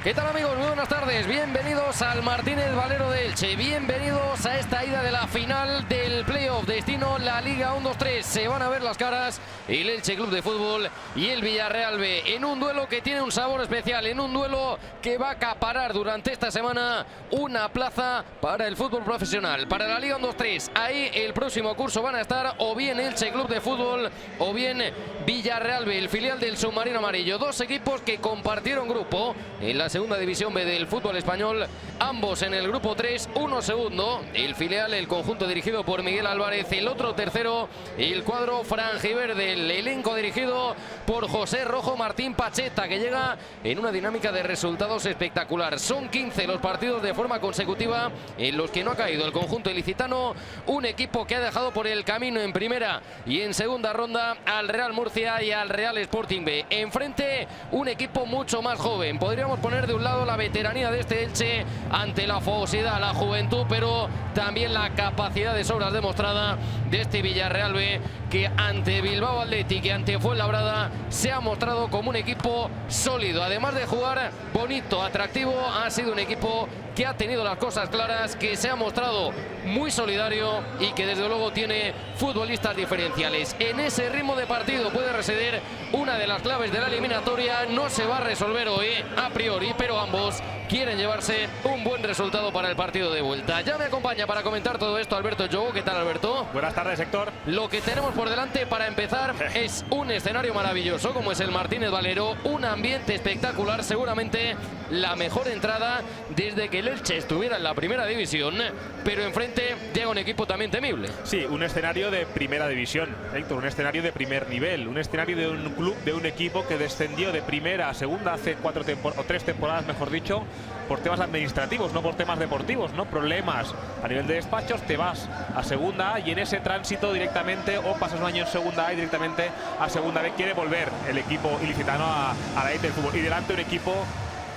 ¿Qué tal, amigos? Muy buenas tardes. Bienvenidos al Martínez Valero de Elche. Bienvenidos a esta ida de la final del playoff. Destino la Liga 1-2-3. Se van a ver las caras el Elche Club de Fútbol y el Villarreal B. En un duelo que tiene un sabor especial. En un duelo que va a acaparar durante esta semana una plaza para el fútbol profesional. Para la Liga 1-2-3. Ahí el próximo curso van a estar o bien Elche Club de Fútbol o bien Villarreal B, el filial del submarino amarillo. Dos equipos que compartieron grupo en la segunda división B del fútbol español, ambos en el grupo 3, uno segundo, el filial, el conjunto dirigido por Miguel Álvarez, el otro tercero, el cuadro franjiverde, el elenco dirigido por José Rojo Martín Pacheta, que llega en una dinámica de resultados espectacular. Son 15 los partidos de forma consecutiva en los que no ha caído el conjunto ilicitano, un equipo que ha dejado por el camino en primera y en segunda ronda al Real Murcia y al Real Sporting B. Enfrente un equipo mucho más joven, podríamos poner de un lado la veteranía de este Elche ante la fogosidad, la juventud, pero también la capacidad de sobras demostrada de este Villarreal B, que ante Bilbao Athletic y ante Fuenlabrada se ha mostrado como un equipo sólido. Además de jugar bonito, atractivo, ha sido un equipo que ha tenido las cosas claras, que se ha mostrado muy solidario y que desde luego tiene futbolistas diferenciales. En ese ritmo de partido puede residir una de las claves de la eliminatoria. No se va a resolver hoy a priori, pero ambos quieren llevarse un buen resultado para el partido de vuelta. Ya me acompaña para comentar todo esto Alberto Jogo. ¿Qué tal, Alberto? Buenas tardes, Héctor. Lo que tenemos por delante para empezar es un escenario maravilloso como es el Martínez Valero, un ambiente espectacular, seguramente la mejor entrada desde que el Elche estuviera en la primera división, pero enfrente llega un equipo también temible. Sí, un escenario de primera división, Héctor, un escenario de primer nivel, un escenario de un club, de un equipo que descendió de primera a segunda hace 3 temporadas, mejor dicho, por temas administrativos, no por temas deportivos, no problemas a nivel de despachos. Te vas a segunda A y en ese tránsito directamente, o pasas un año en segunda A y directamente a segunda B, quiere volver el equipo ilicitano a la élite del fútbol. Y delante un equipo,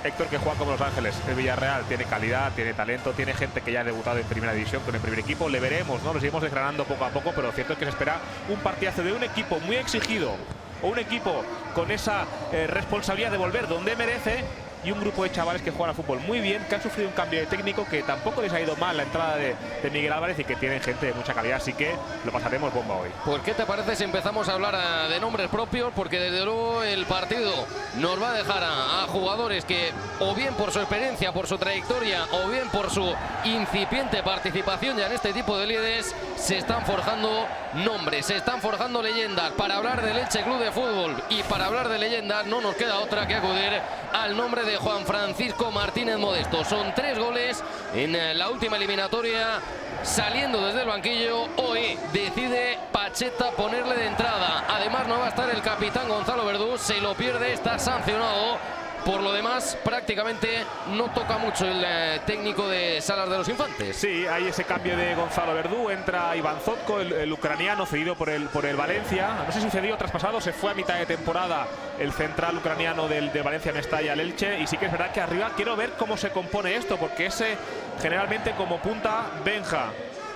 Héctor, que juega como Los Ángeles. El Villarreal tiene calidad, tiene talento, tiene gente que ya ha debutado en primera división con el primer equipo. Le veremos, ¿no? Lo seguimos desgranando poco a poco, pero lo cierto es que se espera un partidazo de un equipo muy exigido, o un equipo con esa responsabilidad de volver donde merece, y un grupo de chavales que juegan al fútbol muy bien, que han sufrido un cambio de técnico, que tampoco les ha ido mal la entrada de Miguel Álvarez y que tienen gente de mucha calidad, así que lo pasaremos bomba hoy. Pues ¿qué te parece si empezamos a hablar de nombres propios? Porque desde luego el partido nos va a dejar a jugadores que, o bien por su experiencia, por su trayectoria, o bien por su incipiente participación ya en este tipo de líderes, se están forjando nombres, se están forjando leyendas. Para hablar del Elche Club de Fútbol y para hablar de leyendas no nos queda otra que acudir al nombre de Juan Francisco Martínez Modesto. Son 3 goles en la última eliminatoria saliendo desde el banquillo. Hoy decide Pacheta ponerle de entrada. Además no va a estar el capitán Gonzalo Verdú, se lo pierde, está sancionado. Por lo demás, prácticamente no toca mucho el técnico de Salas de los Infantes. Sí, hay ese cambio de Gonzalo Verdú, entra Iván Zotko, el ucraniano cedido por el Valencia. No sé si cedió traspasado, se fue a mitad de temporada el central ucraniano de Valencia, Mestalla, al Elche. Y sí que es verdad que arriba quiero ver cómo se compone esto, porque ese generalmente como punta Benja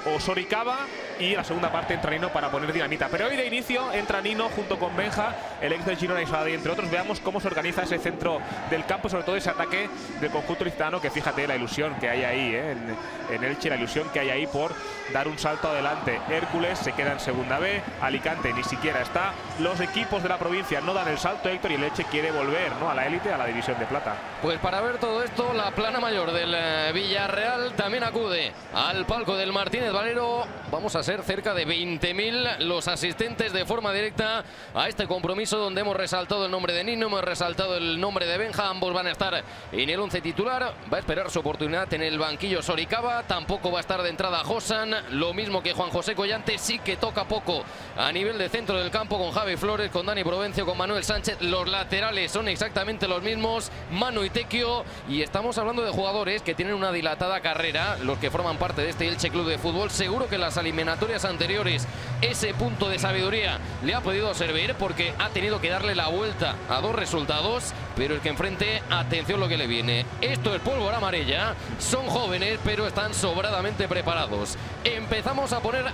o Soricaba, y la segunda parte entra Nino para poner dinamita. Pero hoy de inicio entra Nino junto con Benja, el ex del Girona y Sabadell, entre otros. Veamos cómo se organiza ese centro del campo, sobre todo ese ataque del conjunto ilicitano, que fíjate la ilusión que hay ahí, en Elche, la ilusión que hay ahí por dar un salto adelante. Hércules se queda en segunda B, Alicante ni siquiera está. Los equipos de la provincia no dan el salto, Héctor, y el Elche quiere volver, ¿no?, a la élite, a la división de plata. Pues para ver todo esto, la plana mayor del Villarreal también acude al palco del Martínez Valero. Vamos a ser cerca de 20.000 los asistentes de forma directa a este compromiso, donde hemos resaltado el nombre de Nino, hemos resaltado el nombre de Benja. Ambos van a estar en el 11 titular. Va a esperar su oportunidad en el banquillo Soricaba. Tampoco va a estar de entrada Josan, lo mismo que Juan José Collante. Sí que toca poco a nivel de centro del campo con Javi Flores, con Dani Provencio, con Manuel Sánchez. Los laterales son exactamente los mismos, Manu y Tequio. Y estamos hablando de jugadores que tienen una dilatada carrera, los que forman parte de este Elche Club de Fútbol. Seguro que las eliminatorias anteriores ese punto de sabiduría le ha podido servir, porque ha tenido que darle la vuelta a 2 resultados, pero el que enfrente, atención lo que le viene. Esto es pólvora amarilla, son jóvenes pero están sobradamente preparados. Empezamos a poner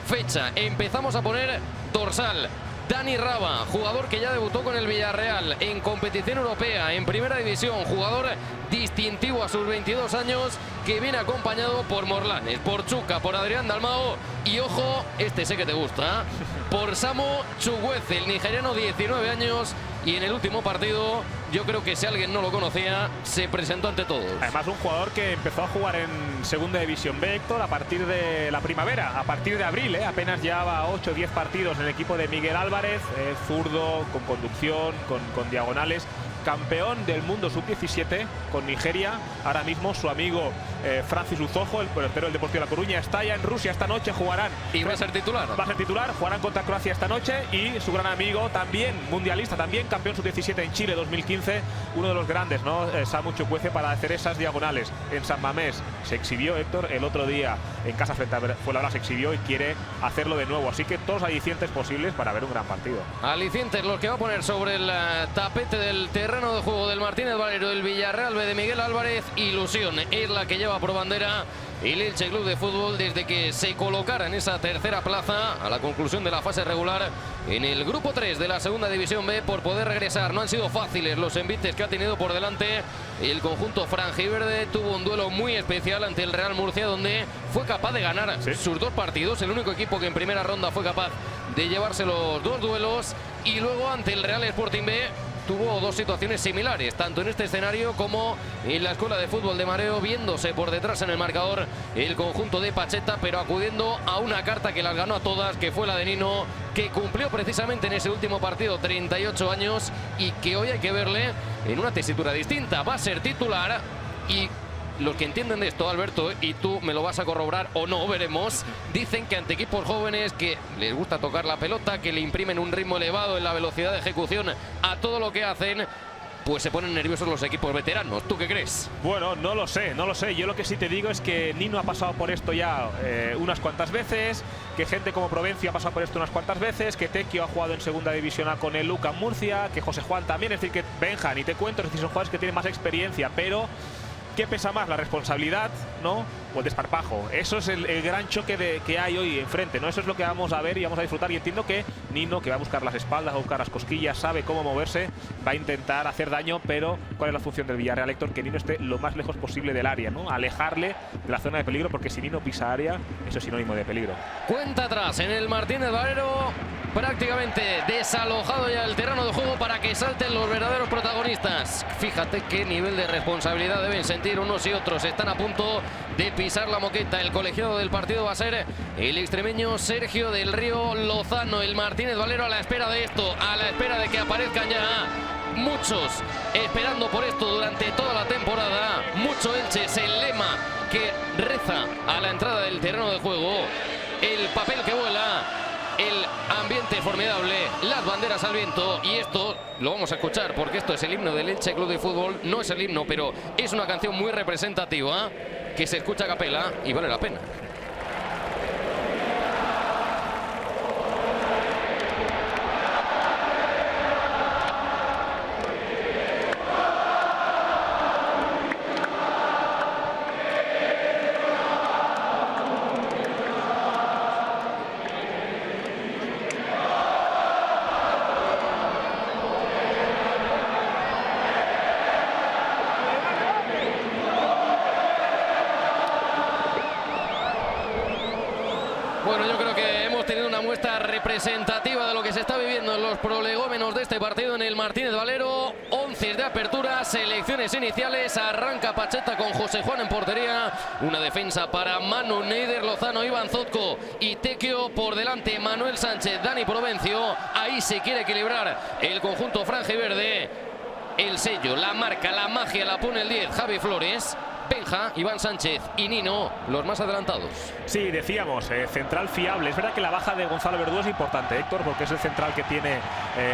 fecha, empezamos a poner dorsal. Dani Raba, jugador que ya debutó con el Villarreal en competición europea, en primera división, jugador distintivo a sus 22 años, que viene acompañado por Morlanes, por Chuca, por Adrián Dalmao y, ojo, este sé que te gusta, por Samu Chukwueze, el nigeriano, 19 años, y en el último partido, yo creo que si alguien no lo conocía, se presentó ante todos. Además, un jugador que empezó a jugar en segunda división B, Héctor, a partir de la primavera, a partir de abril, apenas llevaba 8 o 10 partidos en el equipo de Miguel Álvarez, zurdo, con conducción, con diagonales. Campeón del mundo sub-17 con Nigeria. Ahora mismo su amigo Francis Uzojo, el portero del Deportivo de La Coruña, está ya en Rusia esta noche, jugarán. ¿Y va a ser titular? Va a ser titular, jugarán contra Croacia esta noche. Y su gran amigo, también mundialista, también campeón sub-17 en Chile 2015, uno de los grandes, ¿no? Samu Chukwueze, para hacer esas diagonales. En San Mamés se exhibió, Héctor, el otro día en casa frente a Fuenlabrada, se exhibió y quiere hacerlo de nuevo. Así que todos los alicientes posibles para ver un gran partido. Alicientes los que va a poner sobre el tapete del terreno de juego del Martínez Valero, el Villarreal B de Miguel Álvarez. Ilusión es la que lleva por bandera el Elche Club de Fútbol desde que se colocara en esa tercera plaza a la conclusión de la fase regular en el grupo 3 de la segunda división B, por poder regresar. No han sido fáciles los envites que ha tenido por delante el conjunto franjiverde. Tuvo un duelo muy especial ante el Real Murcia, donde fue capaz de ganar sus 2 partidos, el único equipo que en primera ronda fue capaz de llevarse los 2 duelos, y luego ante el Real Sporting B tuvo 2 situaciones similares, tanto en este escenario como en la Escuela de Fútbol de Mareo, viéndose por detrás en el marcador el conjunto de Pacheta, pero acudiendo a una carta que las ganó a todas, que fue la de Nino, que cumplió precisamente en ese último partido 38 años y que hoy hay que verle en una tesitura distinta. Va a ser titular, y los que entienden de esto, Alberto, y tú me lo vas a corroborar o no, veremos, dicen que ante equipos jóvenes que les gusta tocar la pelota, que le imprimen un ritmo elevado en la velocidad de ejecución a todo lo que hacen, pues se ponen nerviosos los equipos veteranos. ¿Tú qué crees? Bueno, no lo sé. Yo lo que sí te digo es que Nino ha pasado por esto ya unas cuantas veces, que gente como Provencio ha pasado por esto unas cuantas veces, que Tequio ha jugado en segunda división A con el Luca Murcia, que José Juan también, es decir, que Benja, ni te cuento, es decir, son jugadores que tienen más experiencia, pero ¿qué pesa más, la responsabilidad, no, o el desparpajo? Eso es el gran choque que hay hoy enfrente, ¿no? Eso es lo que vamos a ver y vamos a disfrutar. Y entiendo que Nino, que va a buscar las espaldas, va a buscar las cosquillas, sabe cómo moverse, va a intentar hacer daño, pero ¿cuál es la función del Villarreal, Héctor? Que Nino esté lo más lejos posible del área, ¿no? Alejarle de la zona de peligro, porque si Nino pisa área, eso es sinónimo de peligro. Cuenta atrás en el Martínez Valero, prácticamente desalojado ya el terreno de juego para que salten los verdaderos protagonistas. Fíjate qué nivel de responsabilidad deben sentir unos y otros. Están a punto de pisar la moqueta. El colegiado del partido va a ser el extremeño Sergio del Río Lozano. El Martínez Valero a la espera de esto, a la espera de que aparezcan ya muchos esperando por esto durante toda la temporada. Mucho Elche es el lema que reza a la entrada del terreno de juego. El papel que vuela, el ambiente formidable, las banderas al viento, y esto lo vamos a escuchar porque esto es el himno del Elche Club de Fútbol. No es el himno, pero es una canción muy representativa que se escucha a capela y vale la pena. Bueno, yo creo que hemos tenido una muestra representativa de lo que se está viviendo en los prolegómenos de este partido en el Martínez Valero. 11 de apertura, selecciones iniciales. Arranca Pacheta con José Juan en portería. Una defensa para Manu, Neider Lozano, Iván Zotko y Tequio. Por delante Manuel Sánchez, Dani Provencio. Ahí se quiere equilibrar el conjunto franjiverde. El sello, la marca, la magia la pone el 10, Javi Flores. Benja, Iván Sánchez y Nino, los más adelantados. Sí, decíamos, central fiable. Es verdad que la baja de Gonzalo Verdú es importante, Héctor, porque es el central que tiene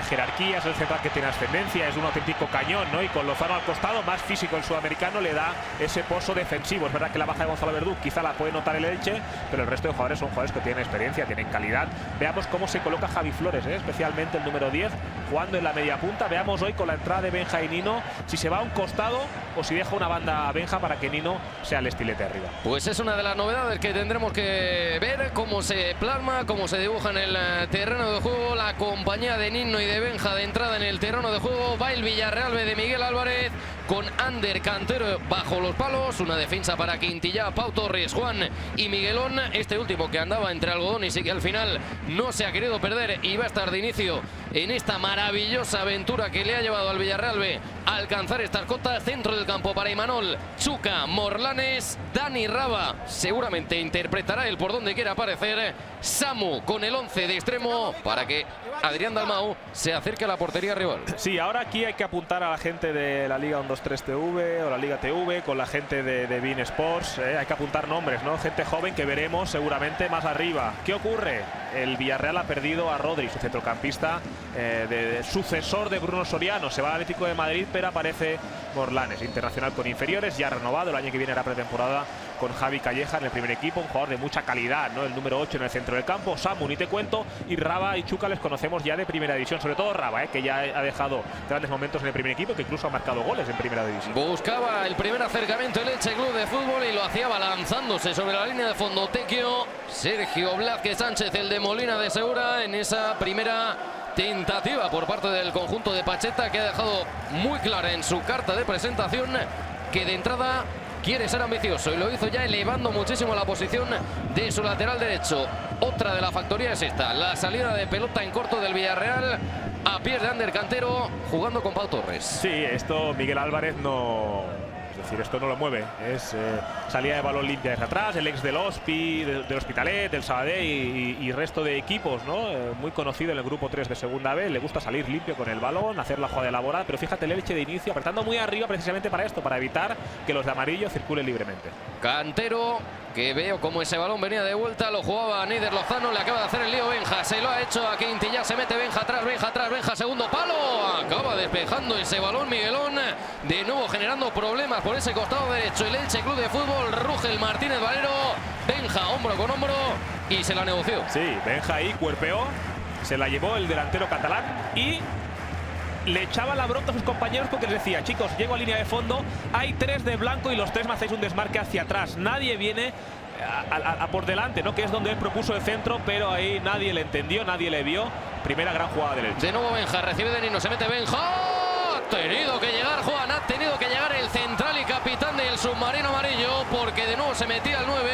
jerarquía, es el central que tiene ascendencia, es un auténtico cañón, ¿no? Y con Lozano al costado, más físico el sudamericano, le da ese pozo defensivo. Es verdad que la baja de Gonzalo Verdú quizá la puede notar el Elche, pero el resto de jugadores son jugadores que tienen experiencia, tienen calidad. Veamos cómo se coloca Javi Flores, especialmente el número 10, jugando en la media punta. Veamos hoy con la entrada de Benja y Nino si se va a un costado o si deja una banda a Benja para que que Nino sea el estilete arriba. Pues es una de las novedades que tendremos que ver, cómo se plasma, cómo se dibuja en el terreno de juego. La compañía de Nino y de Benja de entrada en el terreno de juego. Va el Villarreal B de Miguel Álvarez con Ander, Cantero bajo los palos. Una defensa para Quintillá, Pau Torres, Juan y Miguelón. Este último que andaba entre algodón y sí que al final no se ha querido perder y va a estar de inicio en esta maravillosa aventura que le ha llevado al Villarreal B a alcanzar estas cotas. Centro del campo para Imanol, Chuca, Morlanes, Dani Raba seguramente interpretará el por donde quiera aparecer. Samu con el 11 de extremo para que Adrián Dalmau se acerque a la portería rival. Sí, ahora aquí hay que apuntar a la gente de la Liga 1-2-3 TV o la Liga TV con la gente de Bein Sports. Hay que apuntar nombres, ¿no? Gente joven que veremos seguramente más arriba. ¿Qué ocurre? El Villarreal ha perdido a Rodri, su centrocampista, de sucesor de Bruno Soriano. Se va al Atlético de Madrid, pero aparece Morlanes, internacional con inferiores, ya renovado. El año que viene hará pretemporada con Javi Calleja en el primer equipo, un jugador de mucha calidad, ¿no? El número 8 en el centro del campo. Samu, ni te cuento, y Raba y Chuca les conocemos ya de primera división, sobre todo Raba, que ya ha dejado grandes momentos en el primer equipo, que incluso ha marcado goles en primera división. Buscaba el primer acercamiento el Elche Club de Fútbol y lo hacía lanzándose sobre la línea de fondo Tequio. Sergio Blázquez Sánchez, el de Molina de Segura, en esa primera tentativa por parte del conjunto de Pacheta, que ha dejado muy clara en su carta de presentación que de entrada quiere ser ambicioso y lo hizo ya elevando muchísimo la posición de su lateral derecho. Otra de la factoría es esta, la salida de pelota en corto del Villarreal a pies de Ander, Cantero, jugando con Pau Torres. Sí, esto Miguel Álvarez no... Es decir, esto no lo mueve. Es salida de balón limpia desde atrás, el ex del Hospi, del Hospitalet, del Sabadell y resto de equipos, ¿no? Muy conocido en el grupo 3 de segunda B. Le gusta salir limpio con el balón, hacer la jugada elaborada, pero fíjate el Elche de inicio apretando muy arriba precisamente para esto, para evitar que los de amarillo circulen libremente. Cantero, que veo como ese balón venía de vuelta, lo jugaba Neider Lozano, le acaba de hacer el lío Benja, se lo ha hecho a Quintillá, se mete Benja atrás, Benja, segundo palo, acaba despejando ese balón Miguelón, de nuevo generando problemas por ese costado derecho. El Elche Club de Fútbol, Rugel Martínez Valero, Benja hombro con hombro y se la negoció. Sí, Benja ahí cuerpeó, se la llevó el delantero catalán y le echaba la bronca a sus compañeros porque les decía: chicos, llego a línea de fondo, hay 3 de blanco y los 3 me hacéis un desmarque hacia atrás. Nadie viene a por delante, ¿no? Que es donde él propuso el centro, pero ahí nadie le entendió, nadie le vio. Primera gran jugada del Elche. De nuevo Benja, recibe de Nino, se mete Benja. Ha tenido que llegar Juan, ha tenido que llegar el central y capitán del submarino amarillo, porque de nuevo se metía el 9,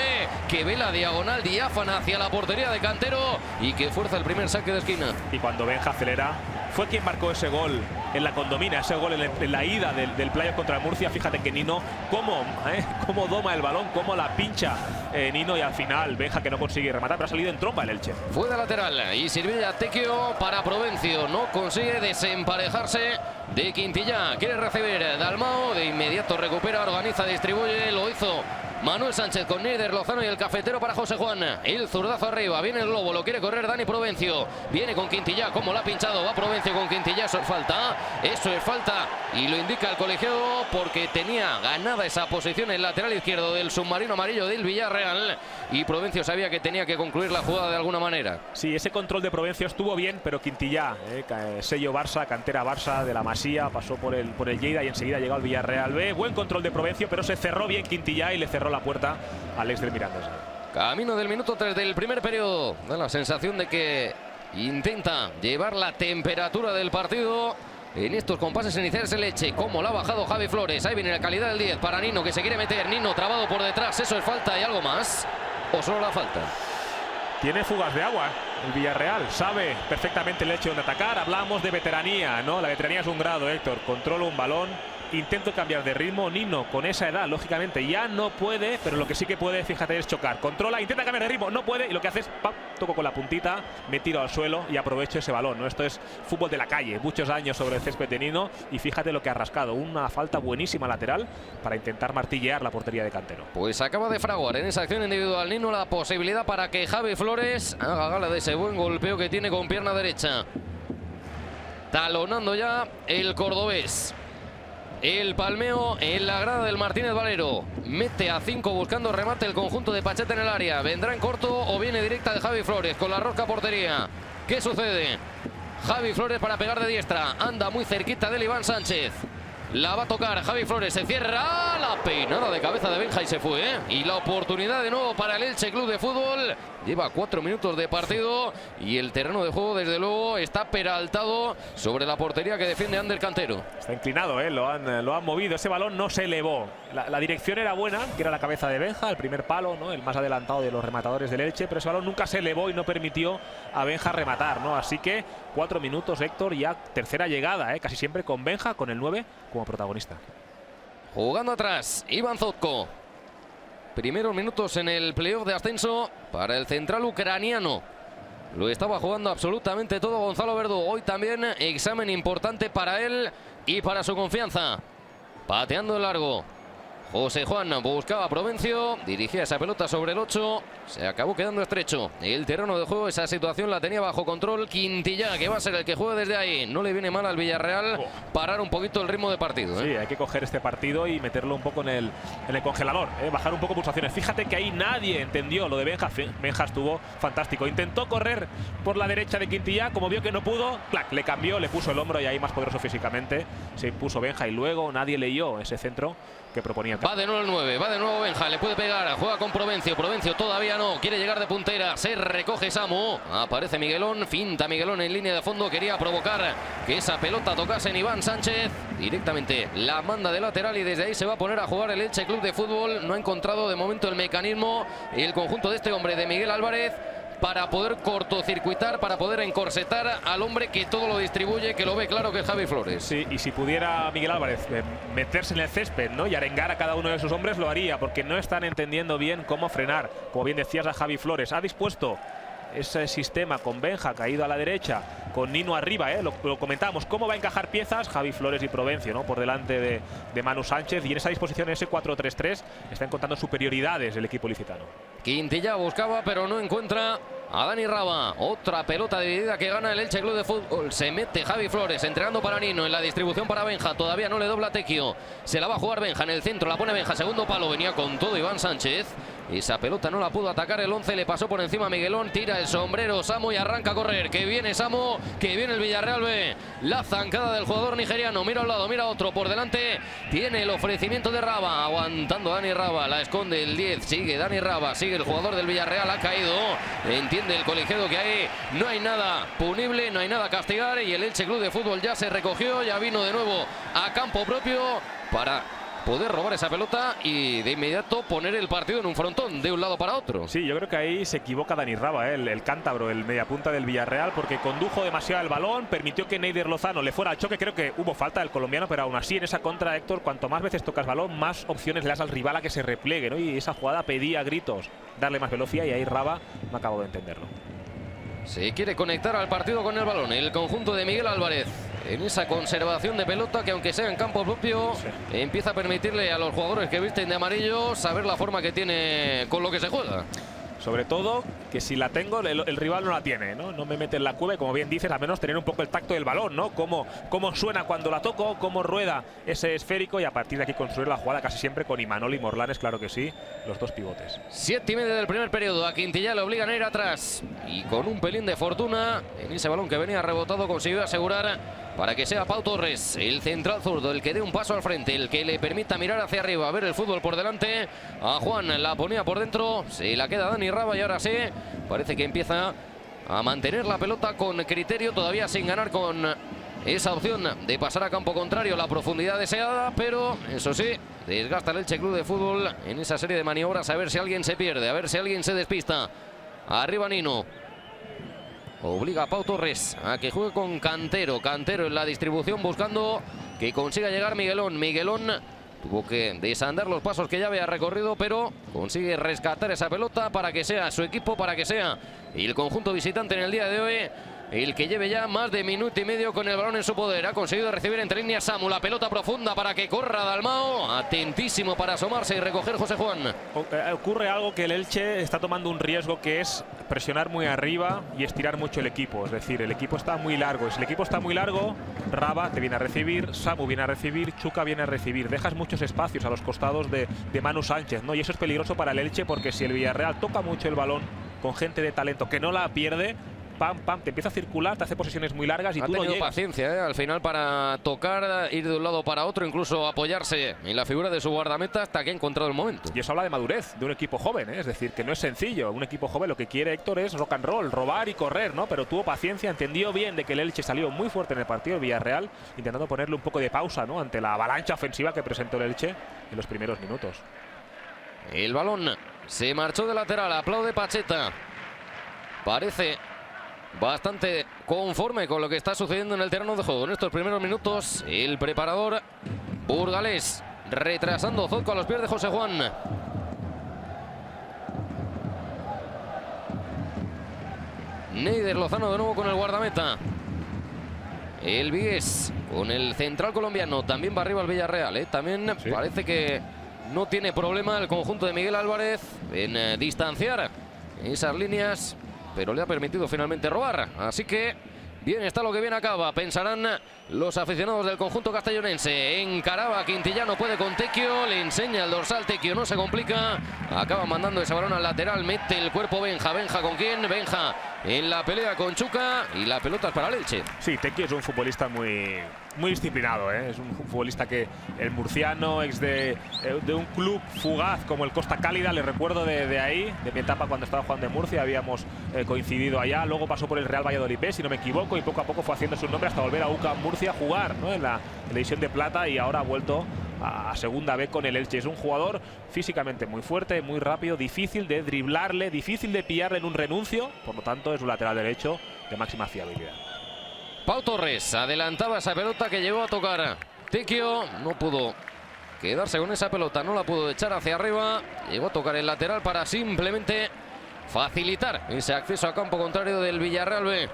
que ve la diagonal diáfana hacia la portería de Cantero y que fuerza el primer saque de esquina. Y cuando Benja acelera, fue quien marcó ese gol en la Condomina, ese gol en la ida del playoff contra el Murcia. Fíjate que Nino, cómo doma el balón, cómo la pincha Nino, y al final Benja, que no consigue rematar, pero ha salido en trompa el Elche. Fue de lateral y sirvió Tequio para Provencio, no consigue desemparejarse de Quintillá. Quiere recibir Dalmau, de inmediato recupera, organiza, distribuye, lo hizo Manuel Sánchez con Neider Lozano y el cafetero para José Juan. El zurdazo arriba, viene el globo, lo quiere correr Dani Provencio. Viene con Quintillá, como la ha pinchado, va Provencio con Quintillá, eso es falta y lo indica el colegiado porque tenía ganada esa posición el lateral izquierdo del submarino amarillo del Villarreal y Provencio sabía que tenía que concluir la jugada de alguna manera. Sí, ese control de Provencio estuvo bien, pero Quintillá, sello Barça, cantera Barça de la Masía, pasó por el Lleida y enseguida llegó al Villarreal B. Buen control de Provencio, pero se cerró bien Quintillá y le cerró la puerta al ex del Mirandés. Camino del minuto 3 del primer periodo, da la sensación de que intenta llevar la temperatura del partido en estos compases iniciales el Elche. Como la ha bajado Javi Flores, ahí viene la calidad del 10 para Nino, que se quiere meter, Nino trabado por detrás, eso es falta. ¿Y algo más? ¿O solo la falta? Tiene fugas de agua el Villarreal, sabe perfectamente el Elche dónde atacar. Hablamos de veteranía, ¿no? La veteranía es un grado, Héctor. Controla un balón, intento cambiar de ritmo. Nino, con esa edad, lógicamente ya no puede, pero lo que sí que puede, fíjate, es chocar. Controla, intenta cambiar de ritmo, no puede, y lo que hace es ¡pam!, toco con la puntita, me tiro al suelo y aprovecho ese balón, ¿no? Esto es fútbol de la calle, muchos años sobre el césped de Nino, y fíjate lo que ha rascado, una falta buenísima lateral para intentar martillear la portería de Cantero. Pues acaba de fraguar en esa acción individual Nino la posibilidad para que Javi Flores haga gala de ese buen golpeo que tiene con pierna derecha. Talonando ya el cordobés. El palmeo en la grada del Martínez Valero. Mete a 5 buscando remate el conjunto de Pacheta en el área. ¿Vendrá en corto o viene directa de Javi Flores con la rosca portería? ¿Qué sucede? Javi Flores para pegar de diestra. Anda muy cerquita del Iván Sánchez. La va a tocar Javi Flores. Se cierra la peinada de cabeza de Benja y se fue, ¿eh? Y la oportunidad de nuevo para el Elche Club de Fútbol. Lleva 4 minutos de partido y el terreno de juego, desde luego, está peraltado sobre la portería que defiende Ander Cantero. Está inclinado, ¿eh? Lo han movido. Ese balón no se elevó. La dirección era buena, que era la cabeza de Benja, el primer palo, ¿no? El más adelantado de los rematadores del Elche, pero ese balón nunca se elevó y no permitió a Benja rematar, ¿no? Así que 4 minutos, Héctor, ya tercera llegada, ¿eh? Casi siempre con Benja, con el 9 como protagonista. Jugando atrás, Iván Zotko. Primeros minutos en el playoff de ascenso para el central ucraniano. Lo estaba jugando absolutamente todo Gonzalo Verdú. Hoy también examen importante para él y para su confianza. Pateando el largo. José Juan buscaba a Provencio, dirigía esa pelota sobre el 8, se acabó quedando estrecho. El terreno de juego, esa situación la tenía bajo control Quintilla, que va a ser el que juegue desde ahí. No le viene mal al Villarreal parar un poquito el ritmo de partido, ¿eh? Sí, hay que coger este partido y meterlo un poco en el congelador, ¿eh? Bajar un poco pulsaciones. Fíjate que ahí nadie entendió lo de Benja. Benja estuvo fantástico. Intentó correr por la derecha de Quintilla, como vio que no pudo, clac, le cambió, le puso el hombro y ahí más poderoso físicamente se impuso Benja y luego nadie leyó ese centro que proponía. Va de nuevo el 9, va de nuevo Benja, le puede pegar, juega con Provencio, Provencio todavía no, quiere llegar de puntera, se recoge Samu, aparece Miguelón, finta Miguelón en línea de fondo, quería provocar que esa pelota tocase en Iván Sánchez, directamente la manda de lateral y desde ahí se va a poner a jugar el Elche Club de Fútbol. No ha encontrado de momento el mecanismo el conjunto de este hombre, de Miguel Álvarez, para poder cortocircuitar, para poder encorsetar al hombre que todo lo distribuye, que lo ve claro, que es Javi Flores. Sí, y si pudiera Miguel Álvarez meterse en el césped, ¿no? Y arengar a cada uno de sus hombres, lo haría, porque no están entendiendo bien cómo frenar. Como bien decías, a Javi Flores ha dispuesto ese sistema con Benja caído a la derecha, con Nino arriba, ¿eh? Lo comentábamos, cómo va a encajar piezas Javi Flores y Provencio, ¿no? Por delante de Manu Sánchez, y en esa disposición, ese 4-3-3, está encontrando superioridades el equipo ilicitano. Quintilla buscaba, pero no encuentra a Dani Raba. Otra pelota dividida que gana el Elche Club de Fútbol. Se mete Javi Flores entregando para Nino, en la distribución para Benja. Todavía no le dobla Tequio. Se la va a jugar Benja en el centro. La pone Benja. Segundo palo. Venía con todo Iván Sánchez. Esa pelota no la pudo atacar el 11. Le pasó por encima a Miguelón. Tira el sombrero Samu y arranca a correr. Que viene Samu. Que viene el Villarreal B. La zancada del jugador nigeriano. Mira a un lado, mira a otro. Por delante tiene el ofrecimiento de Raba. Aguantando Dani Raba. La esconde el 10. Sigue Dani Raba. Sigue el jugador del Villarreal. Ha caído. Entiende el colegiado que ahí no hay nada punible, no hay nada a castigar. Y el Elche Club de Fútbol ya se recogió. Ya vino de nuevo a campo propio para poder robar esa pelota y de inmediato poner el partido en un frontón de un lado para otro. Sí, yo creo que ahí se equivoca Dani Raba, el cántabro, el mediapunta del Villarreal, porque condujo demasiado el balón, permitió que Neider Lozano le fuera al choque. Creo que hubo falta del colombiano, pero aún así en esa contra, Héctor, cuanto más veces tocas balón, más opciones le das al rival a que se repliegue, ¿no? Y esa jugada pedía a gritos darle más velocidad y ahí Raba no acabo de entenderlo. Se quiere conectar al partido con el balón el conjunto de Miguel Álvarez en esa conservación de pelota que, aunque sea en campo propio, empieza a permitirle a los jugadores que visten de amarillo saber la forma que tiene con lo que se juega. Sobre todo que si la tengo, el rival no la tiene, ¿no? No me mete en la cueva y, como bien dices, al menos tener un poco el tacto del balón, ¿no? Cómo suena cuando la toco, cómo rueda ese esférico, y a partir de aquí construir la jugada casi siempre con Imanol y Morlanes, claro que sí, los dos pivotes. 7:30 del primer periodo. A Quintilla le obligan a ir atrás y con un pelín de fortuna en ese balón que venía rebotado consiguió asegurar para que sea Pau Torres, el central zurdo, el que dé un paso al frente, el que le permita mirar hacia arriba, a ver el fútbol por delante. A Juan la ponía por dentro, se la queda Dani Raba y ahora sí, parece que empieza a mantener la pelota con criterio, todavía sin ganar con esa opción de pasar a campo contrario, la profundidad deseada, pero eso sí, desgasta el Elche Club de Fútbol en esa serie de maniobras, a ver si alguien se pierde, a ver si alguien se despista. Arriba Nino. Obliga a Pau Torres a que juegue con Cantero. Cantero en la distribución buscando que consiga llegar Miguelón. Miguelón tuvo que desandar los pasos que ya había recorrido, pero consigue rescatar esa pelota para que sea su equipo, para que sea el conjunto visitante en el día de hoy el que lleve ya más de minuto y medio con el balón en su poder. Ha conseguido recibir entre líneas Samu, la pelota profunda para que corra Dalmao, atentísimo para asomarse y recoger José Juan. Ocurre algo, que el Elche está tomando un riesgo, que es presionar muy arriba y estirar mucho el equipo. Es decir, el equipo está muy largo, y si el equipo está muy largo, Raba te viene a recibir, Samu viene a recibir, Chuca viene a recibir. Dejas muchos espacios a los costados de Manu Sánchez, ¿no? Y eso es peligroso para el Elche, porque si el Villarreal toca mucho el balón con gente de talento que no la pierde, pam, pam, te empieza a circular, te hace posesiones muy largas y ha tú no tenido llegas. paciencia al final para tocar, ir de un lado para otro, incluso apoyarse en la figura de su guardameta hasta que ha encontrado el momento. Y eso habla de madurez de un equipo joven, ¿eh? Es decir, que no es sencillo. Un equipo joven lo que quiere Héctor es rock and roll, robar y correr, ¿no? Pero tuvo paciencia, entendió bien de que el Elche salió muy fuerte en el partido, el Villarreal, intentando ponerle un poco de pausa, ¿no? Ante la avalancha ofensiva que presentó el Elche en los primeros minutos. El balón se marchó de lateral, aplaude Pacheta. Parece bastante conforme con lo que está sucediendo en el terreno de juego en estos primeros minutos. El preparador burgalés retrasando Zotko a los pies de José Juan. Neider Lozano de nuevo con el guardameta. El Vigués con el central colombiano. También va arriba el Villarreal, ¿eh? También sí. Parece que no tiene problema el conjunto de Miguel Álvarez en distanciar esas líneas, pero le ha permitido finalmente robar. Así que bien está lo que bien acaba. Pensarán los aficionados del conjunto castellonense. Encaraba Quintillano, puede con Tecchio, le enseña el dorsal, Tecchio no se complica. Acaba mandando ese balón al lateral, mete el cuerpo Benja. ¿Benja con quién? Benja en la pelea con Chuca y la pelota es para el Elche. Sí, Tecchio es un futbolista muy disciplinado, ¿eh? Es un futbolista que el murciano, ex de un club fugaz como el Costa Cálida, le recuerdo de ahí, de mi etapa cuando estaba jugando en Murcia, habíamos coincidido allá, luego pasó por el Real Valladolid B, si no me equivoco, y poco a poco fue haciendo su nombre hasta volver a UCAM Murcia a jugar, ¿no? en la división de plata, y ahora ha vuelto a segunda B con el Elche. Es un jugador físicamente muy fuerte, muy rápido, difícil de driblarle, difícil de pillarle en un renuncio, por lo tanto es un lateral derecho de máxima fiabilidad. Pau Torres adelantaba esa pelota que llegó a tocar Tecchio, no pudo quedarse con esa pelota, no la pudo echar hacia arriba, llegó a tocar el lateral para simplemente facilitar ese acceso a campo contrario del Villarreal B.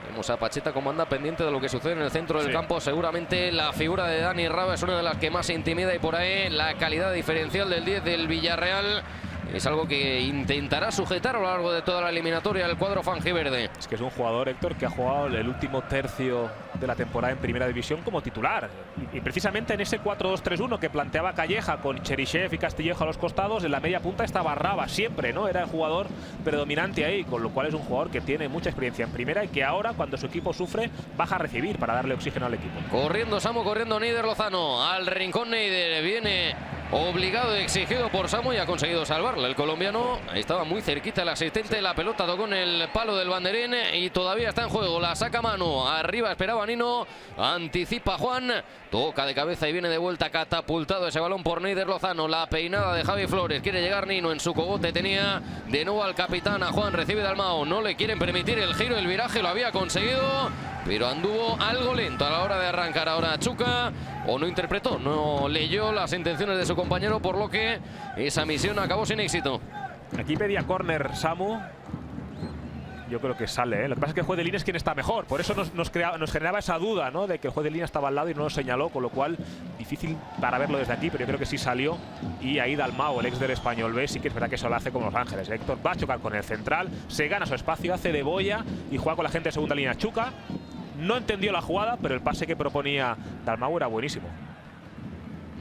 Vemos a Pacheta como anda pendiente de lo que sucede en el centro del campo. Seguramente la figura de Dani Raba es una de las que más intimida, y por ahí la calidad diferencial del 10 del Villarreal es algo que intentará sujetar a lo largo de toda la eliminatoria el cuadro fangiverde. Es que es un jugador, Héctor, que ha jugado el último tercio de la temporada en Primera División como titular. Y precisamente en ese 4-2-3-1 que planteaba Calleja con Cheryshev y Castillejo a los costados, en la media punta estaba Raba siempre, ¿no? Era el jugador predominante ahí, con lo cual es un jugador que tiene mucha experiencia en Primera y que ahora, cuando su equipo sufre, baja a recibir para darle oxígeno al equipo. Corriendo Samu, corriendo Neider Lozano. Al rincón Neider, viene obligado y exigido por Samu y ha conseguido salvarla. El colombiano estaba muy cerquita el asistente, la pelota tocó en el palo del banderín y todavía está en juego. La saca Manu, arriba esperaba Nino, anticipa Juan, toca de cabeza y viene de vuelta catapultado ese balón por Neider Lozano. La peinada de Javi Flores, quiere llegar Nino, en su cogote tenía de nuevo al capitán, a Juan, recibe Dalmau, no le quieren permitir el giro, el viraje lo había conseguido, pero anduvo algo lento a la hora de arrancar. Ahora Chuca, o no interpretó, no leyó las intenciones de su compañero, por lo que esa misión acabó sin éxito. Aquí pedía córner Samu. Yo creo que sale, ¿eh? Lo que pasa es que el juez de línea es quien está mejor. Por eso nos generaba esa duda, ¿no? De que el juez de línea estaba al lado y no lo señaló, con lo cual difícil para verlo desde aquí, pero yo creo que sí salió. Y ahí Dalmau, el ex del Español B, sí que es verdad que eso lo hace como Los Ángeles. Héctor va a chocar con el central, se gana su espacio, hace de boya y juega con la gente de segunda línea. Chuca no entendió la jugada, pero el pase que proponía Dalmau era buenísimo.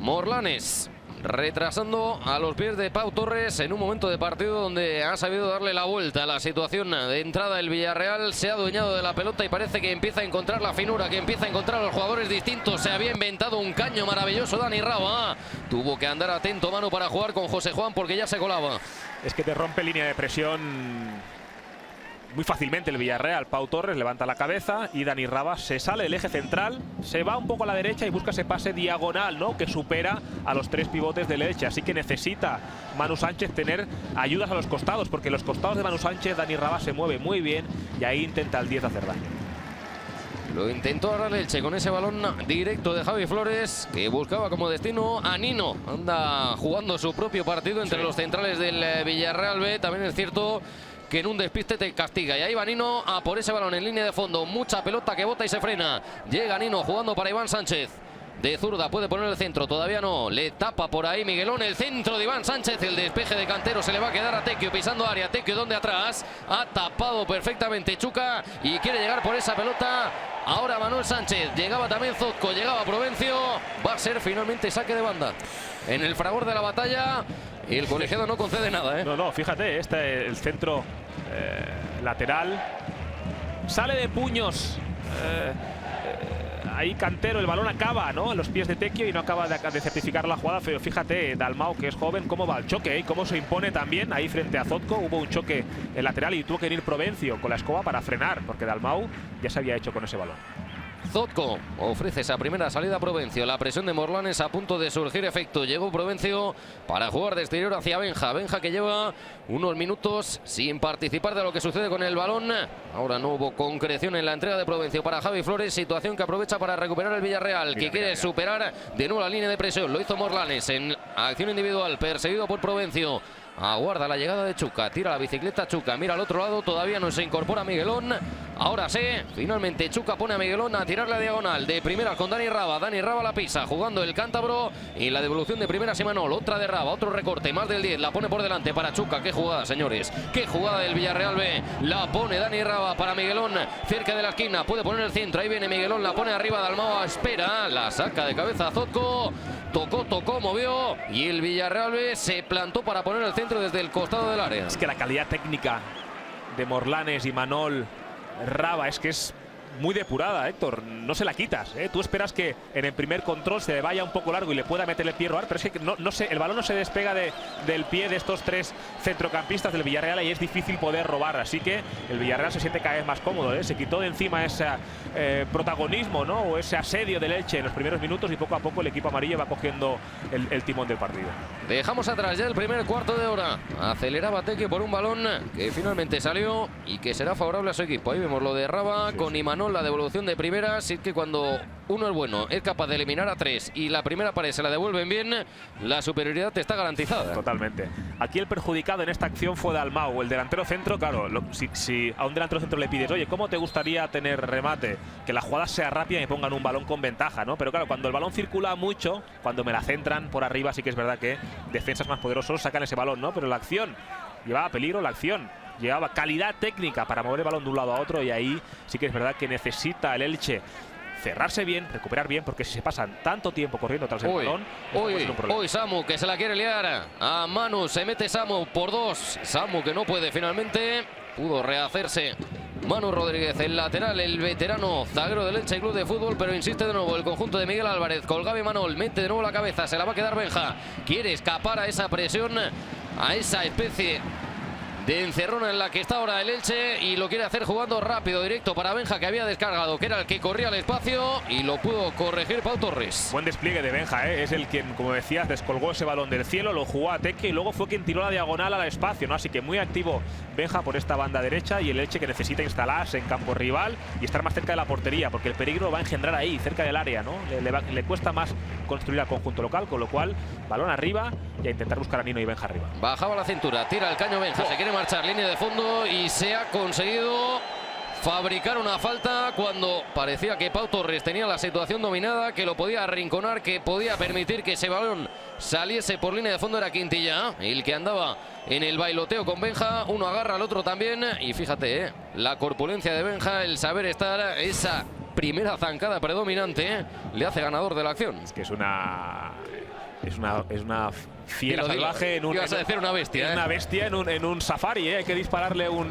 Morlanes retrasando a los pies de Pau Torres en un momento de partido donde ha sabido darle la vuelta a la situación de entrada. El Villarreal se ha adueñado de la pelota y parece que empieza a encontrar la finura, que empieza a encontrar a los jugadores distintos. Se había inventado un caño maravilloso Dani Raba, tuvo que andar atento Manu para jugar con José Juan porque ya se colaba. Es que te rompe línea de presión muy fácilmente el Villarreal. Pau Torres levanta la cabeza y Dani Raba se sale del eje central, se va un poco a la derecha y busca ese pase diagonal, ¿no? Que supera a los tres pivotes del Elche. Así que necesita Manu Sánchez tener ayudas a los costados, porque los costados de Manu Sánchez Dani Raba se mueve muy bien y ahí intenta el 10 hacer daño. Lo intentó ahora el Elche con ese balón directo de Javi Flores, que buscaba como destino a Nino. Anda jugando su propio partido entre los centrales del Villarreal B. También es cierto que en un despiste te castiga. Y ahí va Nino a por ese balón en línea de fondo. Mucha pelota que bota y se frena. Llega Nino jugando para Iván Sánchez. De zurda puede poner el centro, todavía no. Le tapa por ahí Miguelón, el centro de Iván Sánchez. El despeje de Cantero se le va a quedar a Tecchio pisando área. Tecchio donde atrás. Ha tapado perfectamente Chuca y quiere llegar por esa pelota Ahora Manuel Sánchez, llegaba también Zotko, llegaba Provencio. Va a ser finalmente saque de banda. En el fragor de la batalla, el colegiado no concede nada, ¿eh? No, fíjate, el centro lateral. Sale de puños. Ahí Cantero, el balón acaba, ¿no?, en los pies de Tecchio y no acaba de certificar la jugada. Pero fíjate, Dalmau, que es joven, cómo va el choque, cómo se impone también ahí frente a Zotko. Hubo un choque en lateral y tuvo que venir Provencio con la escoba para frenar, porque Dalmau ya se había hecho con ese balón. Zotko ofrece esa primera salida a Provencio. La presión de Morlanes a punto de surgir efecto. Llegó Provencio para jugar de exterior hacia Benja. Benja que lleva unos minutos sin participar de lo que sucede con el balón. Ahora no hubo concreción en la entrega de Provencio para Javi Flores. Situación que aprovecha para recuperar el Villarreal, que quiere superar de nuevo la línea de presión. Lo hizo Morlanes en acción individual, perseguido por Provencio. Aguarda la llegada de Chuca, tira la bicicleta Chuca, mira al otro lado, todavía no se incorpora Miguelón. Ahora sí, finalmente Chuca pone a Miguelón a tirar la diagonal de primera con Dani Raba. Dani Raba la pisa, jugando el cántabro, y la devolución de primera Imanol, otra de Raba, otro recorte, más del 10, la pone por delante para Chuca. Qué jugada, señores, qué jugada del Villarreal B. La pone Dani Raba para Miguelón, cerca de la esquina, puede poner el centro, ahí viene Miguelón, la pone arriba, Dalmau espera, la saca de cabeza Zotko. Tocó, movió, y el Villarreal B se plantó para poner el centro desde el costado del área. Es que la calidad técnica de Morlanes, Imanol, Raba, es que es muy depurada, Héctor. No se la quitas, ¿eh? Tú esperas que en el primer control se le vaya un poco largo y le pueda meter el pie robar, pero es que no sé, el balón no se despega del pie de estos tres centrocampistas del Villarreal y es difícil poder robar. Así que el Villarreal se siente cada vez más cómodo, ¿eh? Se quitó de encima ese protagonismo, ¿no?, o ese asedio del Elche en los primeros minutos, y poco a poco el equipo amarillo va cogiendo el timón del partido. Dejamos atrás ya el primer cuarto de hora. Aceleraba Tecchio por un balón que finalmente salió y que será favorable a su equipo. Ahí vemos lo de Raba con Imanol, la devolución de primera. Así que cuando uno es bueno, es capaz de eliminar a tres y la primera pared se la devuelven bien, la superioridad está garantizada. Totalmente. Aquí el perjudicado en esta acción fue Dalmau, el delantero centro. Claro, si a un delantero centro le pides, oye, ¿cómo te gustaría tener remate? Que la jugada sea rápida y me pongan un balón con ventaja, ¿no? Pero claro, cuando el balón circula mucho, cuando me la centran por arriba, sí que es verdad que defensas más poderosos sacan ese balón, ¿no? Pero la acción llevaba peligro, la acción llevaba calidad técnica para mover el balón de un lado a otro, y ahí sí que es verdad que necesita el Elche cerrarse bien, recuperar bien, porque si se pasan tanto tiempo corriendo tras el balón, hoy Samu, que se la quiere liar a Manu, se mete Samu por dos. Samu que no puede finalmente, pudo rehacerse Manu Rodríguez, el lateral, el veterano zaguero del Elche Club de Fútbol, pero insiste de nuevo el conjunto de Miguel Álvarez. Colgaba Imanol, mete de nuevo la cabeza, se la va a quedar Benja. Quiere escapar a esa presión, a esa especie de encerrona en la que está ahora el Elche, y lo quiere hacer jugando rápido, directo para Benja, que había descargado, que era el que corría al espacio, y lo pudo corregir Pau Torres. Buen despliegue de Benja, ¿eh? Es el quien, como decías, descolgó ese balón del cielo, lo jugó a Tecchio y luego fue quien tiró la diagonal al espacio, ¿no? Así que muy activo Benja por esta banda derecha, y el Elche que necesita instalarse en campo rival y estar más cerca de la portería, porque el peligro va a engendrar ahí, cerca del área, ¿no? Le cuesta más construir al conjunto local, con lo cual balón arriba y a intentar buscar a Nino y Benja arriba. Bajaba la cintura, tira el caño Benja, se quiere marchar, línea de fondo, y se ha conseguido fabricar una falta cuando parecía que Pau Torres tenía la situación dominada, que lo podía arrinconar, que podía permitir que ese balón saliese por línea de fondo. Era Quintilla el que andaba en el bailoteo con Benja, uno agarra al otro también, y fíjate, la corpulencia de Benja, el saber estar, esa primera zancada predominante, le hace ganador de la acción. Es que es una fiera salvaje. Ibas a decir una bestia. Una bestia en un safari, ¿eh? Hay que dispararle un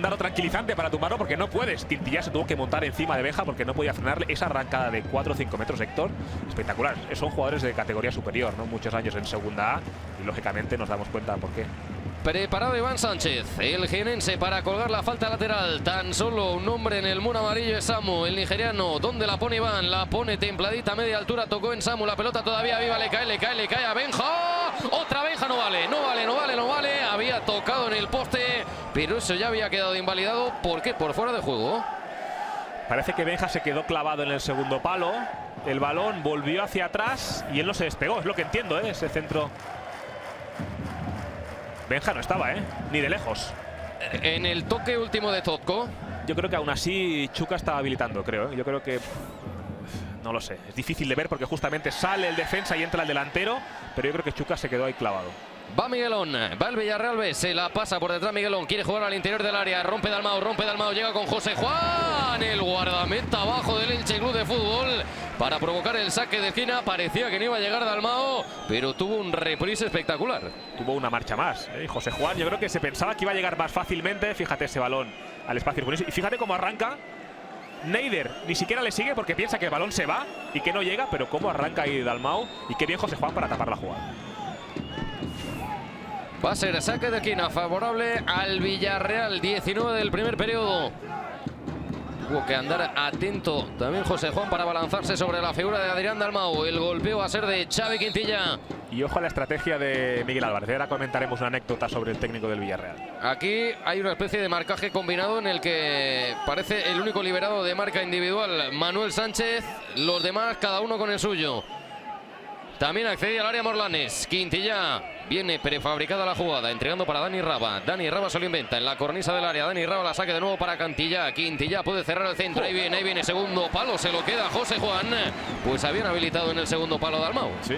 dardo tranquilizante para tumbarlo, porque no puedes. Quintilla se tuvo que montar encima de Benja porque no podía frenarle esa arrancada de 4 o 5 metros, Héctor. Espectacular. Son jugadores de categoría superior, ¿no? Muchos años en segunda A, y lógicamente nos damos cuenta por qué. Preparado Iván Sánchez, el jienense, para colgar la falta lateral. Tan solo un hombre en el muro amarillo es Samu, el nigeriano. ¿Dónde la pone Iván? La pone templadita a media altura, tocó en Samu, la pelota todavía viva, le cae a Benja. Otra Benja, no vale. Había tocado en el poste, pero eso ya había quedado invalidado. ¿Por qué? Por fuera de juego. Parece que Benja se quedó clavado en el segundo palo. El balón volvió hacia atrás y él no se despegó, es lo que entiendo, ¿eh? Ese centro. Benja no estaba, ni de lejos. En el toque último de Zotko. Yo creo que aún así Chuca estaba habilitando, creo. Yo creo que... no lo sé. Es difícil de ver porque justamente sale el defensa y entra el delantero, pero yo creo que Chuca se quedó ahí clavado. Va Miguelón, va el Villarreal B, se la pasa por detrás Miguelón, quiere jugar al interior del área, rompe Dalmau, llega con José Juan, el guardameta abajo del Elche Club de Fútbol para provocar el saque de esquina. Parecía que no iba a llegar Dalmau, pero tuvo un reprise espectacular. Tuvo una marcha más, José Juan, yo creo que se pensaba que iba a llegar más fácilmente. Fíjate ese balón al espacio y fíjate cómo arranca. Neider ni siquiera le sigue porque piensa que el balón se va y que no llega, pero cómo arranca ahí Dalmau, y qué bien José Juan para tapar la jugada. Va a ser saque de esquina favorable al Villarreal, 19 del primer periodo. Tuvo que andar atento también José Juan para balanzarse sobre la figura de Adrián Dalmau. El golpeo va a ser de Xavi Quintilla. Y ojo a la estrategia de Miguel Álvarez. Ahora comentaremos una anécdota sobre el técnico del Villarreal. Aquí hay una especie de marcaje combinado en el que parece el único liberado de marca individual Manuel Sánchez. Los demás cada uno con el suyo. También accede al área Morlanes. Quintilla viene prefabricada la jugada, entregando para Dani Raba. Dani Raba se lo inventa en la cornisa del área. Dani Raba la saque de nuevo para Cantillá. Quintilla puede cerrar el centro. Ahí viene segundo palo. Se lo queda José Juan. Pues habían habilitado en el segundo palo Dalmau. Sí.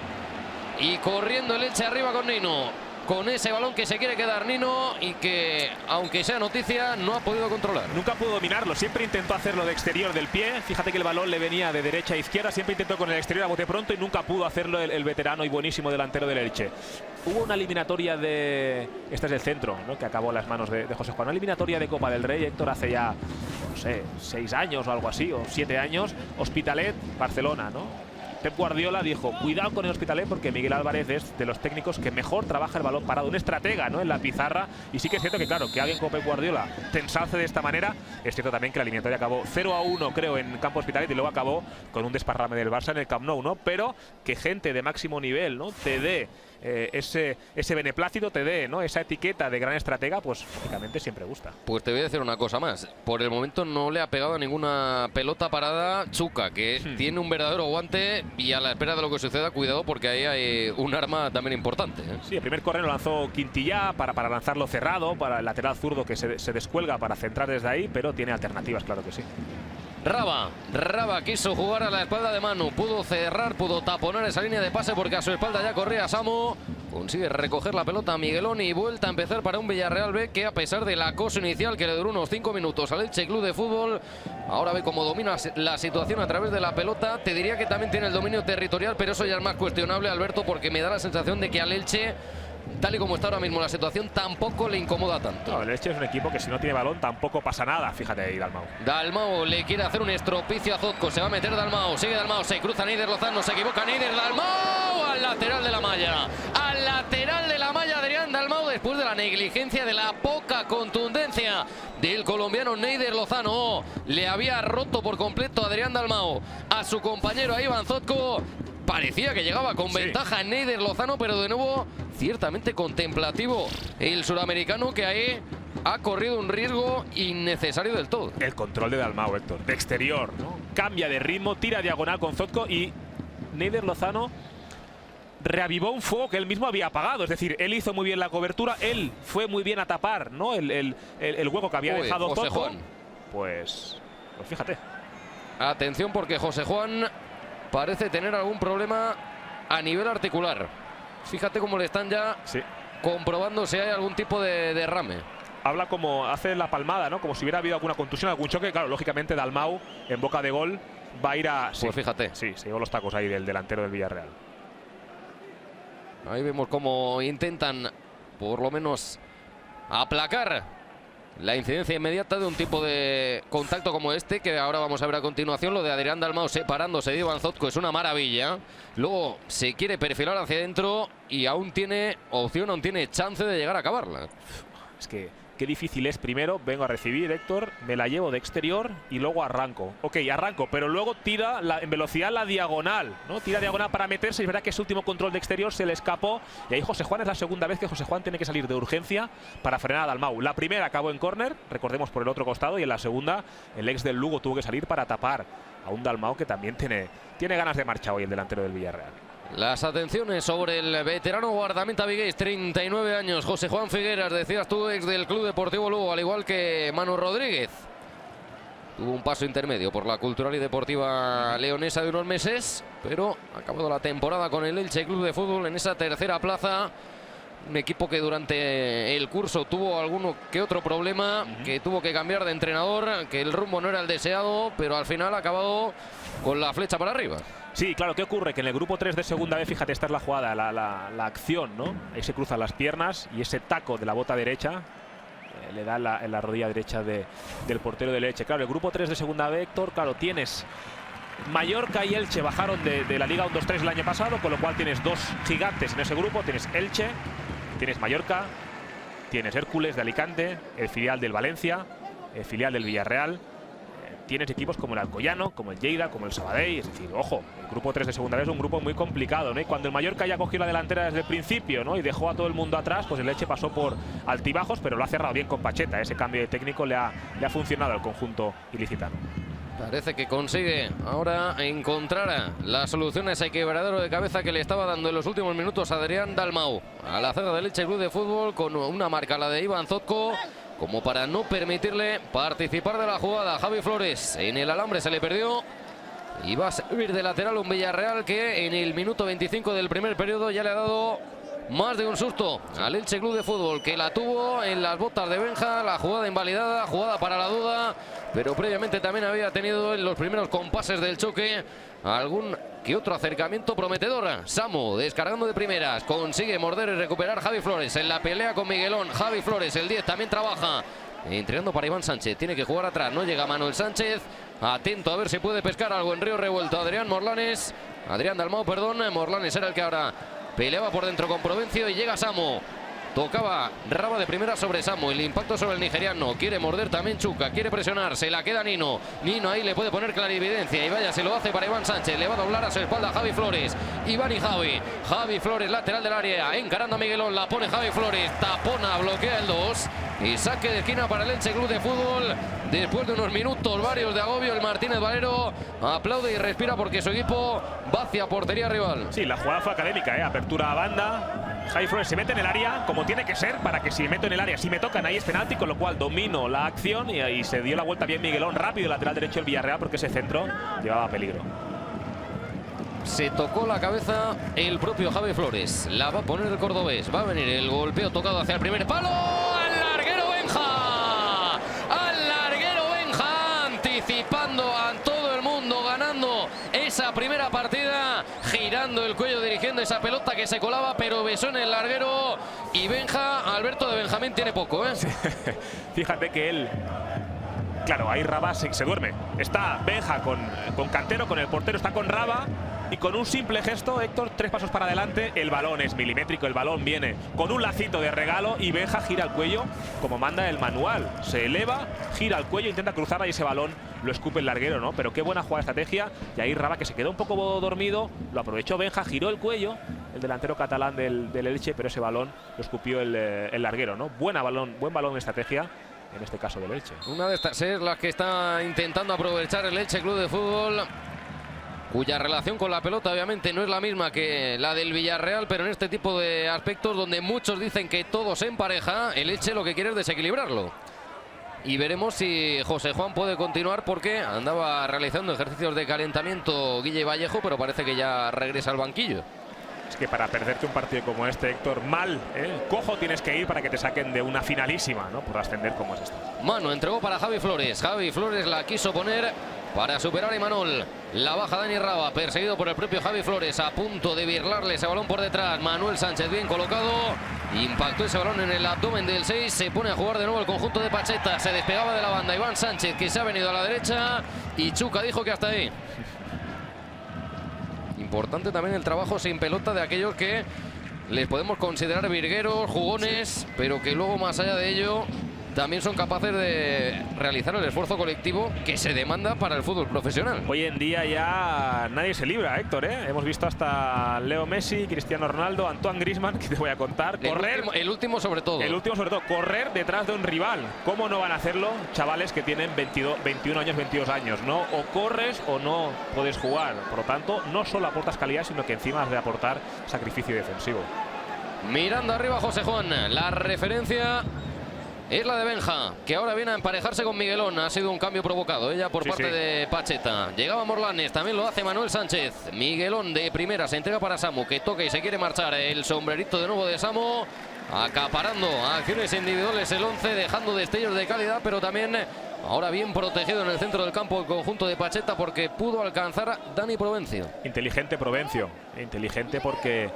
Y corriendo el Elche arriba con Nino. Con ese balón que se quiere quedar Nino y que, aunque sea noticia, no ha podido controlar. Nunca pudo dominarlo, siempre intentó hacerlo de exterior del pie. Fíjate que el balón le venía de derecha a izquierda, siempre intentó con el exterior a bote pronto y nunca pudo hacerlo el veterano y buenísimo delantero del Elche. Hubo una eliminatoria de... Este es el centro, ¿no?, que acabó en las manos de José Juan. Una eliminatoria de Copa del Rey, Héctor, hace ya, no sé, 6 años o algo así, o 7 años. Hospitalet, Barcelona, ¿no? Pep Guardiola dijo, cuidado con el Hospitalet porque Miguel Álvarez es de los técnicos que mejor trabaja el balón parado, un estratega, ¿no?, en la pizarra. Y sí que es cierto que, claro, que alguien como Pep Guardiola te ensalce de esta manera. Es cierto también que la eliminatoria acabó 0-1, creo, en campo Hospitalet, y luego acabó con un desparrame del Barça en el Camp Nou, ¿no? Pero que gente de máximo nivel, ¿no?, te dé ese beneplácito, te dé, ¿no?, esa etiqueta de gran estratega, pues lógicamente siempre gusta. Pues te voy a decir una cosa más. Por el momento no le ha pegado a ninguna pelota parada Chuca, que tiene un verdadero guante, y a la espera de lo que suceda, cuidado porque ahí hay un arma también importante, ¿eh? Sí, el primer córner lo lanzó Quintillá para lanzarlo cerrado, para el lateral zurdo que se descuelga para centrar desde ahí, pero tiene alternativas, claro que sí. Raba quiso jugar a la espalda de Manu, pudo cerrar, pudo taponar esa línea de pase porque a su espalda ya corría Samu. Consigue recoger la pelota a Miguelón y vuelta a empezar para un Villarreal B que, a pesar del acoso inicial que le duró unos 5 minutos al Elche Club de Fútbol, ahora ve cómo domina la situación a través de la pelota. Te diría que también tiene el dominio territorial, pero eso ya es más cuestionable, Alberto, porque me da la sensación de que al Elche, tal y como está ahora mismo la situación, tampoco le incomoda tanto. No, el Elche es un equipo que si no tiene balón tampoco pasa nada. Fíjate ahí Dalmau. Dalmau le quiere hacer un estropicio a Zotko. Se va a meter Dalmau. Sigue Dalmau. Se cruza Neider Lozano. Se equivoca Neider. Dalmau al lateral de la malla. Al lateral de la malla Adrián Dalmau, después de la negligencia, de la poca contundencia del colombiano Neider Lozano. Le había roto por completo Adrián Dalmau a su compañero a Iván Zotko. Parecía que llegaba con ventaja en Neider Lozano, pero de nuevo ciertamente contemplativo el suramericano, que ahí ha corrido un riesgo innecesario del todo. El control de Dalmau, Héctor, de exterior, ¿no? Cambia de ritmo, tira diagonal con Zotko y Neider Lozano reavivó un fuego que él mismo había apagado. Es decir, él hizo muy bien la cobertura, él fue muy bien a tapar, ¿no?, el hueco que había dejado José Zotko. Juan. Pues fíjate. Atención, porque José Juan parece tener algún problema a nivel articular. Fíjate cómo le están ya comprobando si hay algún tipo de derrame. Habla como hace la palmada, ¿no?, como si hubiera habido alguna contusión, algún choque. Claro, lógicamente Dalmau en boca de gol va a ir a... Pues fíjate. Sí, se llevó los tacos ahí del delantero del Villarreal. Ahí vemos cómo intentan por lo menos aplacar la incidencia inmediata de un tipo de contacto como este, que ahora vamos a ver a continuación. Lo de Adrián Dalmau separándose de Iván Zotko es una maravilla. Luego se quiere perfilar hacia adentro y aún tiene opción, aún tiene chance de llegar a acabarla. Es que qué difícil es. Primero vengo a recibir, Héctor, me la llevo de exterior y luego arranco. Ok, arranco, pero luego tira en velocidad la diagonal, ¿no? Tira diagonal para meterse. Es verdad que ese último control de exterior se le escapó. Y ahí José Juan, es la segunda vez que José Juan tiene que salir de urgencia para frenar a Dalmau. La primera acabó en córner, recordemos, por el otro costado, y en la segunda el ex del Lugo tuvo que salir para tapar a un Dalmau que también tiene ganas de marcha hoy, el delantero del Villarreal. Las atenciones sobre el veterano guardameta vigués, 39 años, José Juan Figueras, decías tú, ex del Club Deportivo Lugo, al igual que Manu Rodríguez. Tuvo un paso intermedio por la Cultural y Deportiva Leonesa de unos meses, pero ha acabado la temporada con el Elche Club de Fútbol en esa tercera plaza Un equipo que durante el curso tuvo alguno que otro problema, que tuvo que cambiar de entrenador, que el rumbo no era el deseado, pero al final ha acabado con la flecha para arriba. Sí, claro, ¿qué ocurre? Que en el grupo 3 de segunda B, fíjate, esta es la jugada, la acción, ¿no? Ahí se cruzan las piernas y ese taco de la bota derecha le da en la rodilla derecha del portero del Elche. Claro, el grupo 3 de segunda B, Héctor, claro, tienes Mallorca y Elche bajaron de la Liga 1-2-3 el año pasado, con lo cual tienes dos gigantes en ese grupo. Tienes Elche, tienes Mallorca, tienes Hércules de Alicante, el filial del Valencia, el filial del Villarreal. Tienes equipos como el Alcoyano, como el Lleida, como el Sabadell. Es decir, ojo, el grupo 3 de segunda vez es un grupo muy complicado, ¿no? Y cuando el Mallorca ya cogió la delantera desde el principio, ¿no? Y dejó a todo el mundo atrás, pues el Elche pasó por altibajos, pero lo ha cerrado bien con Pacheta. Ese cambio de técnico le ha funcionado al conjunto ilicitano. Parece que consigue ahora encontrar la solución a ese quebradero de cabeza que le estaba dando en los últimos minutos a Adrián Dalmau a la zaga del Elche Club de Fútbol, con una marca, la de Iván Zotko, como para no permitirle participar de la jugada. Javi Flores en el alambre se le perdió y va a servir de lateral un Villarreal que en el minuto 25 del primer periodo ya le ha dado más de un susto al Elche Club de Fútbol, que la tuvo en las botas de Benja, la jugada invalidada, jugada para la duda, pero previamente también había tenido en los primeros compases del choque algún que otro acercamiento prometedor. Samu descargando de primeras, consigue morder y recuperar Javi Flores en la pelea con Miguelón. Javi Flores, el 10, también trabaja entrenando para Iván Sánchez, tiene que jugar atrás, no llega Manuel Sánchez, atento a ver si puede pescar algo en Río Revuelto. Adrián Dalmau, perdón. Morlanes era el que ahora peleaba por dentro con Provencio y llega Samu. Tocaba Raba de primera sobre Samu, el impacto sobre el nigeriano, quiere morder también Chuca, quiere presionar, se la queda Nino. Nino ahí le puede poner clarividencia y vaya, se lo hace para Iván Sánchez, le va a doblar a su espalda Javi Flores. Iván y Javi Flores, lateral del área, encarando a Miguelón, la pone Javi Flores, tapona, bloquea el 2 y saque de esquina para el Elche Club de Fútbol. Después de unos minutos varios de agobio, el Martínez Valero aplaude y respira porque su equipo va hacia portería rival. Sí, la jugada fue académica, apertura a banda. Javi Flores se mete en el área como tiene que ser, para que si me meto en el área, si me tocan ahí es penalti, con lo cual domino la acción y ahí se dio la vuelta bien Miguelón, rápido lateral derecho del Villarreal, porque ese centro llevaba peligro. Se tocó la cabeza el propio Javi Flores, la va a poner el cordobés, va a venir el golpeo tocado hacia el primer palo, al larguero Benja, anticipando a todo el mundo, ganando esa primera partida, girando el cuello, dirigiendo esa pelota que se colaba, pero besó en el larguero. Y Benja, Alberto de Benjamín, tiene poco, ¿eh? Sí. Fíjate que él, claro, ahí Raba se duerme. Está Benja con Cantero, con el portero, está con Raba. Y con un simple gesto, Héctor, 3 pasos para adelante, el balón es milimétrico, el balón viene con un lacito de regalo y Benja gira el cuello como manda el manual. Se eleva, gira el cuello, intenta cruzar ahí ese balón, lo escupe el larguero, ¿no? Pero qué buena jugada de estrategia. Y ahí Raba, que se quedó un poco dormido, lo aprovechó Benja, giró el cuello, el delantero catalán del Elche, pero ese balón lo escupió el larguero, ¿no? Buen balón de estrategia, en este caso del Elche. Una de estas es la que está intentando aprovechar el Elche Club de Fútbol, cuya relación con la pelota obviamente no es la misma que la del Villarreal, pero en este tipo de aspectos donde muchos dicen que todo se empareja, el Elche lo que quiere es desequilibrarlo. Y veremos si José Juan puede continuar, porque andaba realizando ejercicios de calentamiento Guille Vallejo, pero parece que ya regresa al banquillo. Es que para perderte un partido como este, Héctor, mal, cojo tienes que ir para que te saquen de una finalísima, ¿no? Por ascender como es esta. Mano entregó para Javi Flores. Javi Flores la quiso poner para superar a Imanol. La baja Dani Raba, perseguido por el propio Javi Flores, a punto de birlarle ese balón por detrás. Manuel Sánchez bien colocado, impactó ese balón en el abdomen del 6, se pone a jugar de nuevo el conjunto de Pacheta, se despegaba de la banda Iván Sánchez, que se ha venido a la derecha, y Chuca dijo que hasta ahí. Importante también el trabajo sin pelota de aquellos que les podemos considerar virgueros, jugones, pero que luego, más allá de ello, también son capaces de realizar el esfuerzo colectivo que se demanda para el fútbol profesional. Hoy en día ya nadie se libra, Héctor, Hemos visto hasta Leo Messi, Cristiano Ronaldo, Antoine Griezmann, que te voy a contar, correr. El último sobre todo. El último sobre todo, correr detrás de un rival. ¿Cómo no van a hacerlo chavales que tienen 21 años, 22 años? ¿No? O corres o no puedes jugar. Por lo tanto, no solo aportas calidad, sino que encima has de aportar sacrificio defensivo. Mirando arriba José Juan, la referencia es la de Benja, que ahora viene a emparejarse con Miguelón. Ha sido un cambio provocado ella por parte de Pacheta. Llegaba Morlanes, también lo hace Manuel Sánchez. Miguelón de primera, se entrega para Samu, que toca y se quiere marchar. El sombrerito de nuevo de Samu. acaparando acciones individuales el 11, dejando destellos de calidad, pero también ahora bien protegido en el centro del campo el conjunto de Pacheta, porque pudo alcanzar a Dani Provencio. Inteligente Provencio, inteligente porque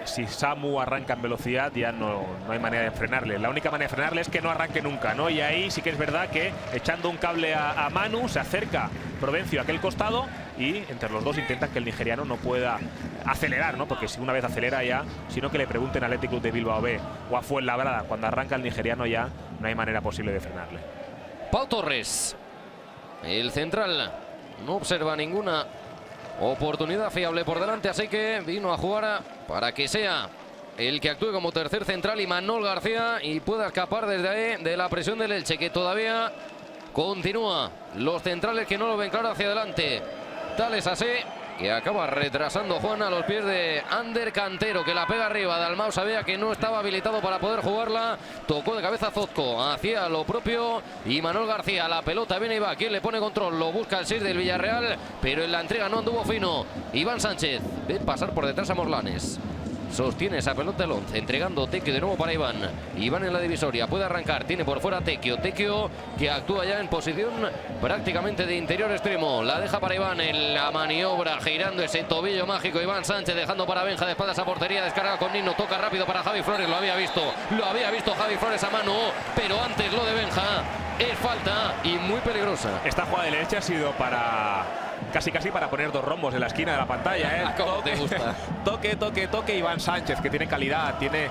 si Samu arranca en velocidad ya no hay manera de frenarle. La única manera de frenarle es que no arranque nunca, ¿no? Y ahí sí que es verdad que echando un cable a Manu se acerca Provencio a aquel costado y entre los dos intentan que el nigeriano no pueda acelerar, ¿no? Porque si una vez acelera ya, sino que le pregunten al Athletic Club de Bilbao B o a Fuenlabrada, cuando arranca el nigeriano ya no hay manera posible de frenarle. Pau Torres, el central, no observa ninguna oportunidad fiable por delante, así que vino a jugar para que sea el que actúe como tercer central Imanol García y pueda escapar desde ahí de la presión del Elche, que todavía continúa. Los centrales que no lo ven claro hacia adelante. Tal es así que acaba retrasando Juan a los pies de Ander Cantero, que la pega arriba. Dalmau sabía que no estaba habilitado para poder jugarla. Tocó de cabeza Zozco, hacía lo propio Imanol García. La pelota viene y va. ¿Quién le pone control? Lo busca el 6 del Villarreal, pero en la entrega no anduvo fino. Iván Sánchez ve pasar por detrás a Morlanes. Sostiene esa pelota el 11, entregando Tequio de nuevo para Iván. Iván en la divisoria, puede arrancar, tiene por fuera Tequio. Tequio que actúa ya en posición prácticamente de interior extremo. La deja para Iván en la maniobra, girando ese tobillo mágico. Iván Sánchez dejando para Benja de espaldas a portería, descarga con Nino, toca rápido para Javi Flores. Lo había visto Javi Flores a mano, pero antes lo de Benja es falta y muy peligrosa. Esta jugada de Elche ha sido para casi para poner dos rombos en la esquina de la pantalla, ¿eh? ¿Cómo te gusta? Toque Iván Sánchez, que tiene calidad, tiene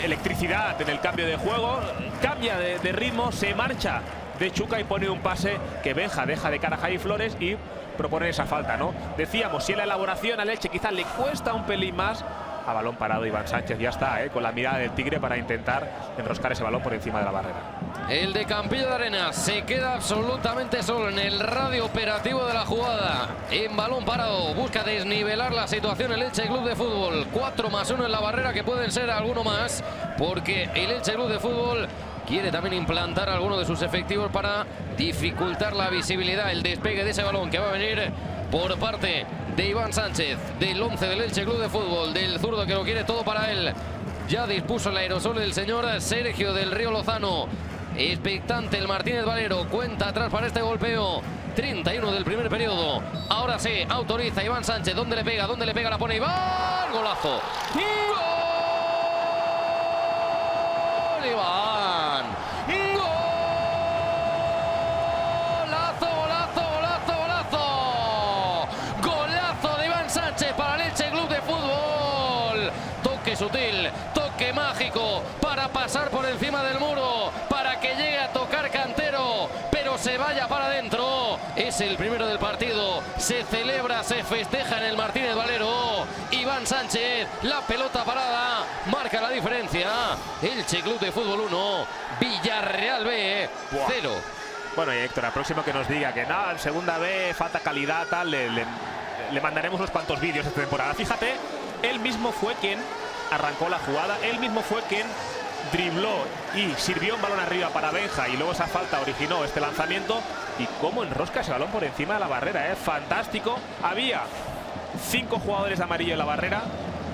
electricidad en el cambio de juego, cambia de ritmo, se marcha de Chuca y pone un pase que Benja deja de cara a Javi Flores y propone esa falta, ¿no? Decíamos, si en la elaboración al Elche quizás le cuesta un pelín más, a balón parado Iván Sánchez ya está, con la mirada del tigre para intentar enroscar ese balón por encima de la barrera. El de Campillo de Arenas se queda absolutamente solo en el radio operativo de la jugada. En balón parado busca desnivelar la situación el Elche Club de Fútbol. 4+1 en la barrera, que pueden ser alguno más, porque el Elche Club de Fútbol quiere también implantar alguno de sus efectivos para dificultar la visibilidad, el despegue de ese balón que va a venir por parte de Iván Sánchez, del 11 del Elche Club de Fútbol, del zurdo que lo quiere todo para él. Ya dispuso el aerosol el señor Sergio del Río Lozano. Expectante el Martínez Valero, cuenta atrás para este golpeo. 31 del primer periodo. Ahora sí, autoriza Iván Sánchez. ¿Dónde le pega? La pone Iván. Golazo. ¡Gol! Iván. Golazo de Iván Sánchez para el Elche Club de Fútbol. Toque sutil, toque mágico para pasar por encima del muro, para que llegue a tocar Cantero, pero se vaya para adentro. Es el primero del partido. Se celebra, se festeja en el Martínez Valero. Iván Sánchez, la pelota parada, marca la diferencia. Elche Club de Fútbol 1, Villarreal B 0. Bueno, y Héctor, al próximo que nos diga que no, en segunda B falta calidad, tal, le mandaremos unos cuantos vídeos esta temporada. Fíjate, él mismo fue quien arrancó la jugada, él mismo fue quien dribló y sirvió un balón arriba para Benja, y luego esa falta originó este lanzamiento. Y cómo enrosca ese balón por encima de la barrera, fantástico. Había 5 jugadores de amarillo en la barrera,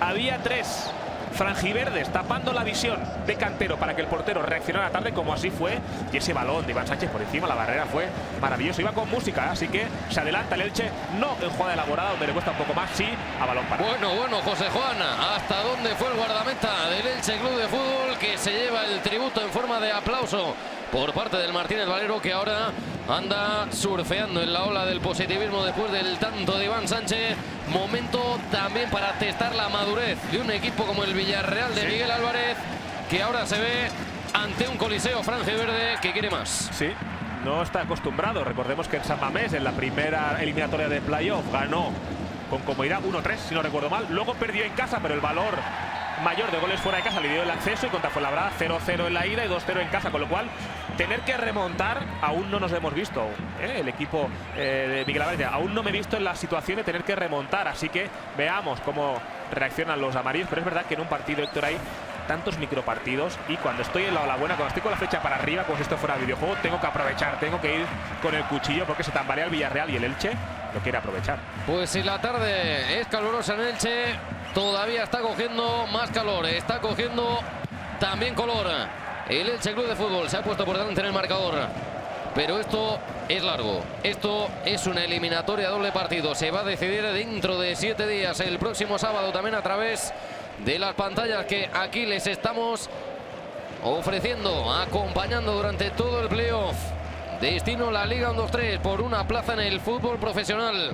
había 3 franjiverdes tapando la visión de Cantero para que el portero reaccionara tarde, como así fue, y ese balón de Iván Sánchez por encima de la barrera fue maravilloso. Iba con música, así que se adelanta el Elche, no en jugada elaborada donde le cuesta un poco más, sí a balón parado. Bueno, José Juan, ¿hasta dónde fue el guardameta del Elche Club de Fútbol, que se lleva el tributo en forma de aplauso por parte del Martínez Valero, que ahora anda surfeando en la ola del positivismo después del tanto de Iván Sánchez? Momento también para testar la madurez de un equipo como el Villarreal de Miguel Álvarez, que ahora se ve ante un Coliseo franjiverde que quiere más. Sí, no está acostumbrado. Recordemos que en San Mamés, en la primera eliminatoria de playoff, ganó con comodidad 1-3, si no recuerdo mal. Luego perdió en casa, pero el valor mayor de goles fuera de casa le dio el acceso, y contra Fuenlabrada 0-0 en la ida y 2-0 en casa, con lo cual tener que remontar aún no nos hemos visto, el equipo de Miguel Álvarez. Aún no me he visto en la situación de tener que remontar, así que veamos cómo reaccionan los amarillos. Pero es verdad que en un partido, Héctor, hay tantos micropartidos, y cuando estoy en la ola buena, cuando estoy con la flecha para arriba, como si esto fuera videojuego, tengo que aprovechar, tengo que ir con el cuchillo, porque se tambalea el Villarreal y el Elche lo quiere aprovechar. Pues si la tarde es calurosa en Elche, todavía está cogiendo más calor, está cogiendo también color. El Elche Club de Fútbol se ha puesto por delante en el marcador. Pero esto es largo. Esto es una eliminatoria doble partido. Se va a decidir dentro de 7 días, el próximo sábado, también a través de las pantallas que aquí les estamos ofreciendo, acompañando durante todo el playoff. Destino la Liga 1-2-3 por una plaza en el fútbol profesional.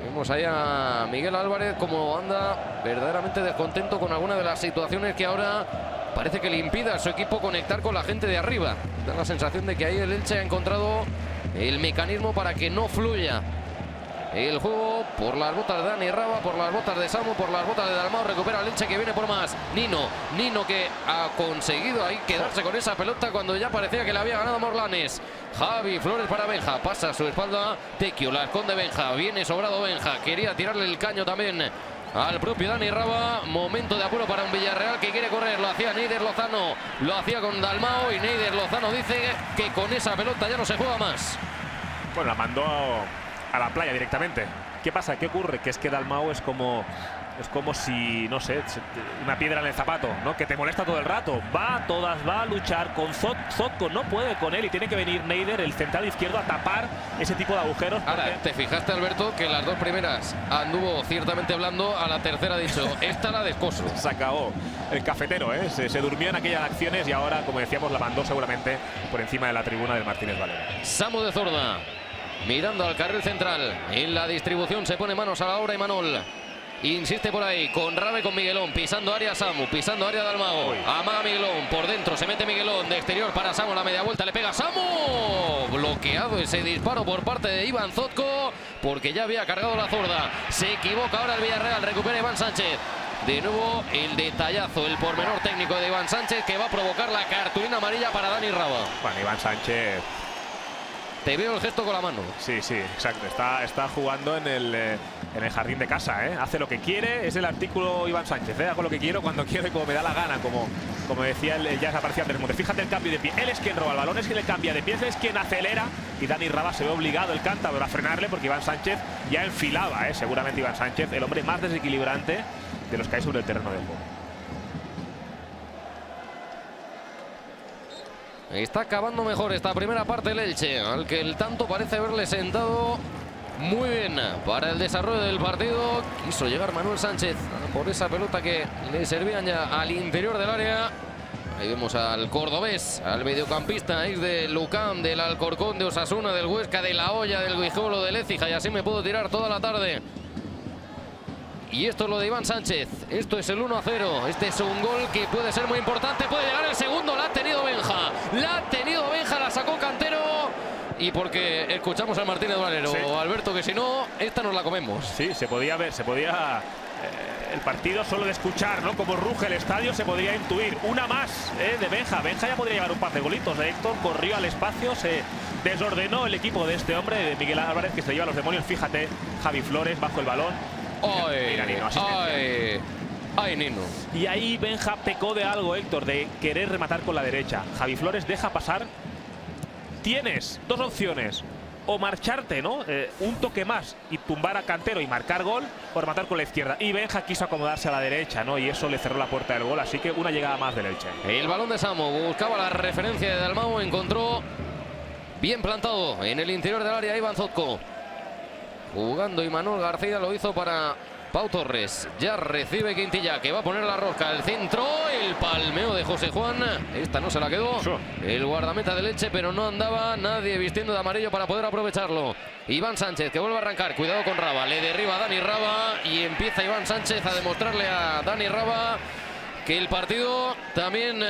Vemos ahí a Miguel Álvarez como anda verdaderamente descontento con alguna de las situaciones que ahora parece que le impida a su equipo conectar con la gente de arriba. Da la sensación de que ahí el Elche ha encontrado el mecanismo para que no fluya el juego. Por las botas de Dani Raba, por las botas de Samu, por las botas de Dalmau. Recupera el Elche, que viene por más. Nino que ha conseguido ahí quedarse con esa pelota cuando ya parecía que le había ganado Morlanes. Javi Flores para Benja, pasa a su espalda Tequio, la esconde Benja, viene sobrado Benja, quería tirarle el caño también al propio Dani Raba. Momento de apuro para un Villarreal que quiere correr. Lo hacía Neider Lozano, lo hacía con Dalmau, y Neider Lozano dice que con esa pelota ya no se juega más. Bueno, la mandó a la playa directamente. ¿Qué pasa? ¿Qué ocurre? Que es que Dalmau es como si, no sé, una piedra en el zapato, ¿no? Que te molesta todo el rato. Va a todas, va a luchar con Zotko, no puede con él, y tiene que venir Neider, el central izquierdo, a tapar ese tipo de agujeros. Ahora, ¿te fijaste, Alberto, que las dos primeras anduvo ciertamente blando? A la tercera ha dicho, esta la descoso. Se acabó el cafetero, ¿eh? Se durmió en aquellas acciones y ahora, como decíamos, la mandó seguramente por encima de la tribuna del Martínez Valero. Samu de Zorda, mirando al carril central. En la distribución se pone manos a la obra Imanol. Insiste por ahí, con Rabe, con Miguelón, pisando área Samu, pisando área Dalmau. Amaga Miguelón, por dentro se mete Miguelón, de exterior para Samu, la media vuelta le pega Samu. Bloqueado ese disparo por parte de Iván Zotko, porque ya había cargado la zurda. Se equivoca ahora el Villarreal, recupera Iván Sánchez. De nuevo el detallazo, el pormenor técnico de Iván Sánchez, que va a provocar la cartulina amarilla para Dani Raba. Bueno, Iván Sánchez... Te veo el gesto con la mano. Sí, exacto. Está jugando en el jardín de casa, ¿eh? Hace lo que quiere, es el artículo Iván Sánchez, ¿eh? Hago lo que quiero, cuando quiero y como me da la gana, como decía él, ya aparecía Andrés Montes. Fíjate el cambio de pie. Él es quien roba el balón, es quien le cambia de pie, es quien acelera, y Dani Raba se ve obligado, el cántabro, a frenarle, porque Iván Sánchez ya enfilaba, ¿eh? Seguramente Iván Sánchez, el hombre más desequilibrante de los que hay sobre el terreno de juego. Está acabando mejor esta primera parte el Elche, al que el tanto parece haberle sentado muy bien para el desarrollo del partido. Quiso llegar Manuel Sánchez por esa pelota que le servían ya al interior del área. Ahí vemos al cordobés, al mediocampista ex de Lucán, del Alcorcón, de Osasuna, del Huesca, de La Hoya, del Guijuelo, del Écija, y así me puedo tirar toda la tarde. Y esto es lo de Iván Sánchez. Esto es el 1-0. Este es un gol que puede ser muy importante. Puede llegar el segundo. La ha tenido Benja. La sacó Cantero. Y porque escuchamos al Martínez Valero, sí. Alberto, que si no, esta nos la comemos. Sí, se podía ver, el partido solo de escuchar, ¿no? Como ruge el estadio, se podría intuir. Una más, de Benja. Benja ya podría llevar un par de golitos. Héctor corrió al espacio, se desordenó el equipo de este hombre, de Miguel Álvarez, que se lleva a los demonios. Fíjate, Javi Flores bajo el balón. Mira, Nino, ay, Nino. Y ahí Benja pecó de algo, Héctor, de querer rematar con la derecha. Javi Flores deja pasar. Tienes dos opciones: o marcharte, ¿no? Un toque más y tumbar a Cantero y marcar gol, o rematar con la izquierda. Y Benja quiso acomodarse a la derecha, ¿no? Y eso le cerró la puerta del gol. Así que una llegada más del Elche. El balón de Samu buscaba la referencia de Dalmau, encontró bien plantado en el interior del área Iván Zotko. Jugando Imanol García, lo hizo para Pau Torres. Ya recibe Quintilla, que va a poner la rosca. El centro, el palmeo de José Juan. Esta no se la quedó. El guardameta de Elche, pero no andaba nadie vistiendo de amarillo para poder aprovecharlo. Iván Sánchez, que vuelve a arrancar. Cuidado con Raba. Le derriba a Dani Raba. Y empieza Iván Sánchez a demostrarle a Dani Raba que el partido también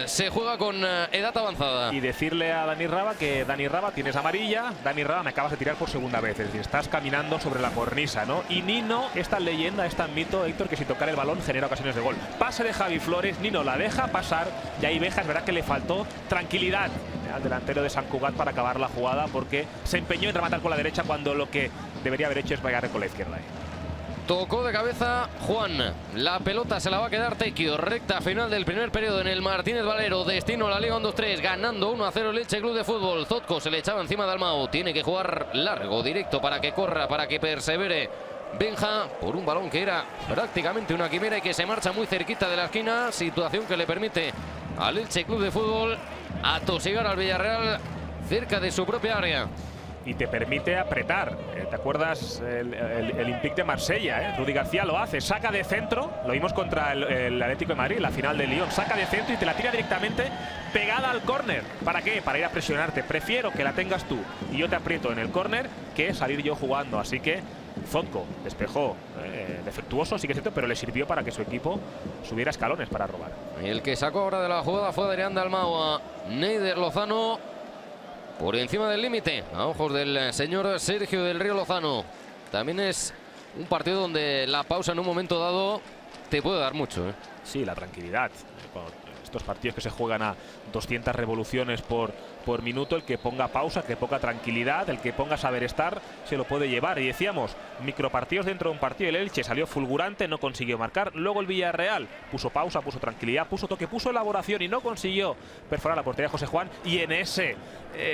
se juega con edad avanzada. Y decirle a Dani Raba que Dani Raba tienes amarilla. Dani Raba, me acabas de tirar por segunda vez. Es decir, estás caminando sobre la cornisa, ¿no? Y Nino, esta leyenda, es tan mito, Héctor, que sin tocar el balón genera ocasiones de gol. Pase de Javi Flores, Nino la deja pasar. Y ahí Benja, es verdad que le faltó tranquilidad al delantero de Sant Cugat para acabar la jugada, porque se empeñó en rematar con la derecha cuando lo que debería haber hecho es pegarle con la izquierda. Tocó de cabeza Juan. La pelota se la va a quedar Tequio. Recta final del primer periodo en el Martínez Valero. Destino a la Liga 1-2-3. Ganando 1-0 el Elche Club de Fútbol. Zotko se le echaba encima de Dalmau. Tiene que jugar largo, directo, para que corra, para que persevere Benja por un balón que era prácticamente una quimera y que se marcha muy cerquita de la esquina. Situación que le permite al Elche Club de Fútbol atosigar al Villarreal cerca de su propia área. Y te permite apretar. ¿Te acuerdas el Olympique de Marsella? Rudy García lo hace, saca de centro, lo vimos contra el Atlético de Madrid, la final del Lyon, saca de centro y te la tira directamente pegada al córner. ¿Para qué? Para ir a presionarte. Prefiero que la tengas tú y yo te aprieto en el córner que salir yo jugando. Así que Zotko despejó, defectuoso, sí que es cierto, pero le sirvió para que su equipo subiera escalones para robar. Y el que sacó ahora de la jugada fue Adrián Dalmau a Neider Lozano. Por encima del límite, a ojos del señor Sergio del Río Lozano. También es un partido donde la pausa en un momento dado te puede dar mucho. Sí, la tranquilidad. Con estos partidos que se juegan a 200 revoluciones por minuto, el que ponga pausa, que ponga tranquilidad, el que ponga saber estar, se lo puede llevar. Y decíamos, micropartidos dentro de un partido. El Elche salió fulgurante, no consiguió marcar. Luego el Villarreal puso pausa, puso tranquilidad, puso toque, puso elaboración y no consiguió perforar la portería de José Juan. Y en ese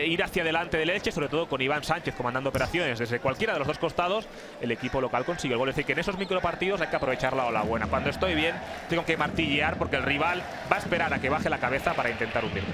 ir hacia adelante del Elche, sobre todo con Iván Sánchez comandando operaciones desde cualquiera de los dos costados, el equipo local consiguió el gol. Es decir, que en esos micropartidos hay que aprovechar la ola buena. Cuando estoy bien, tengo que martillear porque el rival va a esperar a que baje la cabeza para intentar hundirme.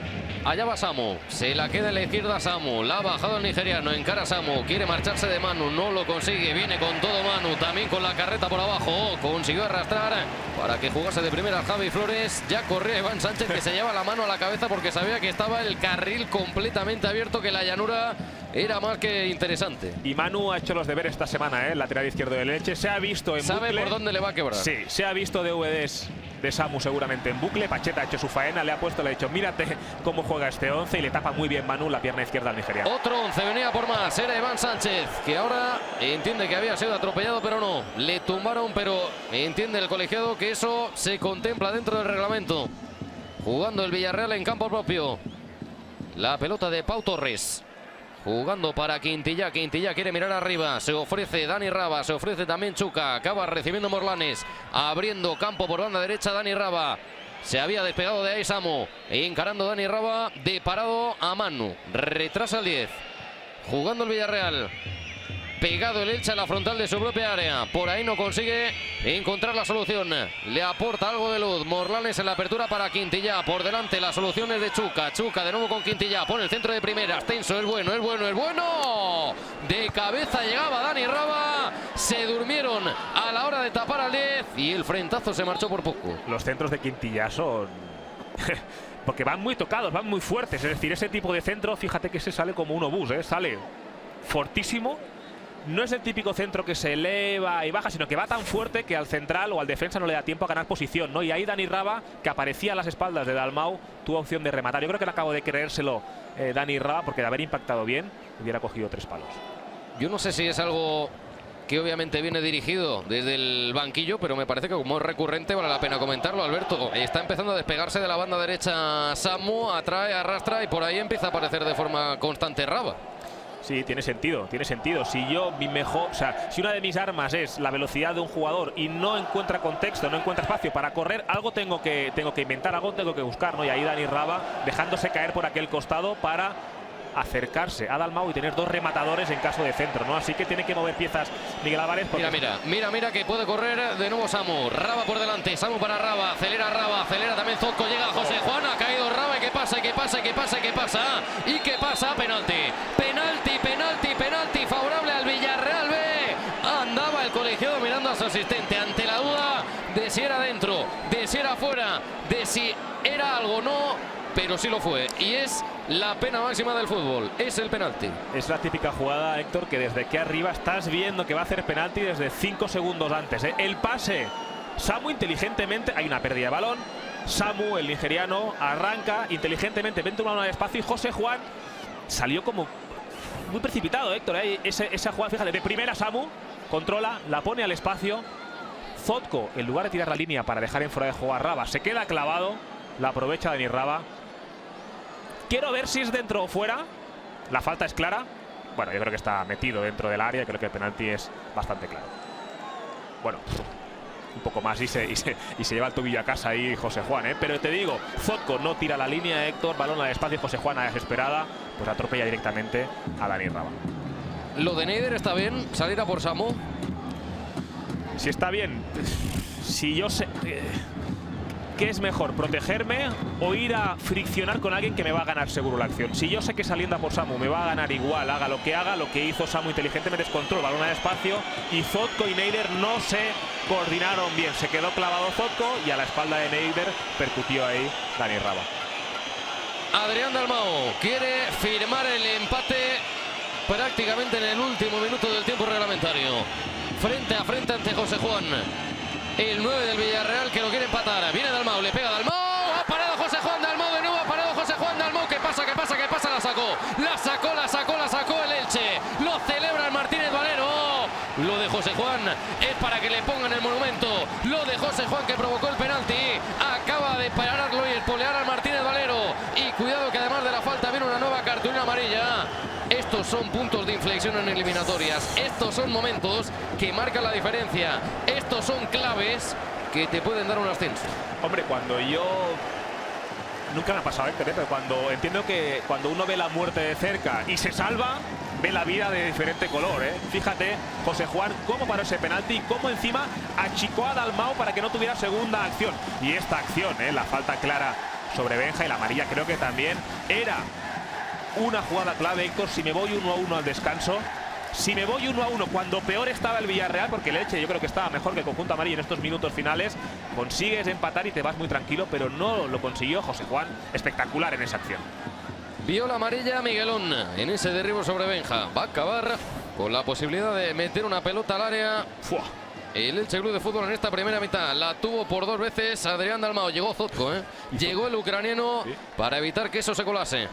Allá va Samu, se la queda en la izquierda Samu, la ha bajado el nigeriano, encara Samu, quiere marcharse de Manu, no lo consigue, viene con todo Manu, también con la carreta por abajo, consiguió arrastrar para que jugase de primera Javi Flores. Ya corría Iván Sánchez, que se lleva la mano a la cabeza porque sabía que estaba el carril completamente abierto, que la llanura era más que interesante. Y Manu ha hecho los deberes esta semana, el lateral izquierdo del Elche, se ha visto en sabe bucle. Por dónde le va a quebrar. Sí, se ha visto DVDs de Samu seguramente en bucle. Pacheta ha hecho su faena, le ha puesto, le ha dicho mírate cómo juega este 11 y le tapa muy bien Manu la pierna izquierda al nigeriano. Otro 11 venía por más, era Iván Sánchez, que ahora entiende que había sido atropellado, pero no, le tumbaron, pero entiende el colegiado que eso se contempla dentro del reglamento. Jugando el Villarreal en campo propio. La pelota de Pau Torres. Jugando para Quintilla, Quintilla quiere mirar arriba, se ofrece Dani Raba, se ofrece también Chuca, acaba recibiendo Morlanes, abriendo campo por banda derecha Dani Raba, se había despegado de ahí Samu, encarando Dani Raba, de parado a Manu, retrasa el 10, jugando el Villarreal, pegado el Elche a la frontal de su propia área, por ahí no consigue encontrar la solución, le aporta algo de luz Morlanes en la apertura para Quintilla, por delante las soluciones de Chuca, Chuca de nuevo con Quintilla, pone el centro de primera, Ascenso, es bueno, es bueno, es bueno, de cabeza llegaba Dani Raba, se durmieron a la hora de tapar al 10 y el frentazo se marchó por poco. Los centros de Quintilla son porque van muy tocados, van muy fuertes, es decir, ese tipo de centro, fíjate que se sale como un obús, sale fortísimo. No es el típico centro que se eleva y baja, sino que va tan fuerte que al central o al defensa no le da tiempo a ganar posición, ¿no? Y ahí Dani Raba, que aparecía a las espaldas de Dalmau, tuvo opción de rematar. Yo creo que le acabo de creérselo Dani Raba, porque de haber impactado bien, hubiera cogido 3 palos. Yo no sé si es algo que obviamente viene dirigido desde el banquillo, pero me parece que como es recurrente vale la pena comentarlo. Alberto, está empezando a despegarse de la banda derecha Samu, atrae, arrastra y por ahí empieza a aparecer de forma constante Raba. Sí, tiene sentido, tiene sentido. Si yo mi mejor, o sea, si una de mis armas es la velocidad de un jugador y no encuentra contexto, no encuentra espacio para correr, algo tengo que inventar, algo tengo que buscar, ¿no? Y ahí Dani Raba dejándose caer por aquel costado para acercarse a Dalmau y tener 2 rematadores en caso de centro, ¿no? Así que tiene que mover piezas Miguel Álvarez. Porque... Mira que puede correr de nuevo Samu. Raba por delante, Samu para Raba, acelera también Zotko, llega José Juan, ha caído Raba, ¿y qué pasa? ¿Qué pasa? Penalti favorable al Villarreal B. Andaba el colegiado mirando a su asistente ante la duda de si era dentro, de si era fuera, de si era algo o no, pero sí lo fue. Y es la pena máxima del fútbol, es el penalti. Es la típica jugada, Héctor, que desde aquí arriba estás viendo que va a hacer penalti desde 5 segundos antes. El pase, Samu inteligentemente, hay una pérdida de balón, Samu, el nigeriano, arranca inteligentemente, vende un balón al espacio y José Juan salió como muy precipitado, Héctor. Esa jugada, fíjate, de primera Samu, controla, la pone al espacio, Zotko, en lugar de tirar la línea para dejar en fuera de juego a Raba, se queda clavado, la aprovecha Dani Raba. Quiero ver si es dentro o fuera. La falta es clara. Bueno, yo creo que está metido dentro del área. Creo que el penalti es bastante claro. Bueno, un poco más y se lleva el tobillo a casa ahí José Juan, Pero te digo, Zotko no tira la línea, Héctor, balón al espacio, José Juan a desesperada, pues atropella directamente a Dani Raba. Lo de Neider está bien, salir a por Samu. Si está bien, si yo sé... ¿Qué es mejor, protegerme o ir a friccionar con alguien que me va a ganar seguro la acción? Si yo sé que saliendo a por Samu me va a ganar igual, haga, lo que hizo Samu inteligentemente, descontrol, balón a espacio, y Zotko y Neider no se coordinaron bien. Se quedó clavado Zotko y a la espalda de Neider percutió ahí Dani Raba. Adrián Dalmau quiere firmar el empate prácticamente en el último minuto del tiempo reglamentario. Frente a frente ante José Juan. El 9 del Villarreal que lo quiere empatar. Viene Dalmau, le pega Dalmau. Ha parado José Juan Dalmau de nuevo. Ha parado José Juan Dalmau. ¿Qué pasa? La sacó el Elche. Lo celebra el Martínez Valero. Lo de José Juan es para que le pongan el monumento. Lo de José Juan que provocó el penalti. Acaba de pararlo y espolear al Martínez Valero. Y cuidado que además de la falta viene una nueva cartulina amarilla. Estos son puntos de inflexión en eliminatorias. Estos son momentos que marcan la diferencia. Estos son claves que te pueden dar un ascenso. Hombre, cuando yo... Nunca me ha pasado, pero cuando entiendo que cuando uno ve la muerte de cerca y se salva, ve la vida de diferente color, ¿eh? Fíjate, José Juan, cómo paró ese penalti y cómo encima achicó a Dalmau para que no tuviera segunda acción. Y esta acción, la falta clara sobre Benja y la amarilla creo que también era una jugada clave, Héctor. Si me voy 1-1 al descanso, si me voy 1-1 cuando peor estaba el Villarreal, porque el Elche yo creo que estaba mejor que el conjunto amarillo en estos minutos finales, consigues empatar y te vas muy tranquilo, pero no lo consiguió José Juan. Espectacular en esa acción. Vio la amarilla Miguelón en ese derribo sobre Benja. Va a acabar con la posibilidad de meter una pelota al área. ¡Fua! El Elche Club de Fútbol en esta primera mitad la tuvo por 2 veces Adrián Dalmau. Llegó Zotko, llegó el ucraniano, sí, para evitar que eso se colase.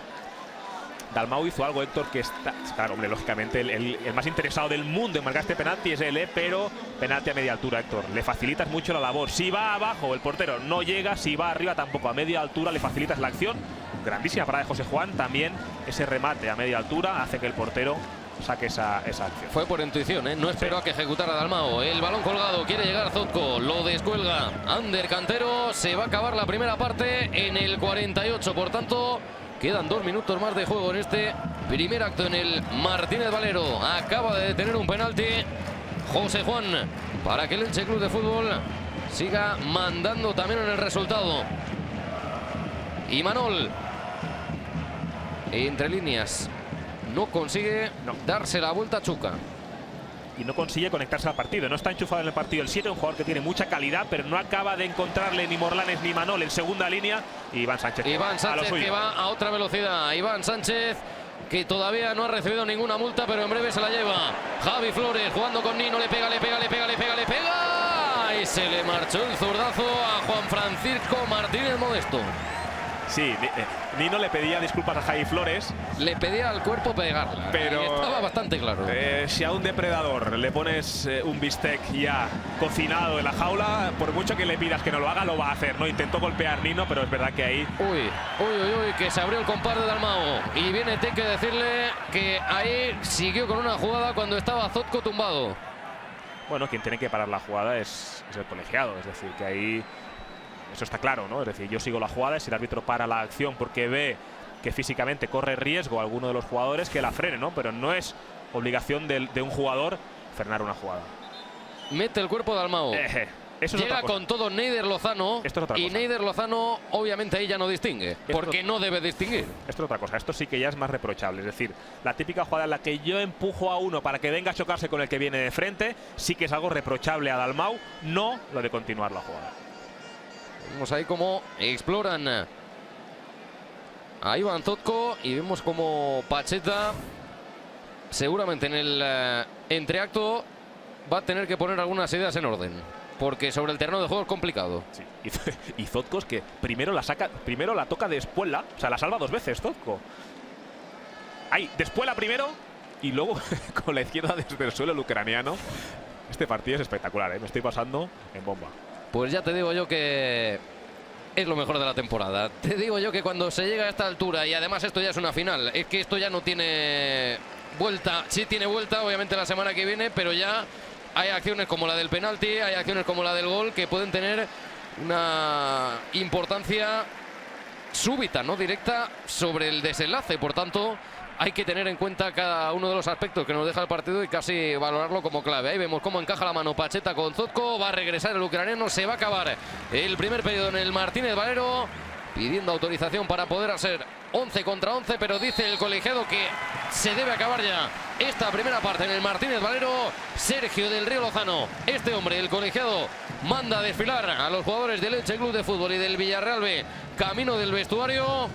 Dalmau hizo algo, Héctor, que está... Claro, hombre, lógicamente el más interesado del mundo en marcar este penalti es él, pero penalti a media altura, Héctor. Le facilitas mucho la labor. Si va abajo, el portero no llega. Si va arriba, tampoco. A media altura le facilitas la acción. Grandísima parada de José Juan. También ese remate a media altura hace que el portero saque esa acción. Fue por intuición, no esperó a que ejecutara Dalmau. El balón colgado, quiere llegar Zotko, lo descuelga Ander Cantero. Se va a acabar la primera parte en el 48, por tanto quedan 2 minutos más de juego en este primer acto en el Martínez Valero. Acaba de detener un penalti José Juan para que el Elche Club de Fútbol siga mandando también en el resultado. Y Manol, entre líneas, no consigue darse la vuelta a Chuca. Y no consigue conectarse al partido. No está enchufado en el partido el 7, un jugador que tiene mucha calidad, pero no acaba de encontrarle ni Morlanes ni Manol en segunda línea. Y Iván Sánchez que va a otra velocidad. Iván Sánchez, que todavía no ha recibido ninguna multa, pero en breve se la lleva. Javi Flores jugando con Nino, le pega. Y se le marchó el zurdazo a Juan Francisco Martínez Modesto. Sí, Nino le pedía disculpas a Javi Flores. Le pedía al cuerpo pegarla, pero estaba bastante claro. Si a un depredador le pones un bistec ya cocinado en la jaula, por mucho que le pidas que no lo haga, lo va a hacer, ¿no? Intentó golpear Nino, pero es verdad que ahí... Uy, que se abrió el compás de Dalmau. Y viene Teque a decirle que ahí siguió con una jugada cuando estaba Zotko tumbado. Bueno, quien tiene que parar la jugada es el colegiado, es decir, que ahí... Eso está claro, ¿no? Es decir, yo sigo la jugada, si el árbitro para la acción porque ve que físicamente corre riesgo a alguno de los jugadores, que la frene, ¿no? Pero no es obligación de un jugador frenar una jugada. Mete el cuerpo de Dalmau. Eso es llega con todo Neider Lozano. Esto es otra cosa. Y Neider Lozano obviamente ahí ya no distingue, porque no debe distinguir. Esto es otra cosa, esto sí que ya es más reprochable. Es decir, la típica jugada en la que yo empujo a uno para que venga a chocarse con el que viene de frente, sí que es algo reprochable a Dalmau, no lo de continuar la jugada. Vemos ahí cómo exploran a Iván Zotko y vemos como Pacheta seguramente en el entreacto va a tener que poner algunas ideas en orden, porque sobre el terreno de juego es complicado. Sí. Y Zotko es que primero la toca de espuela, o sea, la salva 2 veces Zotko. Ahí, de espuela primero y luego con la izquierda desde el suelo el ucraniano. Este partido es espectacular, me estoy pasando en bomba. Pues ya te digo yo que es lo mejor de la temporada. Te digo yo que cuando se llega a esta altura, y además esto ya es una final, es que esto ya no tiene vuelta. Sí tiene vuelta, obviamente, la semana que viene, pero ya hay acciones como la del penalti, hay acciones como la del gol que pueden tener una importancia súbita, no directa, sobre el desenlace. Por tanto, hay que tener en cuenta cada uno de los aspectos que nos deja el partido y casi valorarlo como clave. Ahí vemos cómo encaja la mano Pacheta con Zotko. Va a regresar el ucraniano. Se va a acabar el primer periodo en el Martínez Valero, pidiendo autorización para poder hacer 11 contra 11, pero dice el colegiado que se debe acabar ya esta primera parte en el Martínez Valero. Sergio del Río Lozano, este hombre, el colegiado, manda a desfilar a los jugadores del Elche Club de Fútbol y del Villarreal B camino del vestuario.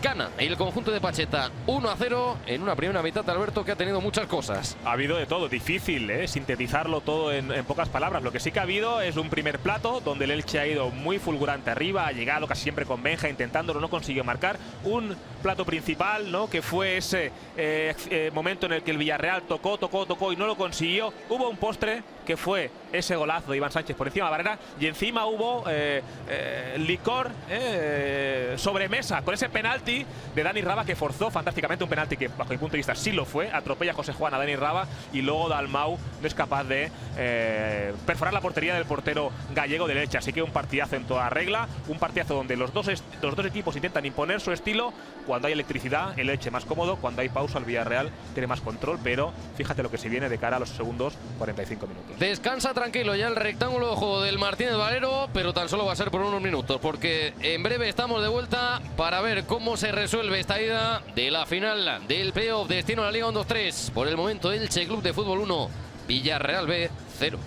Gana el conjunto de Pacheta 1-0 en una primera mitad, Alberto, que ha tenido muchas cosas. Ha habido de todo, difícil sintetizarlo todo en pocas palabras. Lo que sí que ha habido es un primer plato donde el Elche ha ido muy fulgurante arriba, ha llegado casi siempre con Benja intentándolo, no consiguió marcar. Un plato principal, ¿no?, que fue ese momento en el que el Villarreal tocó y no lo consiguió. Hubo un postre que fue ese golazo de Iván Sánchez por encima de la barrera, y encima hubo licor, sobremesa con ese penalti de Dani Raba, que forzó fantásticamente un penalti que bajo mi punto de vista sí lo fue. Atropella a José Juan a Dani Raba y luego Dalmau no es capaz de perforar la portería del portero gallego del Elche. Así que un partidazo en toda regla, un partidazo donde los dos equipos intentan imponer su estilo. Cuando hay electricidad, el Elche más cómodo; cuando hay pausa, el Villarreal tiene más control, pero fíjate lo que se viene de cara a los segundos 45 minutos. Descansa tranquilo ya el rectángulo de juego del Martínez Valero, pero tan solo va a ser por unos minutos, porque en breve estamos de vuelta para ver cómo se resuelve esta ida de la final del playoff destino a la Liga 1-2-3. Por el momento, Elche Club de Fútbol 1, Villarreal B 0.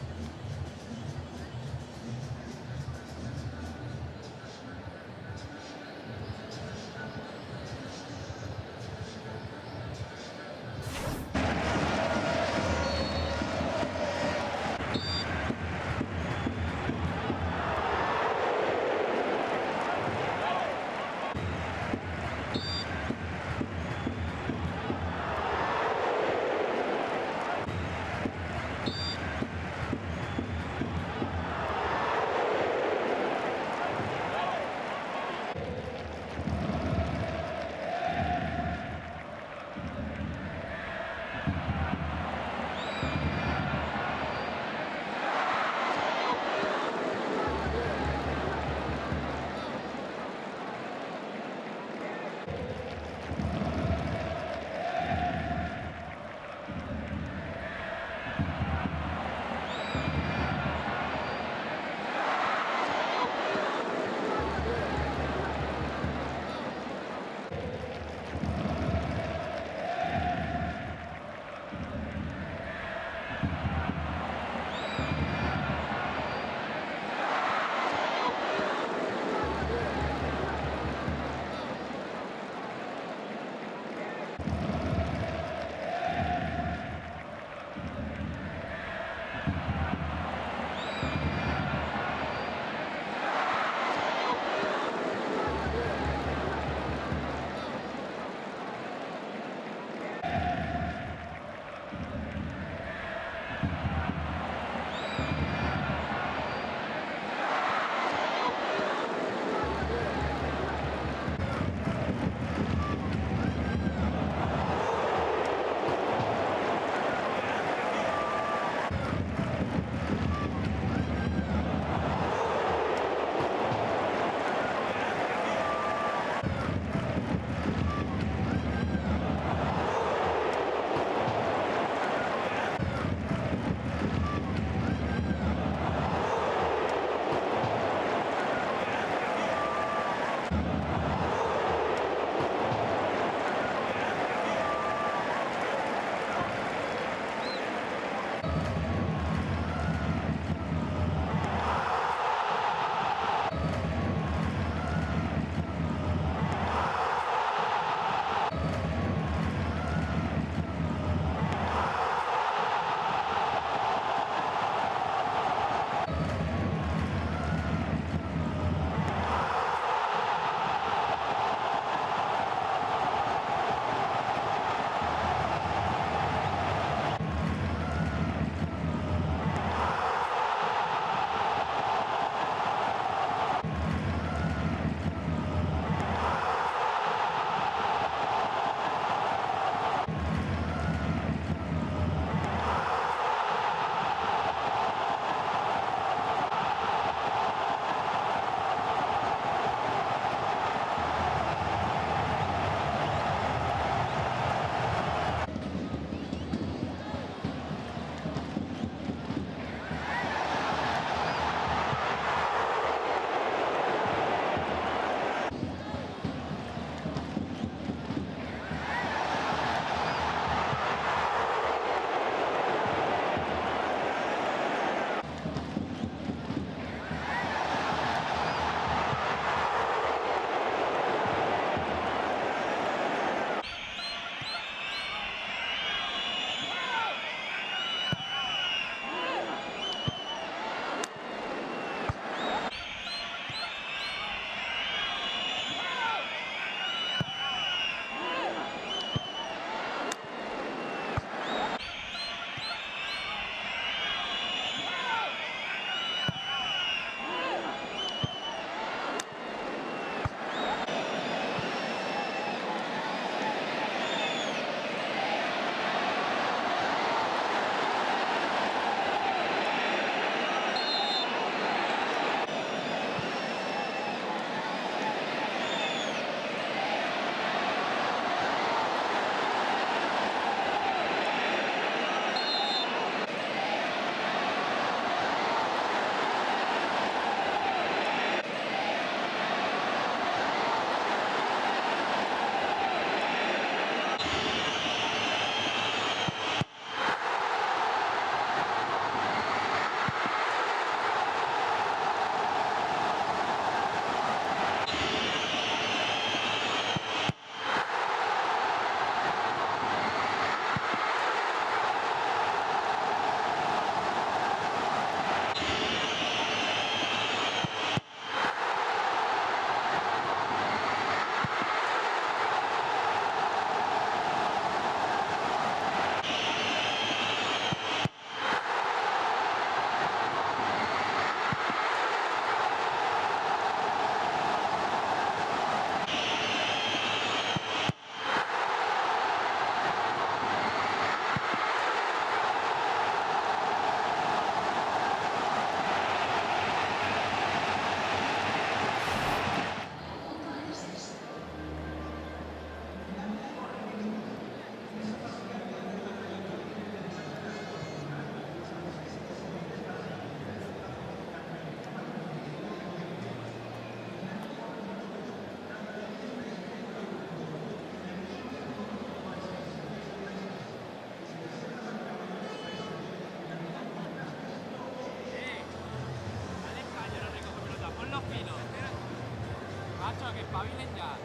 Macho, que espabilen ya.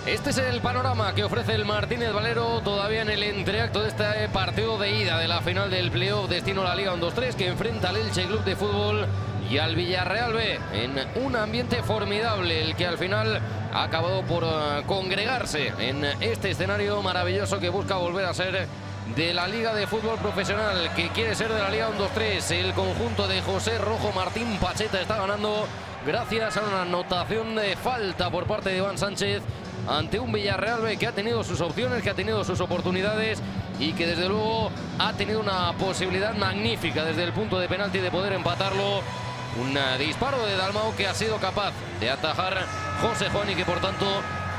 Este es el panorama que ofrece el Martínez Valero todavía en el entreacto de este partido de ida de la final del playoff destino a la Liga 1-2-3 que enfrenta al Elche Club de Fútbol y al Villarreal B en un ambiente formidable, el que al final ha acabado por congregarse en este escenario maravilloso que busca volver a ser de la Liga de Fútbol Profesional, que quiere ser de la Liga 1-2-3. El conjunto de José Rojo Martín Pacheta está ganando gracias a una anotación de falta por parte de Iván Sánchez ante un Villarreal B que ha tenido sus opciones, que ha tenido sus oportunidades y que desde luego ha tenido una posibilidad magnífica desde el punto de penalti de poder empatarlo. Un disparo de Dalmau que ha sido capaz de atajar José Juan y que por tanto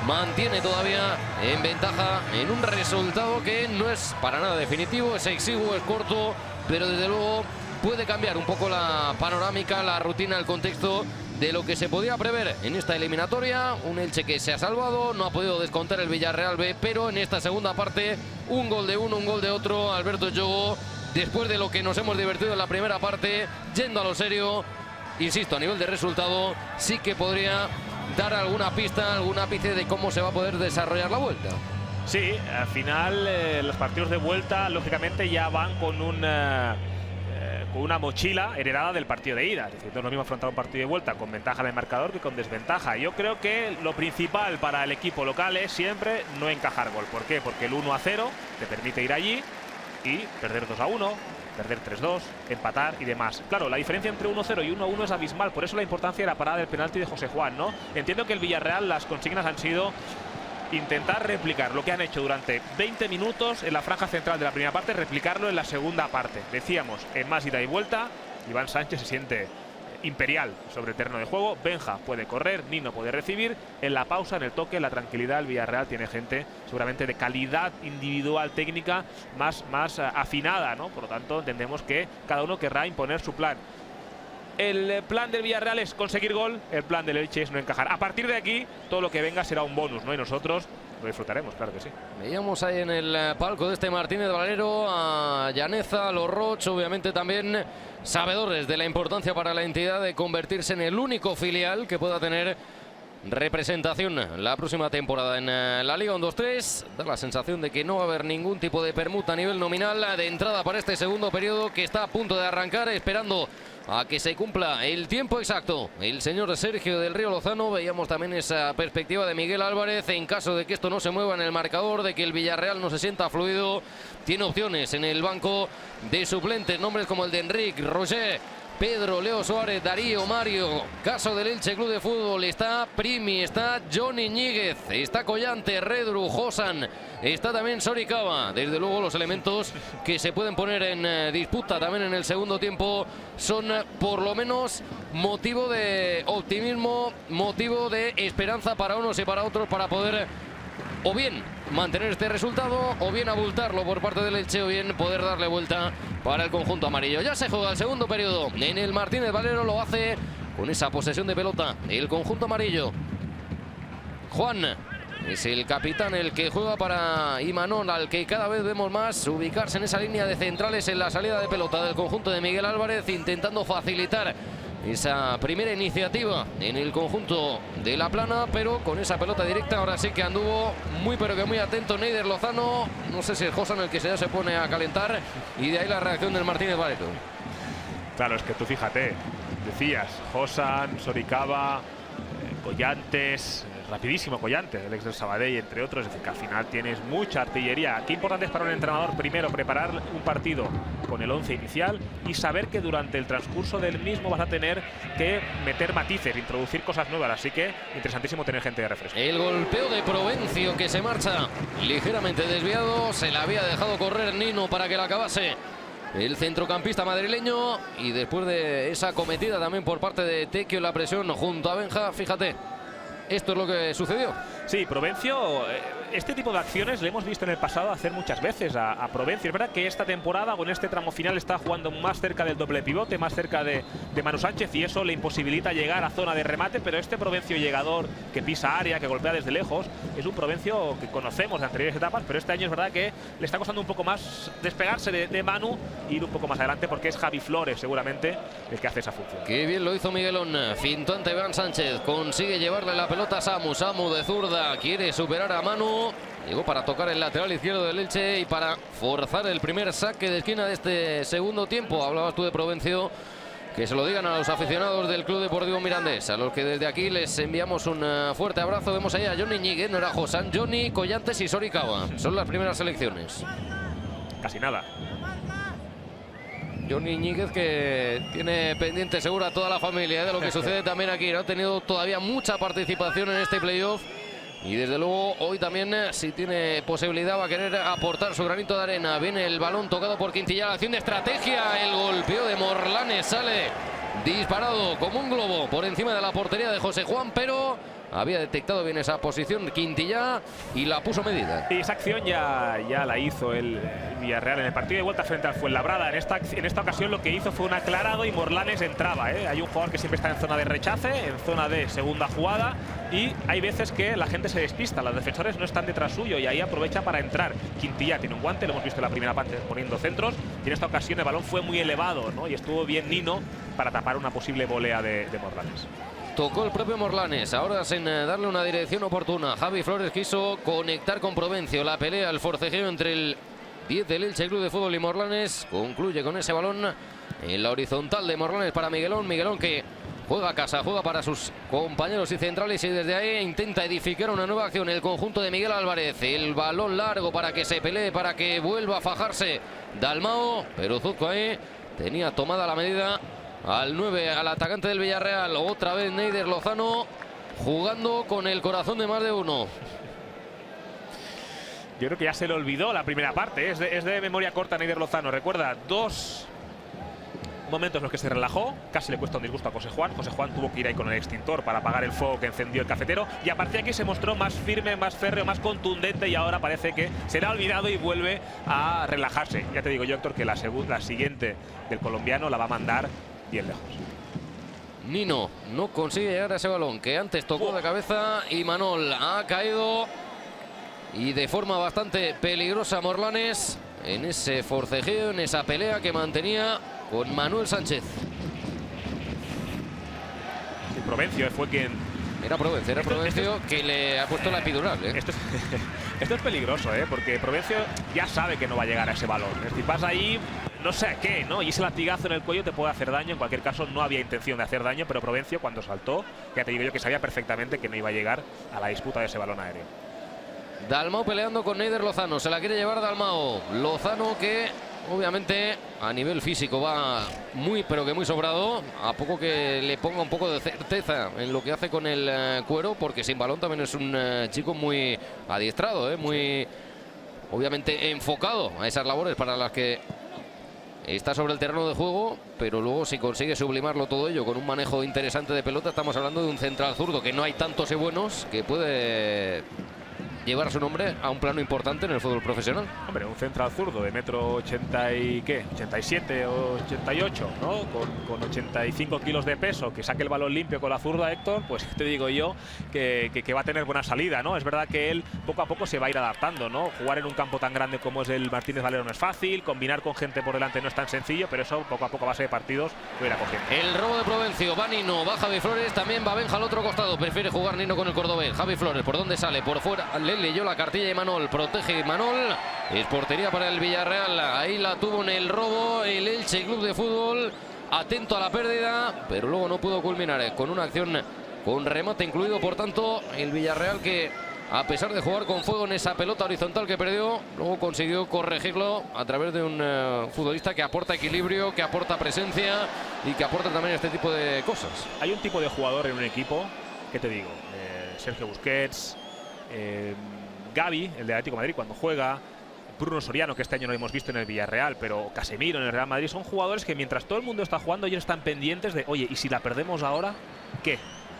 mantiene todavía en ventaja en un resultado que no es para nada definitivo, es exiguo, es corto, pero desde luego puede cambiar un poco la panorámica, la rutina, el contexto de lo que se podía prever en esta eliminatoria. Un Elche que se ha salvado, no ha podido descontar el Villarreal B, pero en esta segunda parte un gol de uno, un gol de otro. Alberto Yogo, después de lo que nos hemos divertido en la primera parte, yendo a lo serio, insisto, a nivel de resultado sí que podría dar alguna pista, algún ápice de cómo se va a poder desarrollar la vuelta. Sí, al final los partidos de vuelta lógicamente ya van con una mochila heredada del partido de ida. Es decir, no es lo mismo afrontar un partido de vuelta con ventaja en el marcador que con desventaja. Yo creo que lo principal para el equipo local es siempre no encajar gol. ¿Por qué? Porque el 1-0 te permite ir allí y perder 2-1, perder 3-2, empatar y demás. Claro, la diferencia entre 1-0 y 1-1 es abismal. Por eso la importancia de la parada del penalti de José Juan, ¿no? Entiendo que el Villarreal, las consignas han sido intentar replicar lo que han hecho durante 20 minutos en la franja central de la primera parte, replicarlo en la segunda parte. Decíamos, en más ida y vuelta, Iván Sánchez se siente imperial sobre el terreno de juego. Benja puede correr, Nino puede recibir. En la pausa, en el toque, en la tranquilidad, el Villarreal tiene gente seguramente de calidad individual, técnica, más afinada, ¿no? Por lo tanto, entendemos que cada uno querrá imponer su plan. El plan del Villarreal es conseguir gol, el plan del Elche es no encajar. A partir de aquí, todo lo que venga será un bonus, ¿no? Y nosotros lo disfrutaremos, claro que sí. Veíamos ahí en el palco de este Martínez Valero a Llaneza, a los Roch, obviamente también sabedores de la importancia para la entidad de convertirse en el único filial que pueda tener representación la próxima temporada en la Liga 1-2-3. Da la sensación de que no va a haber ningún tipo de permuta a nivel nominal de entrada para este segundo periodo que está a punto de arrancar, esperando a que se cumpla el tiempo exacto. El señor Sergio del Río Lozano, veíamos también esa perspectiva de Miguel Álvarez en caso de que esto no se mueva en el marcador, de que el Villarreal no se sienta fluido. Tiene opciones en el banco de suplentes, nombres como el de Enrique, Roger, Pedro, Leo Suárez, Darío, Mario. Caso del Elche Club de Fútbol, está Primi, está Johnny Ñíguez, está Collante, Redru, Josan, está también Soricaba. Desde luego los elementos que se pueden poner en disputa también en el segundo tiempo son por lo menos motivo de optimismo, motivo de esperanza para unos y para otros para poder o bien mantener este resultado o bien abultarlo por parte del Elche o bien poder darle vuelta para el conjunto amarillo. Ya se juega el segundo periodo en el Martínez Valero, lo hace con esa posesión de pelota el conjunto amarillo. Juan es el capitán, el que juega para Imanol, al que cada vez vemos más ubicarse en esa línea de centrales en la salida de pelota del conjunto de Miguel Álvarez, intentando facilitar esa primera iniciativa en el conjunto de La Plana, pero con esa pelota directa ahora sí que anduvo muy pero que muy atento Neider Lozano. No sé si es Josan el que ya se pone a calentar y de ahí la reacción del Martínez Valero. Claro, es que tú fíjate, decías Josan, Soricaba, Collantes, rapidísimo Collantes, el ex del Sabadell, entre otros. Es decir, que al final tienes mucha artillería. Qué importante es para un entrenador primero preparar un partido con el 11 inicial y saber que durante el transcurso del mismo vas a tener que meter matices, introducir cosas nuevas. Así que interesantísimo tener gente de refresco. El golpeo de Provencio, que se marcha ligeramente desviado, se la había dejado correr Nino para que la acabase el centrocampista madrileño, y después de esa cometida también por parte de Tequio en la presión junto a Benja, fíjate, esto es lo que sucedió. Sí, Provencio este tipo de acciones le hemos visto en el pasado hacer muchas veces a Provencio. Es verdad que esta temporada o en este tramo final está jugando más cerca del doble pivote, más cerca de Manu Sánchez, y eso le imposibilita llegar a zona de remate, pero este Provencio llegador que pisa área, que golpea desde lejos, es un Provencio que conocemos de anteriores etapas, pero este año es verdad que le está costando un poco más despegarse de Manu e ir un poco más adelante, porque es Javi Flores seguramente el que hace esa función. Qué bien lo hizo Miguelón, fintó ante Iván Sánchez, consigue llevarle la pelota a Samu. Samu de zurda quiere superar a Manu, llegó para tocar el lateral izquierdo del Elche y para forzar el primer saque de esquina de este segundo tiempo. Hablabas tú de Provencio, que se lo digan a los aficionados del Club Deportivo Mirandés, a los que desde aquí les enviamos un fuerte abrazo. Vemos ahí a Johnny Ñíguez, Norajo, San Johnny, Collantes y Sorikawa. Son las primeras selecciones. Casi nada. Johnny Ñíguez, que tiene pendiente segura a toda la familia de lo que sucede también aquí. No ha tenido todavía mucha participación en este playoff. Y desde luego hoy también, si tiene posibilidad, va a querer aportar su granito de arena. Viene el balón tocado por Quintilla, la acción de estrategia. El golpeo de Morlanes sale disparado como un globo por encima de la portería de José Juan, pero había detectado bien esa posición Quintilla y la puso medida. Y esa acción ya la hizo el Villarreal en el partido de vuelta frente al Fuenlabrada. En esta ocasión lo que hizo fue un aclarado y Morlanes entraba. Hay un jugador que siempre está en zona de rechace, en zona de segunda jugada, y hay veces que la gente se despista, los defensores no están detrás suyo y ahí aprovecha para entrar. Quintilla tiene un guante, lo hemos visto en la primera parte poniendo centros, y en esta ocasión el balón fue muy elevado, ¿no? Y estuvo bien Nino para tapar una posible volea de Morlanes. Tocó el propio Morlanes, ahora sin darle una dirección oportuna. Javi Flores quiso conectar con Provencio. La pelea, el forcejeo entre el 10 del Elche Club de Fútbol y Morlanes concluye con ese balón en la horizontal de Morlanes para Miguelón. Miguelón que juega a casa, juega para sus compañeros y centrales, y desde ahí intenta edificar una nueva acción el conjunto de Miguel Álvarez. El balón largo para que se pelee, para que vuelva a fajarse Dalmao, pero Zuzco ahí tenía tomada la medida al 9, al atacante del Villarreal. Otra vez Neider Lozano jugando con el corazón de más de uno. Yo creo que ya se le olvidó la primera parte, es de memoria corta Neider Lozano. Recuerda, dos momentos en los que se relajó, casi le cuesta un disgusto a José Juan. José Juan tuvo que ir ahí con el extintor para apagar el fuego que encendió el cafetero, y a partir de aquí se mostró más firme, más férreo, más contundente, y ahora parece que se le ha olvidado y vuelve a relajarse. Ya te digo yo, Héctor, que la siguiente del colombiano la va a mandar bien lejos. Nino no consigue llegar a ese balón que antes tocó de cabeza, y Manol ha caído, y de forma bastante peligrosa Morlanes en ese forcejeo, en esa pelea que mantenía con Manuel Sánchez. Sí, Provencio fue quien... Era Provencio que le ha puesto la epidural, ¿eh? Esto es peligroso, porque Provencio ya sabe que no va a llegar a ese balón. Es decir, vas ahí, no sé a qué, ¿no? Y ese latigazo en el cuello te puede hacer daño. En cualquier caso, no había intención de hacer daño, pero Provencio, cuando saltó, ya te digo yo que sabía perfectamente que no iba a llegar a la disputa de ese balón aéreo. Dalmao peleando con Neider Lozano, se la quiere llevar Dalmao. Lozano que obviamente a nivel físico va muy, pero que muy sobrado. A poco que le ponga un poco de certeza en lo que hace con el cuero, porque sin balón también es un chico muy adiestrado, muy obviamente enfocado a esas labores para las que está sobre el terreno de juego, pero luego si consigue sublimarlo todo ello con un manejo interesante de pelota, estamos hablando de un central zurdo que no hay tantos y buenos, que puede llevar su nombre a un plano importante en el fútbol profesional. Hombre, un central zurdo de metro 80 y ¿qué? 87 o 88, ¿no? Con 85 kilos de peso, que saque el balón limpio con la zurda, Héctor, pues te digo yo que va a tener buena salida, ¿no? Es verdad que él poco a poco se va a ir adaptando, ¿no? Jugar en un campo tan grande como es el Martínez Valero no es fácil, combinar con gente por delante no es tan sencillo, pero eso poco a poco a base de partidos lo irá cogiendo. El robo de Provencio, va Nino, va Javi Flores, también va Benja al otro costado, prefiere jugar Nino con el cordobés. Javi Flores, ¿por dónde sale? Por fuera, le leyó la cartilla y Manol, protege Manol, es portería para el Villarreal, ahí la tuvo en el robo el Elche Club de Fútbol, atento a la pérdida, pero luego no pudo culminar con una acción con remate incluido. Por tanto, el Villarreal, que a pesar de jugar con fuego en esa pelota horizontal que perdió, luego consiguió corregirlo a través de un futbolista que aporta equilibrio, que aporta presencia y que aporta también este tipo de cosas. Hay un tipo de jugador en un equipo, ¿qué te digo? Sergio Busquets, Gavi, el de Atlético de Madrid cuando juega, Bruno Soriano, que este año no lo hemos visto en el Villarreal, pero Casemiro en el Real Madrid, son jugadores que mientras todo el mundo está jugando, ellos están pendientes de, oye, ¿y si la perdemos ahora? ¿Qué?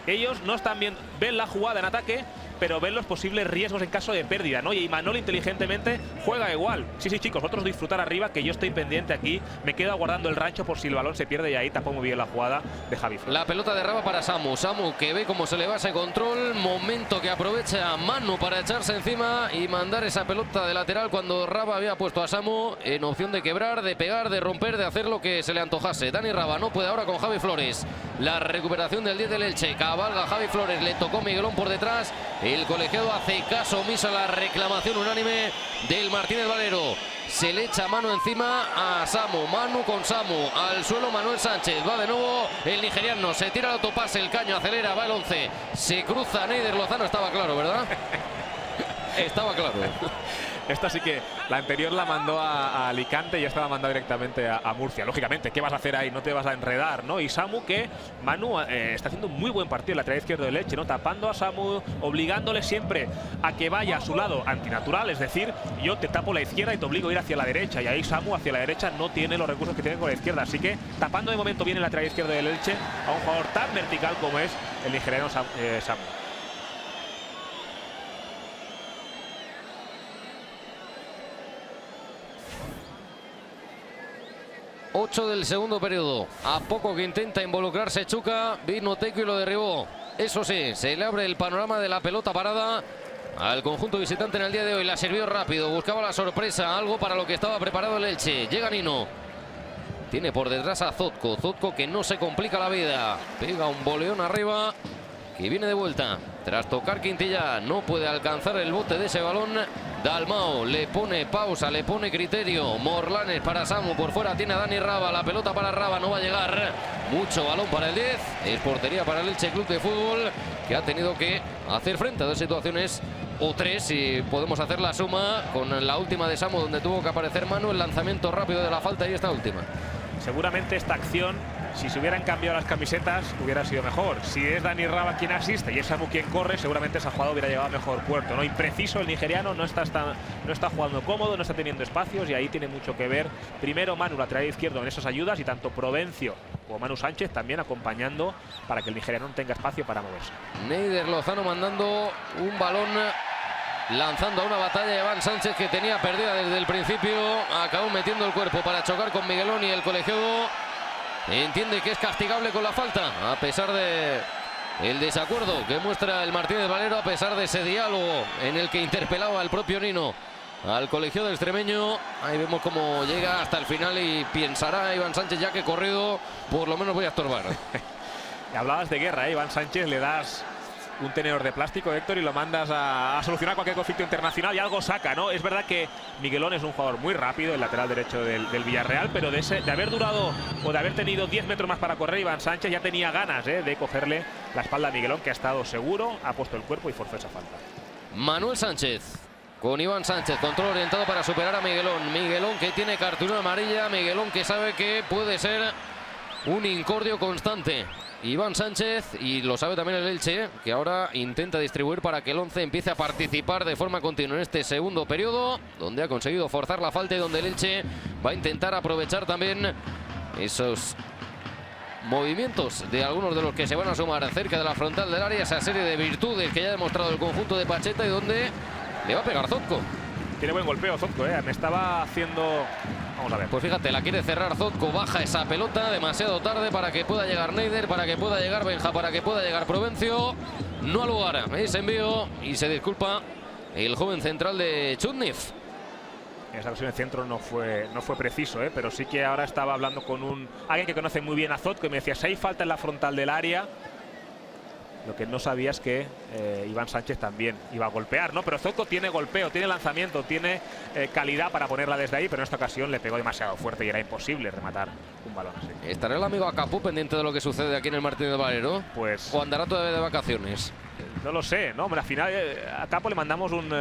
Ellos no están viendo, ven la jugada en ataque, pero ven los posibles riesgos en caso de pérdida, ¿no? Y Imanol inteligentemente juega igual. Sí, chicos, vosotros disfrutar arriba, que yo estoy pendiente aquí, me quedo aguardando el rancho por si el balón se pierde, y ahí tapó muy bien la jugada de Javi Flores. La pelota de Raba para Samu. Samu que ve cómo se le va ese control, momento que aprovecha Manu para echarse encima y mandar esa pelota de lateral cuando Raba había puesto a Samu en opción de quebrar, de pegar, de romper, de hacer lo que se le antojase. Dani Raba no puede ahora con Javi Flores. La recuperación del 10 del Elche. Cabalga Javi Flores, le tocó Miguelón por detrás. El colegiado hace caso omiso a la reclamación unánime del Martínez Valero. Se le echa mano encima a Samu. Manu con Samu. Al suelo Manuel Sánchez. Va de nuevo el nigeriano. Se tira el autopase. El caño acelera. Va el 11. Se cruza Neider Lozano. Estaba claro, ¿verdad? Estaba claro. Esta sí que la anterior la mandó a Alicante y esta la mandó directamente a Murcia. Lógicamente, ¿qué vas a hacer ahí? No te vas a enredar, ¿no? Y Samu, que Manu está haciendo un muy buen partido en la lateral izquierdo del Elche, ¿no? Tapando a Samu, obligándole siempre a que vaya a su lado antinatural, es decir, yo te tapo la izquierda y te obligo a ir hacia la derecha. Y ahí Samu hacia la derecha no tiene los recursos que tiene con la izquierda. Así que tapando de momento bien el lateral izquierdo del Elche a un jugador tan vertical como es el nigeriano Samu. 8 del segundo periodo. A poco que intenta involucrarse Chuca, vino Teco y lo derribó. Eso sí, se le abre el panorama de la pelota parada al conjunto visitante en el día de hoy. La sirvió rápido, buscaba la sorpresa, algo para lo que estaba preparado el Elche. Llega Nino. Tiene por detrás a Zotko. Zotko que no se complica la vida. Pega un boleón arriba que viene de vuelta. Tras tocar Quintilla, no puede alcanzar el bote de ese balón. Dalmau le pone pausa, le pone criterio. Morlanes para Samu, por fuera tiene a Dani Raba. La pelota para Raba, no va a llegar. Mucho balón para el 10. Es portería para el Elche Club de Fútbol, que ha tenido que hacer frente a dos situaciones o tres, si podemos hacer la suma, con la última de Samu, donde tuvo que aparecer Manu, el lanzamiento rápido de la falta y esta última. Seguramente esta acción, si se hubieran cambiado las camisetas, hubiera sido mejor. Si es Dani Raba quien asiste y es Samu quien corre, seguramente esa jugada hubiera llegado a mejor puerto, ¿no? Impreciso el nigeriano, no está jugando cómodo, no está teniendo espacios, y ahí tiene mucho que ver. Primero Manu, lateral izquierdo, en esas ayudas, y tanto Provencio como Manu Sánchez también acompañando para que el nigeriano no tenga espacio para moverse. Neider Lozano mandando un balón, lanzando a una batalla de Iván Sánchez, que tenía perdida desde el principio. Acabó metiendo el cuerpo para chocar con Miguelón, y el colegiado entiende que es castigable con la falta, a pesar de el desacuerdo que muestra el Martínez Valero, a pesar de ese diálogo en el que interpelaba el propio Nino al colegiado extremeño. Ahí vemos cómo llega hasta el final y pensará Iván Sánchez, ya que he corrido, por lo menos voy a estorbar. Hablabas de guerra, ¿eh? Iván Sánchez, le das un tenedor de plástico, Héctor, y lo mandas a solucionar cualquier conflicto internacional y algo saca, ¿no? Es verdad que Miguelón es un jugador muy rápido, el lateral derecho del Villarreal, pero de haber durado o de haber tenido 10 metros más para correr, Iván Sánchez ya tenía ganas de cogerle la espalda a Miguelón, que ha estado seguro, ha puesto el cuerpo y forzó esa falta. Manuel Sánchez con Iván Sánchez, control orientado para superar a Miguelón. Miguelón que tiene cartulina amarilla, Miguelón que sabe que puede ser un incordio constante. Iván Sánchez, y lo sabe también el Elche, que ahora intenta distribuir para que el 11 empiece a participar de forma continua en este segundo periodo, donde ha conseguido forzar la falta y donde el Elche va a intentar aprovechar también esos movimientos de algunos de los que se van a sumar cerca de la frontal del área, esa serie de virtudes que ya ha demostrado el conjunto de Pacheta, y donde le va a pegar Zotko. Tiene buen golpeo Zotko, me estaba haciendo... Vamos a ver. Pues fíjate, la quiere cerrar Zotko, baja esa pelota demasiado tarde para que pueda llegar Neider, para que pueda llegar Benja, para que pueda llegar Provencio. No al lugar ese envío, y se disculpa el joven central de Chutnif. Esa ocasión de centro no fue preciso, pero sí que ahora estaba hablando con alguien que conoce muy bien a Zotko, y me decía, si hay falta en la frontal del área. Lo que no sabía es que Iván Sánchez también iba a golpear, ¿no? Pero Zotko tiene golpeo, tiene lanzamiento, tiene calidad para ponerla desde ahí, pero en esta ocasión le pegó demasiado fuerte y era imposible rematar un balón así. ¿Estará el amigo Acapú pendiente de lo que sucede aquí en el Martínez Valero? Pues... ¿O andará todavía de vacaciones? No lo sé, ¿no? Al final a Capo le mandamos un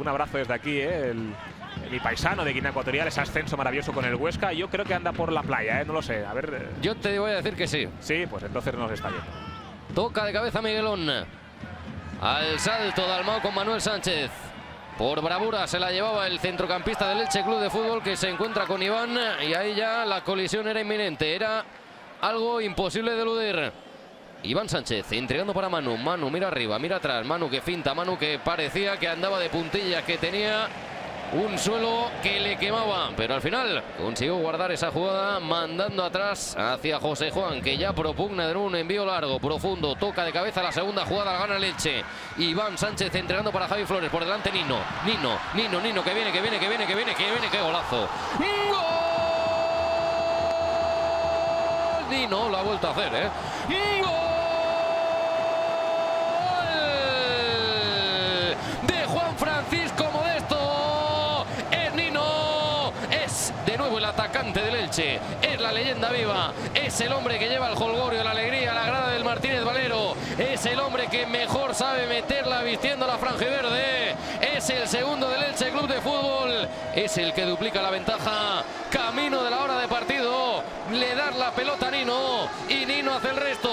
abrazo desde aquí, mi paisano de Guinea Ecuatorial, ese ascenso maravilloso con el Huesca. Yo creo que anda por la playa, no lo sé. A ver... Yo te voy a decir que sí. Sí, pues entonces nos está viendo. Toca de cabeza Miguelón. Al salto Dalmau con Manuel Sánchez. Por bravura se la llevaba el centrocampista del Elche Club de Fútbol, que se encuentra con Iván, y ahí ya la colisión era inminente. Era algo imposible de eludir. Iván Sánchez entregando para Manu. Manu mira arriba, mira atrás. Manu que finta, Manu que parecía que andaba de puntillas, que tenía un suelo que le quemaba, pero al final consiguió guardar esa jugada, mandando atrás hacia José Juan, que ya propugna de un envío largo, profundo, toca de cabeza la segunda jugada, gana el Elche. Iván Sánchez entregando para Javi Flores, por delante Nino, que viene, qué golazo. ¡Gol! Nino lo ha vuelto a hacer, ¡Gol! De Juan Francisco Modesto. Es Nino. Es de nuevo el atacante del Elche. Es la leyenda viva. Es el hombre que lleva el jolgorio, la alegría a la grada del Martínez Valero. Es el hombre que mejor sabe meterla vistiendo la franjiverde. Es el segundo del Elche Club de Fútbol. Es el que duplica la ventaja. Camino de la hora de partido. Le das la pelota a Nino y Nino hace el resto.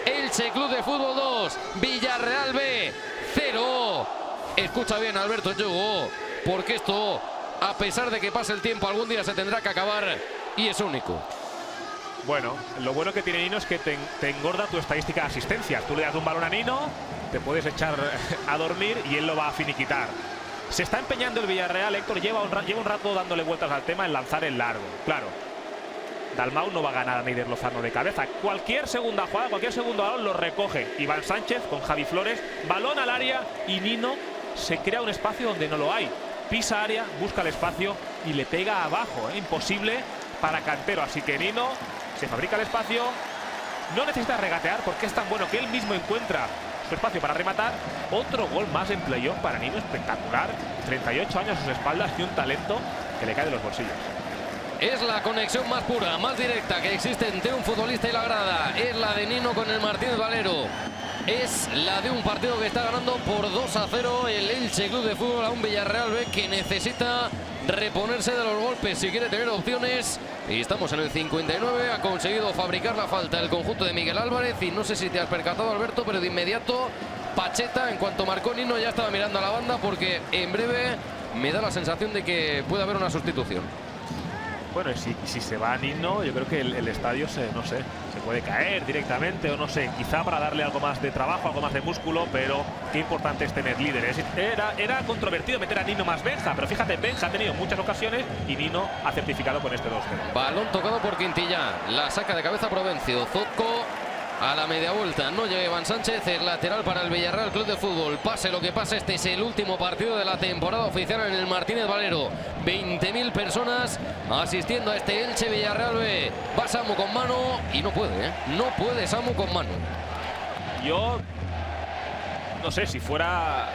Elche Club de Fútbol 2, Villarreal B 0. Escucha bien, Alberto Yugo, porque esto, a pesar de que pase el tiempo, algún día se tendrá que acabar y es único. Bueno, lo bueno que tiene Nino es que te engorda tu estadística de asistencias. Tú le das un balón a Nino, te puedes echar a dormir y él lo va a finiquitar. Se está empeñando el Villarreal, Héctor, lleva un rato dándole vueltas al tema en lanzar el largo. Claro, Dalmau no va a ganar a Neider Lozano de cabeza. Cualquier segunda jugada, cualquier segundo balón lo recoge Iván Sánchez con Javi Flores. Balón al área y Nino se crea un espacio donde no lo hay. Pisa área, busca el espacio y le pega abajo. Imposible para Cantero. Así que Nino se fabrica el espacio. No necesita regatear porque es tan bueno que él mismo encuentra su espacio para rematar. Otro gol más en playoff para Nino, espectacular. 38 años a sus espaldas y un talento que le cae de los bolsillos. Es la conexión más pura, más directa que existe entre un futbolista y la grada. Es la de Nino con el Martínez Valero. Es la de un partido que está ganando por 2-0 el Elche Club de Fútbol a un Villarreal B que necesita reponerse de los golpes si quiere tener opciones. Y estamos en el 59, ha conseguido fabricar la falta el conjunto de Miguel Álvarez. Y no sé si te has percatado, Alberto, pero de inmediato Pacheta, en cuanto marcó Nino, ya estaba mirando a la banda porque en breve me da la sensación de que puede haber una sustitución. Bueno, si se va Nino, yo creo que el estadio no sé, se puede caer directamente o no sé, quizá para darle algo más de trabajo, algo más de músculo, pero qué importante es tener líderes. Era controvertido meter a Nino más Benja, pero fíjate, Benja ha tenido muchas ocasiones y Nino ha certificado con este 2-0. Balón tocado por Quintilla, la saca de cabeza Provencio, Zotco a la media vuelta, no llega Iván Sánchez, es lateral para el Villarreal Club de Fútbol. Pase lo que pase, este es el último partido de la temporada oficial en el Martínez Valero. 20.000 personas asistiendo a este Elche Villarreal B. Va Samu con mano y no puede, no puede Samu con mano. Yo no sé, si fuera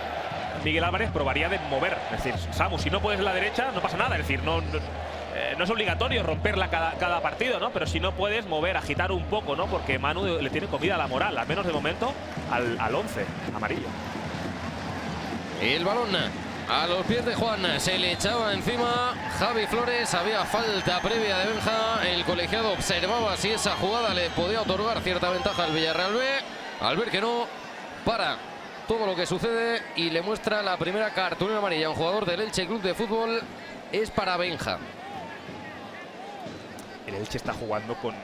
Miguel Álvarez probaría de mover, es decir, Samu, si no puedes en la derecha no pasa nada, es decir, no es obligatorio romperla cada partido, ¿no? Pero si no puedes mover, agitar un poco, ¿no? Porque Manu le tiene comida a la moral, al menos de momento, al 11 amarillo. El balón a los pies de Juan, se le echaba encima Javi Flores, había falta previa de Benja, el colegiado observaba si esa jugada le podía otorgar cierta ventaja al Villarreal B, al ver que no, para todo lo que sucede y le muestra la primera cartulina amarilla a un jugador del Elche Club de Fútbol, es para Benja. El Elche está jugando con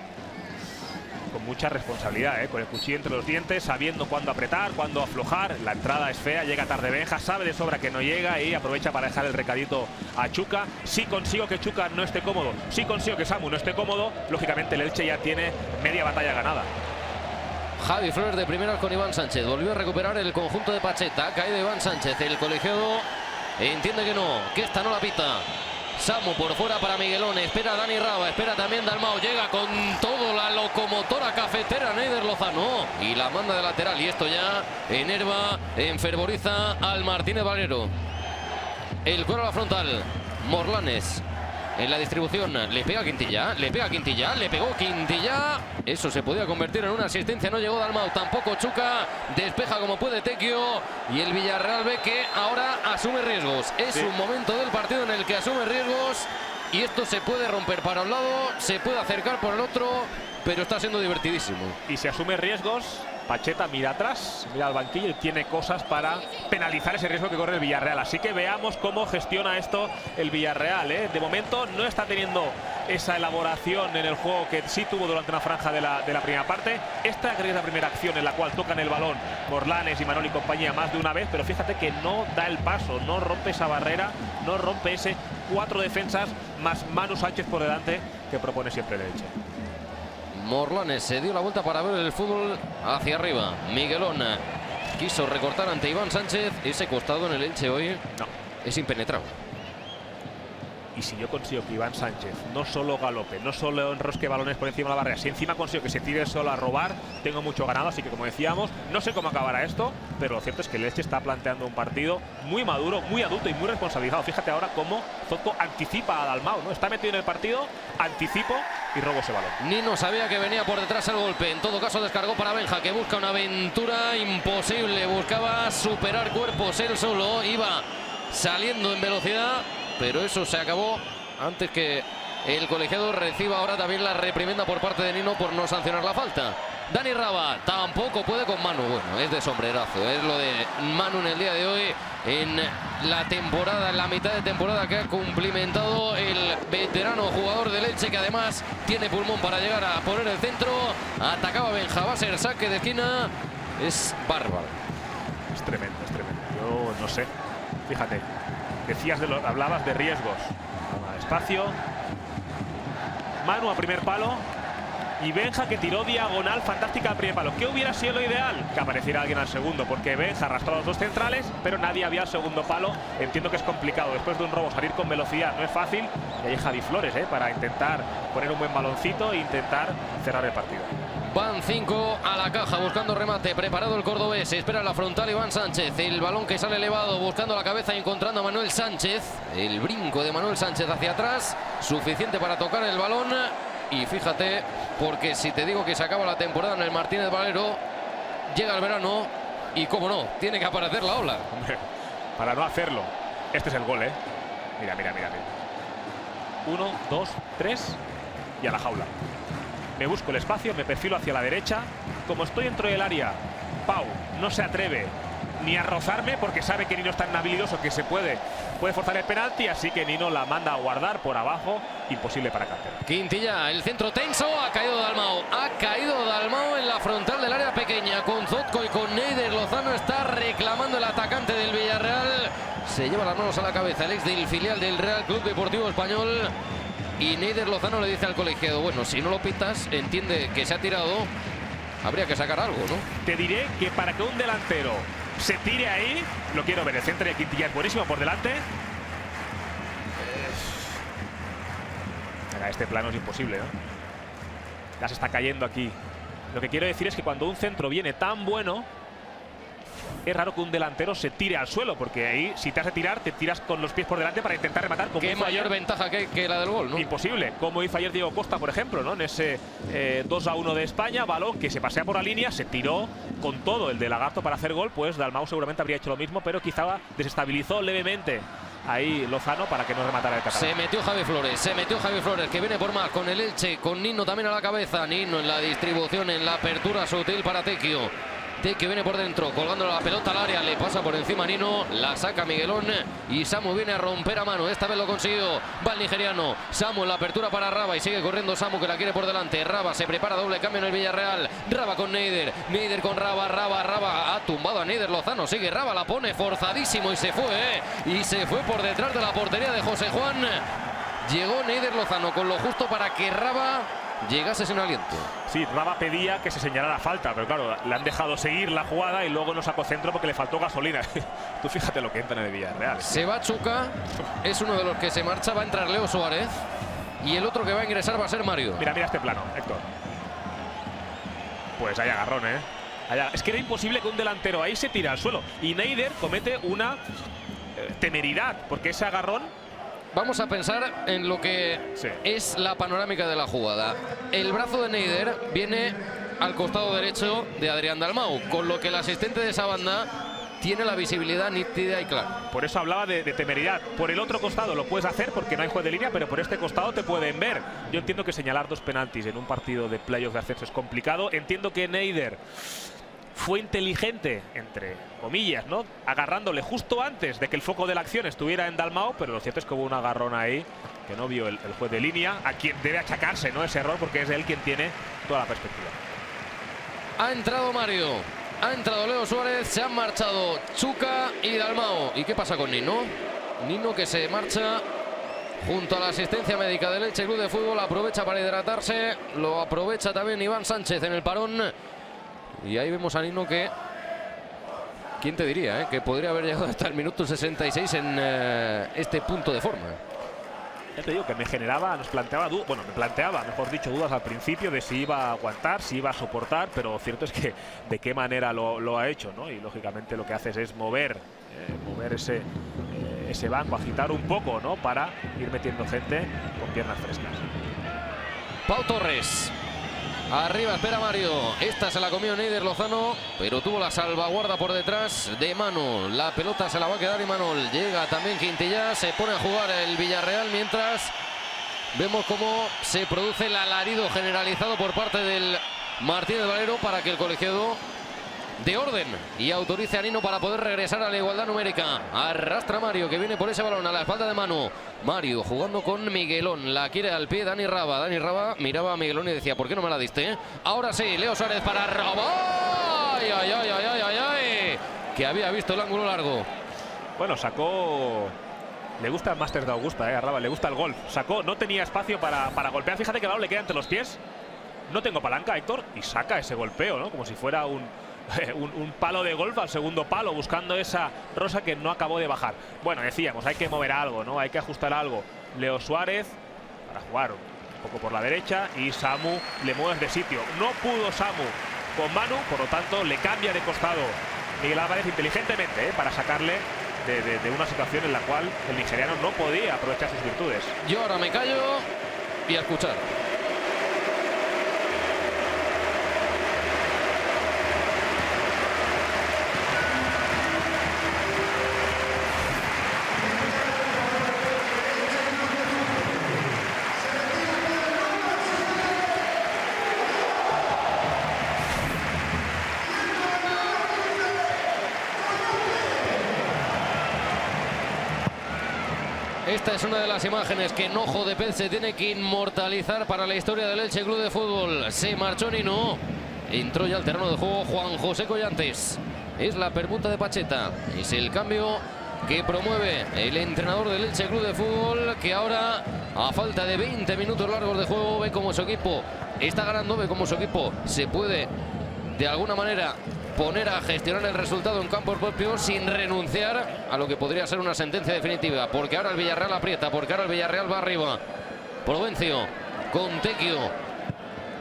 mucha responsabilidad, con el cuchillo entre los dientes, sabiendo cuándo apretar, cuándo aflojar. La entrada es fea, llega tarde Benja, sabe de sobra que no llega y aprovecha para dejar el recadito a Chuka. Si consigo que Chuka no esté cómodo, si consigo que Samu no esté cómodo, lógicamente el Elche ya tiene media batalla ganada. Javi Flores de primeras con Iván Sánchez, volvió a recuperar el conjunto de Pacheta, ha caído Iván Sánchez, el colegiado entiende que esta no la pita. Samu por fuera para Miguelón, espera Dani Raba, espera también Dalmau, llega con todo la locomotora cafetera Neider Lozano y la manda de lateral y esto ya enerva, enfervoriza al Martínez Valero. El cuero a la frontal, Morlanes en la distribución, le pega Quintilla, le pegó Quintilla, eso se podía convertir en una asistencia, no llegó Dalmau, tampoco Chuka, despeja como puede Tequio y el Villarreal ve que ahora asume riesgos, es un momento del partido en el que asume riesgos y esto se puede romper para un lado, se puede acercar por el otro, pero está siendo divertidísimo. Y si asume riesgos, Pacheta mira atrás, mira al banquillo y tiene cosas para penalizar ese riesgo que corre el Villarreal. Así que veamos cómo gestiona esto el Villarreal, ¿eh? De momento no está teniendo esa elaboración en el juego que sí tuvo durante una franja de la primera parte. Esta creo que es la primera acción en la cual tocan el balón Morlanes y Manol y compañía más de una vez, pero fíjate que no da el paso, no rompe esa barrera, no rompe ese 4 defensas más Manu Sánchez por delante que propone siempre el Elche. Morlanes se dio la vuelta para ver el fútbol hacia arriba. Miguelón quiso recortar ante Iván Sánchez. Ese costado en el Elche hoy no es impenetrable. Y si yo consigo que Iván Sánchez no solo galope, no solo enrosque balones por encima de la barrera, si encima consigo que se tire solo a robar, tengo mucho ganado. Así que, como decíamos, no sé cómo acabará esto, pero lo cierto es que el Elche está planteando un partido muy maduro, muy adulto y muy responsabilizado. Fíjate ahora cómo Zotko anticipa a Dalmau, ¿no? Está metido en el partido, anticipo y robo ese balón. Nino sabía que venía por detrás el golpe. En todo caso descargó para Benja, que busca una aventura imposible. Buscaba superar cuerpos él solo. Iba saliendo en velocidad, pero eso se acabó antes que el colegiado reciba ahora también la reprimenda por parte de Nino por no sancionar la falta. Dani Raba tampoco puede con Manu. Bueno, es de sombrerazo, es lo de Manu en el día de hoy, en la temporada, en la mitad de temporada que ha cumplimentado el veterano jugador del Elche, que además tiene pulmón para llegar a poner el centro. Atacaba Benja, va a ser saque de esquina. Es bárbaro. Es tremendo, es tremendo. Yo no sé, fíjate, decías hablabas de riesgos. Espacio, Manu a primer palo y Benja que tiró diagonal fantástica al primer palo. ¿Qué hubiera sido lo ideal? Que apareciera alguien al segundo, porque Benja arrastró a los dos centrales, pero nadie había al segundo palo. Entiendo que es complicado después de un robo salir con velocidad, no es fácil. Y ahí Javi Flores, para intentar poner un buen baloncito e intentar cerrar el partido. Van 5 a la caja buscando remate. Preparado el cordobés. Se espera la frontal Iván Sánchez. El balón que sale elevado buscando la cabeza y encontrando a Manuel Sánchez. El brinco de Manuel Sánchez hacia atrás. Suficiente para tocar el balón. Y fíjate, porque si te digo que se acaba la temporada en el Martínez Valero, llega el verano y, como no, tiene que aparecer la ola. Hombre, para no hacerlo, este es el gol, Mira, mira, mira, mira. 1, 2, 3 y a la jaula. Me busco el espacio, me perfilo hacia la derecha. Como estoy dentro del área, Pau no se atreve ni a rozarme porque sabe que Nino es tan habilidoso que puede forzar el penalti, así que Nino la manda a guardar por abajo. Imposible para Cantera. Quintilla, el centro tenso, ha caído Dalmau. Ha caído Dalmau en la frontal del área pequeña con Zotko y con Neider Lozano. Está reclamando el atacante del Villarreal. Se lleva las manos a la cabeza el ex del filial del Real Club Deportivo Español. Y Neider Lozano le dice al colegiado, bueno, si no lo pitas, entiende que se ha tirado, habría que sacar algo, ¿no? Te diré que para que un delantero se tire ahí, lo quiero ver. El centro de Quintilla es buenísimo por delante. Este plano es imposible, ¿no? Ya se está cayendo aquí. Lo que quiero decir es que cuando un centro viene tan bueno, es raro que un delantero se tire al suelo, porque ahí, si te has de tirar, te tiras con los pies por delante para intentar rematar. Como qué mayor ventaja que la del gol, ¿no? Imposible, como hizo ayer Diego Costa, por ejemplo, ¿no? En ese 2-1 de España, balón que se pasea por la línea, se tiró con todo el de Lagarto para hacer gol. Pues Dalmau seguramente habría hecho lo mismo, pero quizá desestabilizó levemente ahí Lozano para que no rematara el catalán. Se metió Javi Flores, que viene por más con el Elche, con Nino también a la cabeza. Nino en la distribución, en la apertura sutil para Tequio. Tequio viene por dentro, colgando la pelota al área, le pasa por encima a Nino, la saca Miguelón y Samu viene a romper a mano. Esta vez lo consiguió, va el nigeriano. Samu en la apertura para Raba y sigue corriendo Samu, que la quiere por delante. Raba se prepara, doble cambio en el Villarreal. Raba con Neider, Neider con Raba, Raba ha tumbado a Neider Lozano, sigue Raba, la pone forzadísimo y se fue, y se fue por detrás de la portería de José Juan. Llegó Neider Lozano con lo justo para que Raba llegase sin aliento. Sí, Raba pedía que se señalara falta, pero claro, le han dejado seguir la jugada y luego no sacó centro porque le faltó gasolina. Tú fíjate lo que entra en el Villarreal. Se va Chuca, es uno de los que se marcha, va a entrar Leo Suárez y el otro que va a ingresar va a ser Mario. Mira, mira este plano, Héctor. Pues hay agarrón, Allá. Es que era imposible que un delantero ahí se tire al suelo. Y Neider comete una temeridad, porque ese agarrón... Vamos a pensar en lo que es la panorámica de la jugada. El brazo de Neider viene al costado derecho de Adrián Dalmau, con lo que el asistente de esa banda tiene la visibilidad nítida y clara. Por eso hablaba de temeridad. Por el otro costado lo puedes hacer porque no hay juez de línea, pero por este costado te pueden ver. Yo entiendo que señalar 2 penaltis en un partido de playoff de ascenso es complicado. Entiendo que Neider fue inteligente, entre comillas, ¿no? Agarrándole justo antes de que el foco de la acción estuviera en Dalmau, pero lo cierto es que hubo un agarrón ahí que no vio el juez de línea, a quien debe achacarse, ¿no?, ese error, porque es él quien tiene toda la perspectiva. Ha entrado Mario, ha entrado Leo Suárez, se han marchado Chuca y Dalmau. ¿Y qué pasa con Nino? Nino, que se marcha junto a la asistencia médica del Elche Club de Fútbol, aprovecha para hidratarse, lo aprovecha también Iván Sánchez en el parón. Y ahí vemos a Nino que, ¿quién te diría, que podría haber llegado hasta el minuto 66 en este punto de forma? Ya te digo que me planteaba dudas al principio de si iba a aguantar, si iba a soportar, pero cierto es que de qué manera lo ha hecho, ¿no? Y lógicamente lo que haces es mover ese banco, agitar un poco, ¿no?, para ir metiendo gente con piernas frescas. Pau Torres. Arriba espera Mario. Esta se la comió Neider Lozano, pero tuvo la salvaguarda por detrás de Manu. La pelota se la va a quedar Imanol. Llega también Quintilla. Se pone a jugar el Villarreal mientras vemos cómo se produce el alarido generalizado por parte del Martínez Valero para que el colegiado de orden y autorice a Nino para poder regresar a la igualdad numérica. Arrastra Mario, que viene por ese balón a la espalda de Manu. Mario jugando con Miguelón, la quiere al pie Dani Raba. Dani Raba miraba a Miguelón y decía, ¿por qué no me la diste? Ahora sí, Leo Suárez para Raba. ¡Ay, ay, ay, ay, ay, ay! Que había visto el ángulo largo. Bueno, sacó... Le gusta el Masters de Augusta, a Raba, le gusta el golf. Sacó, no tenía espacio para golpear. Fíjate que el balón le queda entre los pies. No tengo palanca, Héctor, y saca ese golpeo, ¿no? Como si fuera un palo de golf al segundo palo, buscando esa rosa que no acabó de bajar. Bueno, decíamos, hay que mover algo, ¿no? Hay que ajustar algo. Leo Suárez para jugar un poco por la derecha y Samu le mueves de sitio. No pudo Samu con Manu, por lo tanto le cambia de costado Miguel Álvarez inteligentemente, para sacarle de una situación en la cual el nigeriano no podía aprovechar sus virtudes. Yo ahora me callo y a escuchar. Esta es una de las imágenes que en ojo de pez se tiene que inmortalizar para la historia del Elche Club de Fútbol. Se marchó Nino. Entró ya al terreno de juego Juan José Collantes. Es la permuta de Pacheta. Es el cambio que promueve el entrenador del Elche Club de Fútbol, que ahora, a falta de 20 minutos largos de juego, ve como su equipo está ganando, ve como su equipo se puede de alguna manera poner a gestionar el resultado en campo propio sin renunciar a lo que podría ser una sentencia definitiva, porque ahora el Villarreal aprieta, porque ahora el Villarreal va arriba. Provencio con Tequio.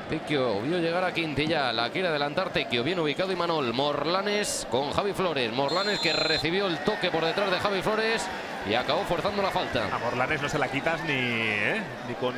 Tequio vio llegar a Quintilla, la quiere adelantar Tequio, bien ubicado Imanol. Morlanes con Javi Flores. Morlanes, que recibió el toque por detrás de Javi Flores y acabó forzando la falta. A Morlanes no se la quitas ni con...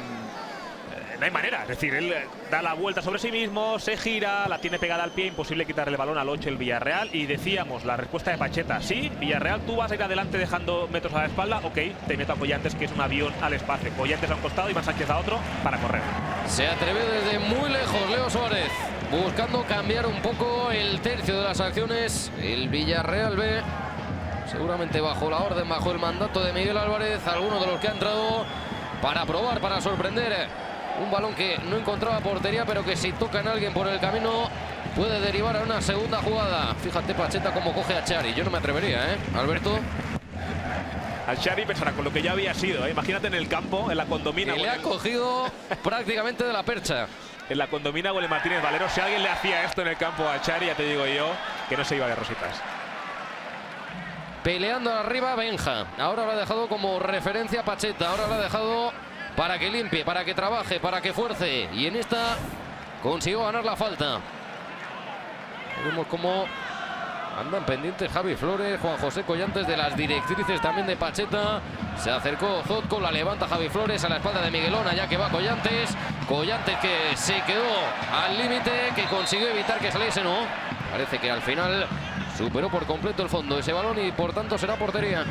no hay manera, es decir, él da la vuelta sobre sí mismo, se gira, la tiene pegada al pie, imposible quitarle el balón al 8 el Villarreal. Y decíamos, la respuesta de Pacheta, sí, Villarreal, tú vas a ir adelante dejando metros a la espalda, ok, te meto a Collantes, que es un avión al espacio. Collantes a un costado y Iván Sánchez a otro para correr. Se atrevió desde muy lejos Leo Suárez, buscando cambiar un poco el tercio de las acciones. El Villarreal B, seguramente bajo la orden, bajo el mandato de Miguel Álvarez, alguno de los que ha entrado para probar, para sorprender. Un balón que no encontraba portería, pero que si toca en alguien por el camino puede derivar a una segunda jugada. Fíjate Pacheta cómo coge a Chari. Yo no me atrevería, Alberto. Al Chari pensará con lo que ya había sido, Imagínate en el campo, en la condomina. Y le ha cogido prácticamente de la percha. En la condomina huele Martínez Valero. Si alguien le hacía esto en el campo a Chari, ya te digo yo que no se iba de rositas. Peleando arriba Benja. Ahora lo ha dejado como referencia Pacheta. Ahora lo ha dejado para que limpie, para que trabaje, para que fuerce. Y en esta consiguió ganar la falta. Vemos cómo andan pendientes Javi Flores, Juan José Collantes de las directrices también de Pacheta. Se acercó Zotko, la levanta Javi Flores a la espalda de Miguelón, allá que va Collantes. Collantes, que se quedó al límite, que consiguió evitar que saliese, no. Parece que al final superó por completo el fondo ese balón y por tanto será portería.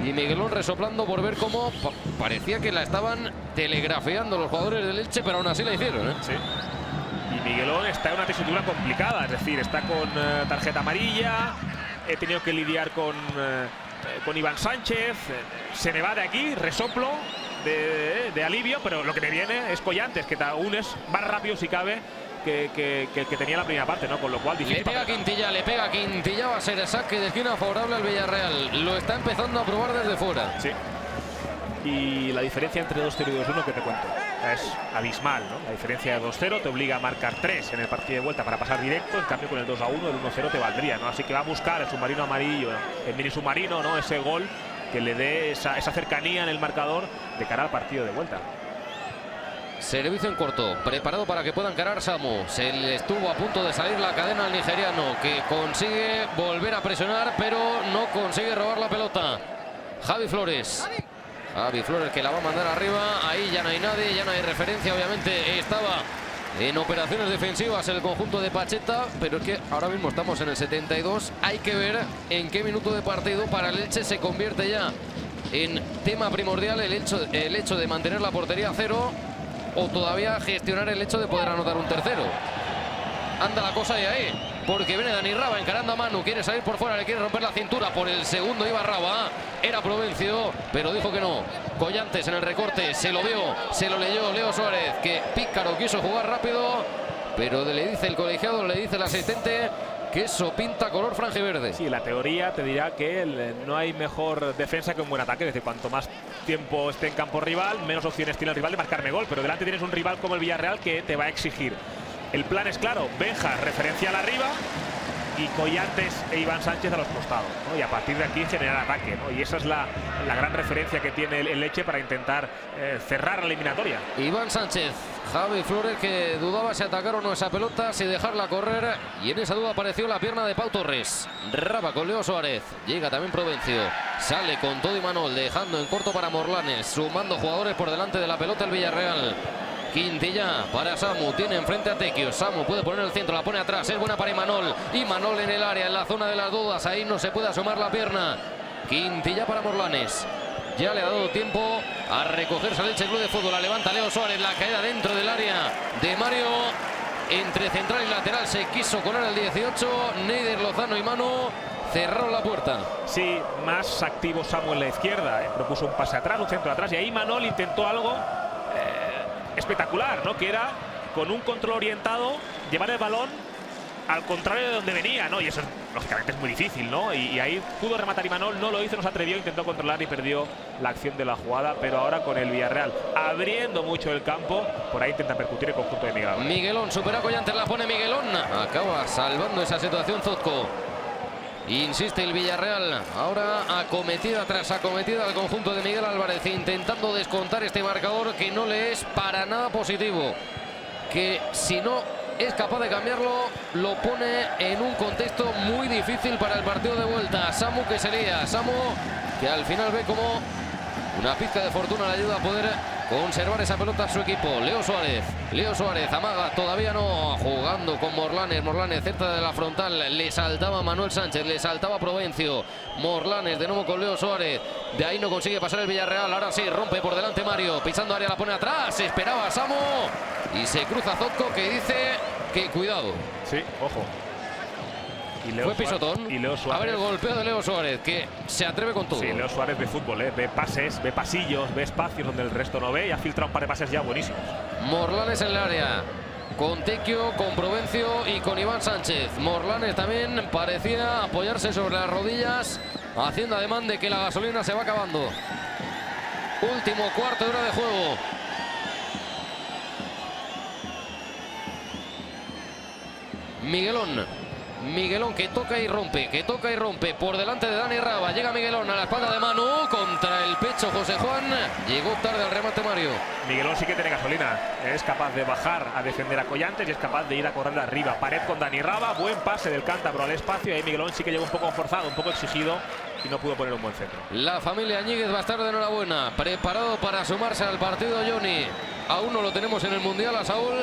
Y Miguelón resoplando por ver cómo parecía que la estaban telegrafiando los jugadores del Elche, pero aún así la hicieron, Sí. Y Miguelón está en una tesitura complicada, es decir, está con tarjeta amarilla, he tenido que lidiar con Iván Sánchez, se me va de aquí, resoplo de alivio, pero lo que me viene es Collantes, que aún es más rápido si cabe que tenía la primera parte, ¿no? Con lo cual difícil. Le pega Quintilla, va a ser saque de esquina favorable al Villarreal. Lo está empezando a probar desde fuera. Sí. Y la diferencia entre 2-0 y 2-1, que te cuento, es abismal, ¿no? La diferencia de 2-0 te obliga a marcar 3 en el partido de vuelta para pasar directo, en cambio con el 2-1, el 1-0 te valdría, ¿no? Así que va a buscar el submarino amarillo, el mini submarino, ¿no? Ese gol que le dé esa cercanía en el marcador de cara al partido de vuelta. Servicio en corto, preparado para que pueda encarar Samu. Se le estuvo a punto de salir la cadena al nigeriano, que consigue volver a presionar, pero no consigue robar la pelota. Javi Flores, que la va a mandar arriba. Ahí ya no hay nadie, ya no hay referencia. Obviamente estaba en operaciones defensivas el conjunto de Pacheta, pero es que ahora mismo estamos en el 72. Hay que ver en qué minuto de partido para el Elche se convierte ya en tema primordial el hecho de mantener la portería a cero, o todavía gestionar el hecho de poder anotar un tercero. Anda la cosa ahí, porque viene Dani Raba encarando a Manu, quiere salir por fuera, le quiere romper la cintura. Por el segundo iba Raba, era Provencio, pero dijo que no. Collantes en el recorte, se lo vio, se lo leyó Leo Suárez, que pícaro quiso jugar rápido, pero le dice el colegiado, le dice el asistente, que eso pinta color franja y verde. Sí, la teoría te dirá que no hay mejor defensa que un buen ataque. Es decir, cuanto más tiempo esté en campo rival, menos opciones tiene el rival de marcarme gol. Pero delante tienes un rival como el Villarreal que te va a exigir. El plan es claro, Benja referencial arriba y Collantes e Iván Sánchez a los costados, ¿no? Y a partir de aquí generar ataque, ¿no? Y esa es la gran referencia que tiene el Elche para intentar cerrar la eliminatoria. Iván Sánchez, Javi Flores, que dudaba si atacar o no esa pelota, si dejarla correr, y en esa duda apareció la pierna de Pau Torres. Raba con Leo Suárez, llega también Provencio, sale con todo y Manol, dejando en corto para Morlanes, sumando jugadores por delante de la pelota el Villarreal. Quintilla para Samu, tiene enfrente a Tequio. Samu puede poner el centro, la pone atrás, es buena para Imanol. Imanol en el área, en la zona de las dudas, ahí no se puede asomar la pierna. Quintilla para Morlanes. Ya le ha dado tiempo a recogerse al Elche Club de Fútbol. La levanta Leo Suárez, la caída dentro del área de Mario. Entre central y lateral se quiso colar el 18. Neider Lozano y Manu cerró la puerta. Sí, más activo Samu en la izquierda, propuso un pase atrás, un centro atrás, y ahí Imanol intentó algo espectacular, ¿no? Que era con un control orientado llevar el balón al contrario de donde venía, ¿no? Y eso lógicamente es muy difícil, ¿no? Y ahí pudo rematar Imanol, no lo hizo, no se atrevió, intentó controlar y perdió la acción de la jugada. Pero ahora con el Villarreal abriendo mucho el campo, por ahí intenta percutir el conjunto de Miguel. Miguelón supera a Collantes, la pone Miguelón, acaba salvando esa situación Zotko. Insiste el Villarreal, ahora acometida tras acometida al conjunto de Miguel Álvarez, intentando descontar este marcador que no le es para nada positivo, que si no es capaz de cambiarlo, lo pone en un contexto muy difícil para el partido de vuelta. Samu que se lía, Samu que al final ve como una pizca de fortuna le ayuda a poder conservar esa pelota a su equipo. Leo Suárez amaga, todavía no, jugando con Morlanes cerca de la frontal, le saltaba Manuel Sánchez, le saltaba Provencio. Morlanes de nuevo con Leo Suárez, de ahí no consigue pasar el Villarreal, ahora sí, rompe por delante Mario, pisando área, la pone atrás, esperaba a Samu y se cruza Zotko, que dice que cuidado. Sí, ojo. Fue pisotón. Y Leo Suárez. A ver el golpeo de Leo Suárez, que se atreve con todo. Sí, Leo Suárez ve fútbol, ve pases, ve pasillos, ve espacios donde el resto no ve, y ha filtrado un par de pases ya buenísimos. Morlanes en el área, con Tequio, con Provencio y con Iván Sánchez. Morlanes también parecía apoyarse sobre las rodillas, haciendo ademán de que la gasolina se va acabando. Último cuarto de hora de juego. Miguelón que toca y rompe, por delante de Dani Raba, llega Miguelón a la espalda de Manu, contra el pecho José Juan, llegó tarde al remate Mario. Miguelón sí que tiene gasolina, es capaz de bajar a defender a Collantes y es capaz de ir a correr arriba, pared con Dani Raba, buen pase del cántabro al espacio, y ahí Miguelón sí que llegó un poco forzado, un poco exigido y no pudo poner un buen centro. La familia Ñíguez va a estar de enhorabuena, preparado para sumarse al partido Johnny. A uno lo tenemos en el Mundial, a Saúl.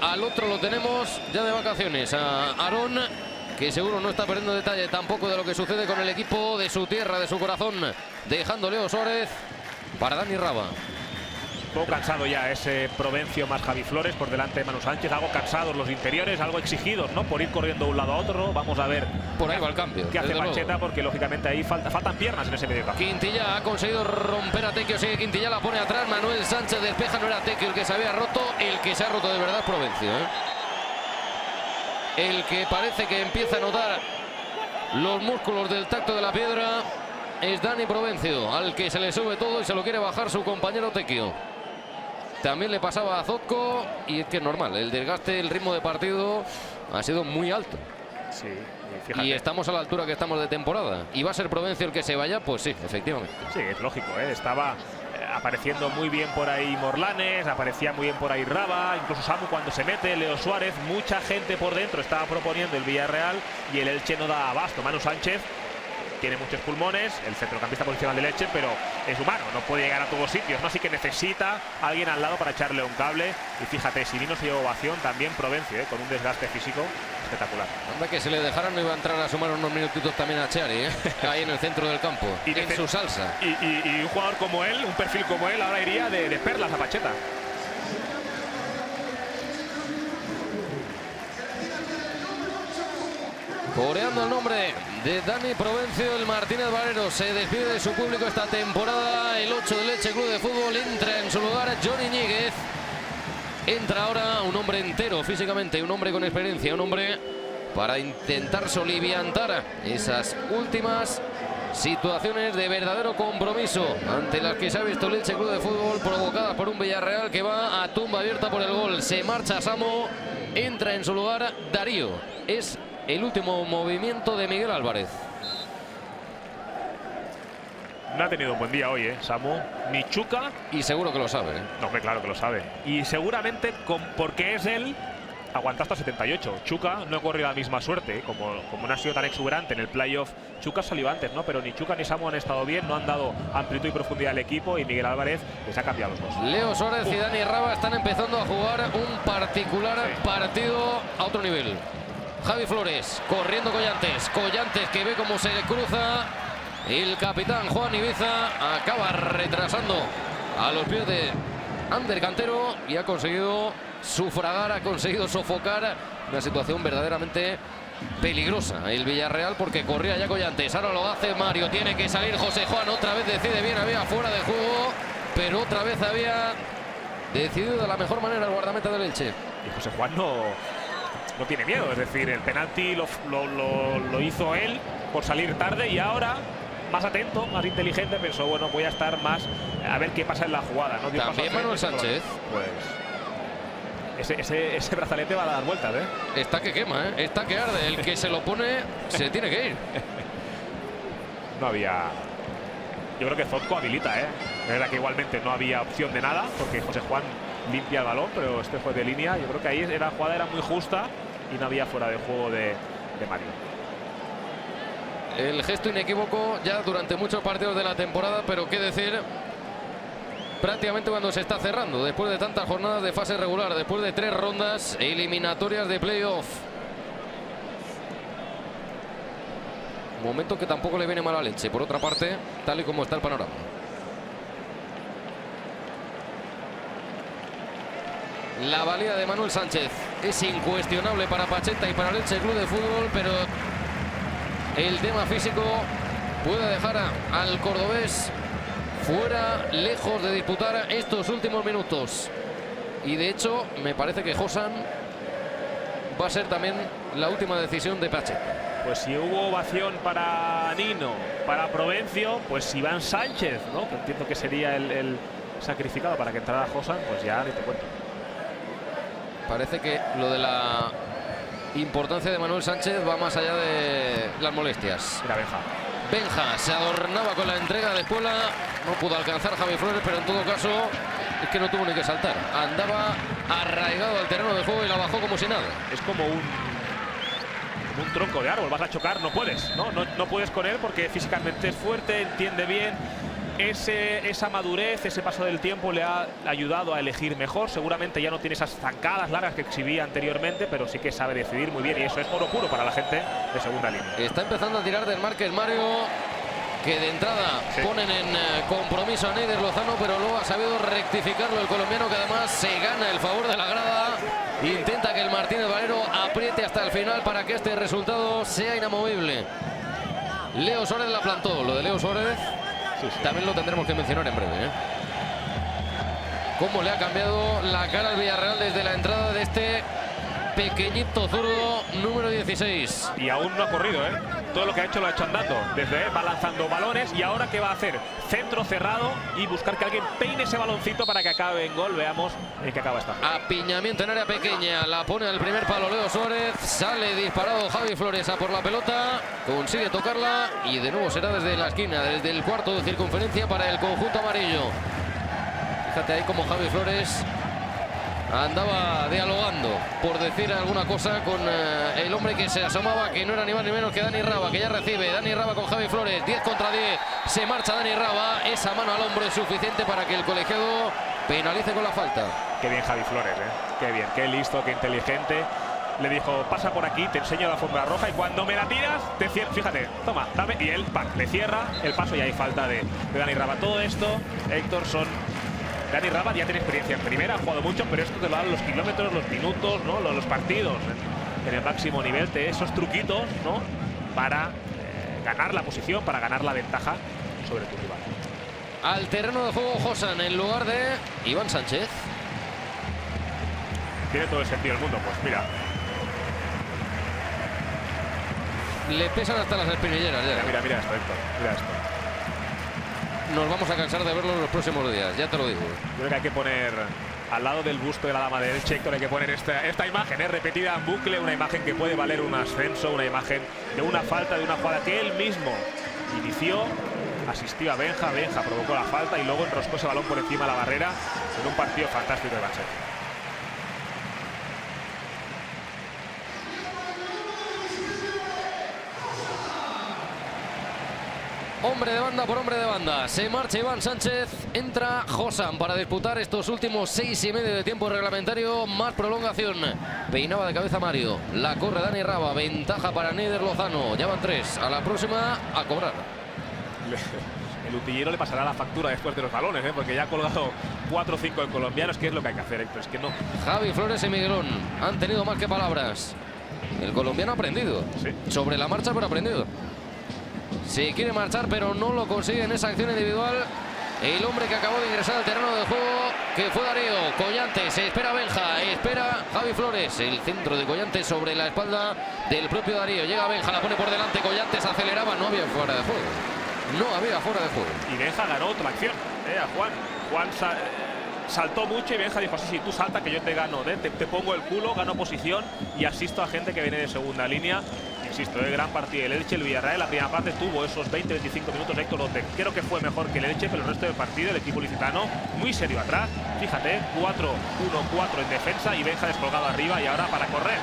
Al otro lo tenemos ya de vacaciones, a Aarón, que seguro no está perdiendo detalle tampoco de lo que sucede con el equipo de su tierra, de su corazón, dejando Leo Suárez para Dani Raba. poco cansado ya ese Provencio más Javi Flores por delante de Manu Sánchez. Algo cansados los interiores, algo exigidos, ¿no? Por ir corriendo de un lado a otro. Vamos a ver por ahí va el cambio. ¿Qué hace Pacheta? Porque lógicamente ahí faltan piernas en ese medio campo. Quintilla ha conseguido romper a Tequio. Sigue Quintilla, la pone atrás. Manuel Sánchez despeja. No era Tequio el que se había roto. El que se ha roto de verdad es Provencio, ¿eh? El que parece que empieza a notar los músculos del tacto de la piedra es Dani Provencio, al que se le sube todo y se lo quiere bajar su compañero Tequio. También le pasaba a Zotko y es que es normal, el desgaste, el ritmo de partido ha sido muy alto. Sí, fíjate. Y estamos a la altura que estamos de temporada. ¿Y va a ser Provencio el que se vaya? Pues sí, efectivamente. Sí, es lógico, ¿eh? Estaba apareciendo muy bien por ahí Morlanes, aparecía muy bien por ahí Raba, incluso Samu cuando se mete, Leo Suárez, mucha gente por dentro estaba proponiendo el Villarreal y el Elche no da abasto. Manu Sánchez tiene muchos pulmones, el centrocampista posicional del Elche, pero es humano, no puede llegar a todos sitios, ¿no? Así que necesita a alguien al lado para echarle un cable. Y fíjate, si vino se llevó ovación, también Provencio, con un desgaste físico espectacular. Anda, que se le dejaran, no iba a entrar a sumar unos minutitos también a Chari, ahí en el centro del campo, y en su salsa. Y un jugador como él, un perfil como él, ahora iría de perlas a Pacheta. Coreando el nombre de Dani Provencio, el Martínez Valero se despide de su público esta temporada. El 8 del Elche Club de Fútbol entra en su lugar Johnny Ñíguez. Entra ahora un hombre entero físicamente, un hombre con experiencia, un hombre para intentar soliviantar esas últimas situaciones de verdadero compromiso ante las que se ha visto el Elche Club de Fútbol, provocadas por un Villarreal que va a tumba abierta por el gol. Se marcha Samo, entra en su lugar Darío. Es el último movimiento de Miguel Álvarez. No ha tenido un buen día hoy, Samu. Ni Chuca. Y seguro que lo sabe. No, hombre, claro que lo sabe. Y seguramente porque es él, aguanta hasta 78. Chuca no corrió la misma suerte, como no ha sido tan exuberante en el playoff. Chuca salió antes, ¿no? Pero ni Chuca ni Samu han estado bien, no han dado amplitud y profundidad al equipo y Miguel Álvarez les ha cambiado los dos. Leo Suárez y Dani Raba están empezando a jugar un particular partido a otro nivel. Javi Flores corriendo Collantes que ve cómo se le cruza el capitán Juan Ibiza, acaba retrasando a los pies de Ander Cantero y ha conseguido sufragar, ha conseguido sofocar una situación verdaderamente peligrosa el Villarreal, porque corría ya Collantes, ahora lo hace Mario, tiene que salir José Juan, otra vez decide bien, había fuera de juego, pero otra vez había decidido de la mejor manera el guardameta del Elche. Y José Juan no tiene miedo, es decir, el penalti lo hizo él por salir tarde y ahora, más atento, más inteligente, pensó, bueno, voy a estar más a ver qué pasa en la jugada, ¿no? También Manuel Sánchez. Pues ese brazalete va a dar vueltas, Está que quema, está que arde. El que se lo pone se tiene que ir. No había... Yo creo que Zotko habilita, Es verdad que igualmente no había opción de nada, porque José Juan limpia el balón, pero este fue de línea. Yo creo que ahí la jugada era muy justa y no había fuera de juego de Mario. El gesto inequívoco ya durante muchos partidos de la temporada, pero qué decir prácticamente cuando se está cerrando, después de tantas jornadas de fase regular, después de 3 rondas eliminatorias de playoff. Momento que tampoco le viene mal a Elche, por otra parte, tal y como está el panorama. La valía de Manuel Sánchez es incuestionable para Pacheta y para el Elche Club de Fútbol, pero el tema físico puede dejar al cordobés fuera, lejos de disputar estos últimos minutos. Y de hecho, me parece que Josan va a ser también la última decisión de Pacheta. Pues si hubo ovación para Nino, para Provencio, pues Iván Sánchez, ¿no? Que entiendo que sería el sacrificado para que entrara Josan, pues ya ni te cuento. Parece que lo de la importancia de Manuel Sánchez va más allá de las molestias. Mira, Benja se adornaba con la entrega de Puebla, no pudo alcanzar Javi Flores, pero en todo caso es que no tuvo ni que saltar. Andaba arraigado al terreno de juego y la bajó como si nada. Es como un tronco de árbol, vas a chocar, no puedes, no puedes con él porque físicamente es fuerte, entiende bien. Esa madurez, ese paso del tiempo le ha ayudado a elegir mejor. Seguramente ya no tiene esas zancadas largas que exhibía anteriormente, pero sí que sabe decidir muy bien y eso es oro puro para la gente de segunda línea. Está empezando a tirar del Márquez Mario, que de entrada ponen en compromiso a Neider Lozano, pero luego ha sabido rectificarlo el colombiano, que además se gana el favor de la grada. Intenta que el Martínez Valero apriete hasta el final para que este resultado sea inamovible. Leo Suárez la plantó. Lo de Leo Suárez también lo tendremos que mencionar en breve, ¿eh? Cómo le ha cambiado la cara al Villarreal desde la entrada de este pequeñito zurdo número 16. Y aún no ha corrido, ¿eh? Todo lo que ha hecho lo ha hecho andando. Desde va lanzando balones. ¿Y ahora qué va a hacer? Centro cerrado y buscar que alguien peine ese baloncito para que acabe en gol. Veamos en qué acaba esta. Apiñamiento en área pequeña. La pone al primer palo Leo Suárez. Sale disparado Javi Flores a por la pelota. Consigue tocarla. Y de nuevo será desde la esquina, desde el cuarto de circunferencia para el conjunto amarillo. Fíjate ahí como Javi Flores andaba dialogando, por decir alguna cosa, con el hombre que se asomaba, que no era ni más ni menos que Dani Raba, que ya recibe. Dani Raba con Javi Flores, 10 contra 10. Se marcha Dani Raba. Esa mano al hombro es suficiente para que el colegiado penalice con la falta. Qué bien Javi Flores, ¿eh? Qué bien, qué listo, qué inteligente. Le dijo, pasa por aquí, te enseño la alfombra roja y cuando me la tiras, te cierro. Fíjate, toma, dame. Y él, le cierra el paso y hay falta de Dani Raba. Todo esto, Héctor, Dani Raba ya tiene experiencia en primera, ha jugado mucho, pero esto te lo dan los kilómetros, los minutos, ¿no? Los partidos en el máximo nivel, esos truquitos, ¿no? Para ganar la posición, para ganar la ventaja sobre tu rival. Al terreno de juego Josan en lugar de Iván Sánchez. Tiene todo el sentido del mundo, pues mira. Le pesan hasta las espinilleras ya. Mira esto, Héctor, mira esto. Nos vamos a cansar de verlo en los próximos días, ya te lo digo. Yo creo que hay que poner al lado del busto de la dama de Elche, Héctor, hay que poner esta imagen, repetida en bucle, una imagen que puede valer un ascenso, una imagen de una falta, de una jugada que él mismo inició, asistió a Benja provocó la falta y luego enroscó ese balón por encima de la barrera en un partido fantástico de Sánchez. Hombre de banda por hombre de banda. Se marcha Iván Sánchez. Entra Josan para disputar estos últimos 6,5 de tiempo reglamentario. Más prolongación. Peinaba de cabeza Mario. La corre Dani Raba. Ventaja para Neider Lozano. Ya van 3. A la próxima a cobrar. El utillero le pasará la factura después de los balones, porque ya ha colgado 4 o 5 en colombianos. ¿Qué es lo que hay que hacer, Héctor? Es que no. Javi Flores y Miguelón han tenido más que palabras. El colombiano ha aprendido. Sí. Sobre la marcha, pero ha aprendido. Se quiere marchar, pero no lo consigue en esa acción individual. El hombre que acabó de ingresar al terreno de juego, que fue Darío. Collantes, espera Benja, espera Javi Flores. El centro de Collantes sobre la espalda del propio Darío. Llega Benja, la pone por delante. Collantes aceleraba, no había fuera de juego. No había fuera de juego. Y Benja ganó otra acción, a Juan. Juan saltó mucho y Benja dijo, sí, tú salta que yo te gano. Te pongo el culo, gano posición y asisto a gente que viene de segunda línea. Insisto, gran partido del Elche. El Villarreal en la primera parte tuvo esos 20-25 minutos, Héctor, donde creo que fue mejor que el Elche, pero el resto del partido el equipo licitano muy serio atrás. Fíjate, 4-1-4 en defensa y Benja descolgado arriba y ahora para correr.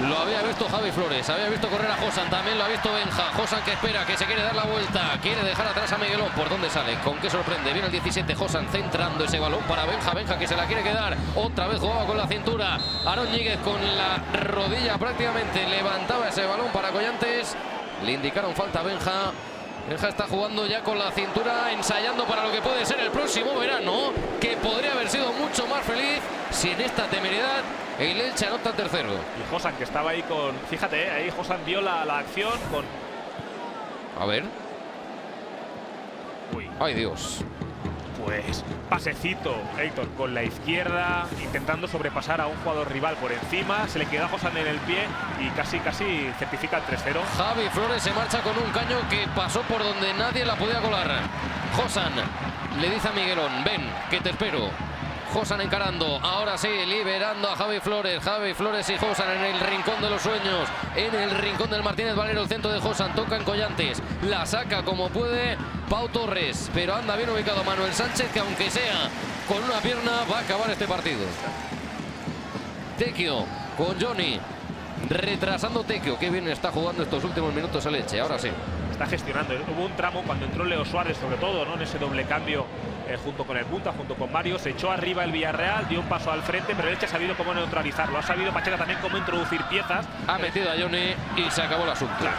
Lo había visto Javi Flores, había visto correr a Josan, también lo ha visto Benja. Josan que espera, que se quiere dar la vuelta, quiere dejar atrás a Miguelón. ¿Por dónde sale? ¿Con qué sorprende? Viene el 17, Josan centrando ese balón para Benja. Benja que se la quiere quedar. Otra vez jugaba con la cintura. Aarón Ñíguez con la rodilla prácticamente levantaba ese balón para Collantes. Le indicaron falta a Benja. Benja está jugando ya con la cintura, ensayando para lo que puede ser el próximo verano, que podría haber sido mucho más feliz si en esta temeridad el Elche anota el tercero. Y Josan que estaba ahí con... Fíjate, ahí Josan vio la acción con... A ver. Uy. Ay, Dios. Pues pasecito, Héctor, con la izquierda, intentando sobrepasar a un jugador rival por encima. Se le queda a Josan en el pie y casi certifica el 3-0. Javi Flores se marcha con un caño que pasó por donde nadie la podía colar. Josan le dice a Miguelón, ven, que te espero. Josan encarando, ahora sí, liberando a Javi Flores. Javi Flores y Josan en el rincón de los sueños, en el rincón del Martínez Valero. El centro de Josan, toca en Collantes, la saca como puede Pau Torres, pero anda bien ubicado Manuel Sánchez, que aunque sea con una pierna va a acabar este partido. Tequio con Johnny, retrasando Tequio. Qué bien está jugando estos últimos minutos el Elche, ahora sí. Está gestionando. Hubo un tramo cuando entró Leo Suárez, sobre todo, ¿no? En ese doble cambio junto con el punta, junto con Mario. Se echó arriba el Villarreal, dio un paso al frente, pero el Elche ha sabido cómo neutralizarlo. Ha sabido Pacheta también cómo introducir piezas. Ha metido a Johnny y se acabó el asunto. Claro.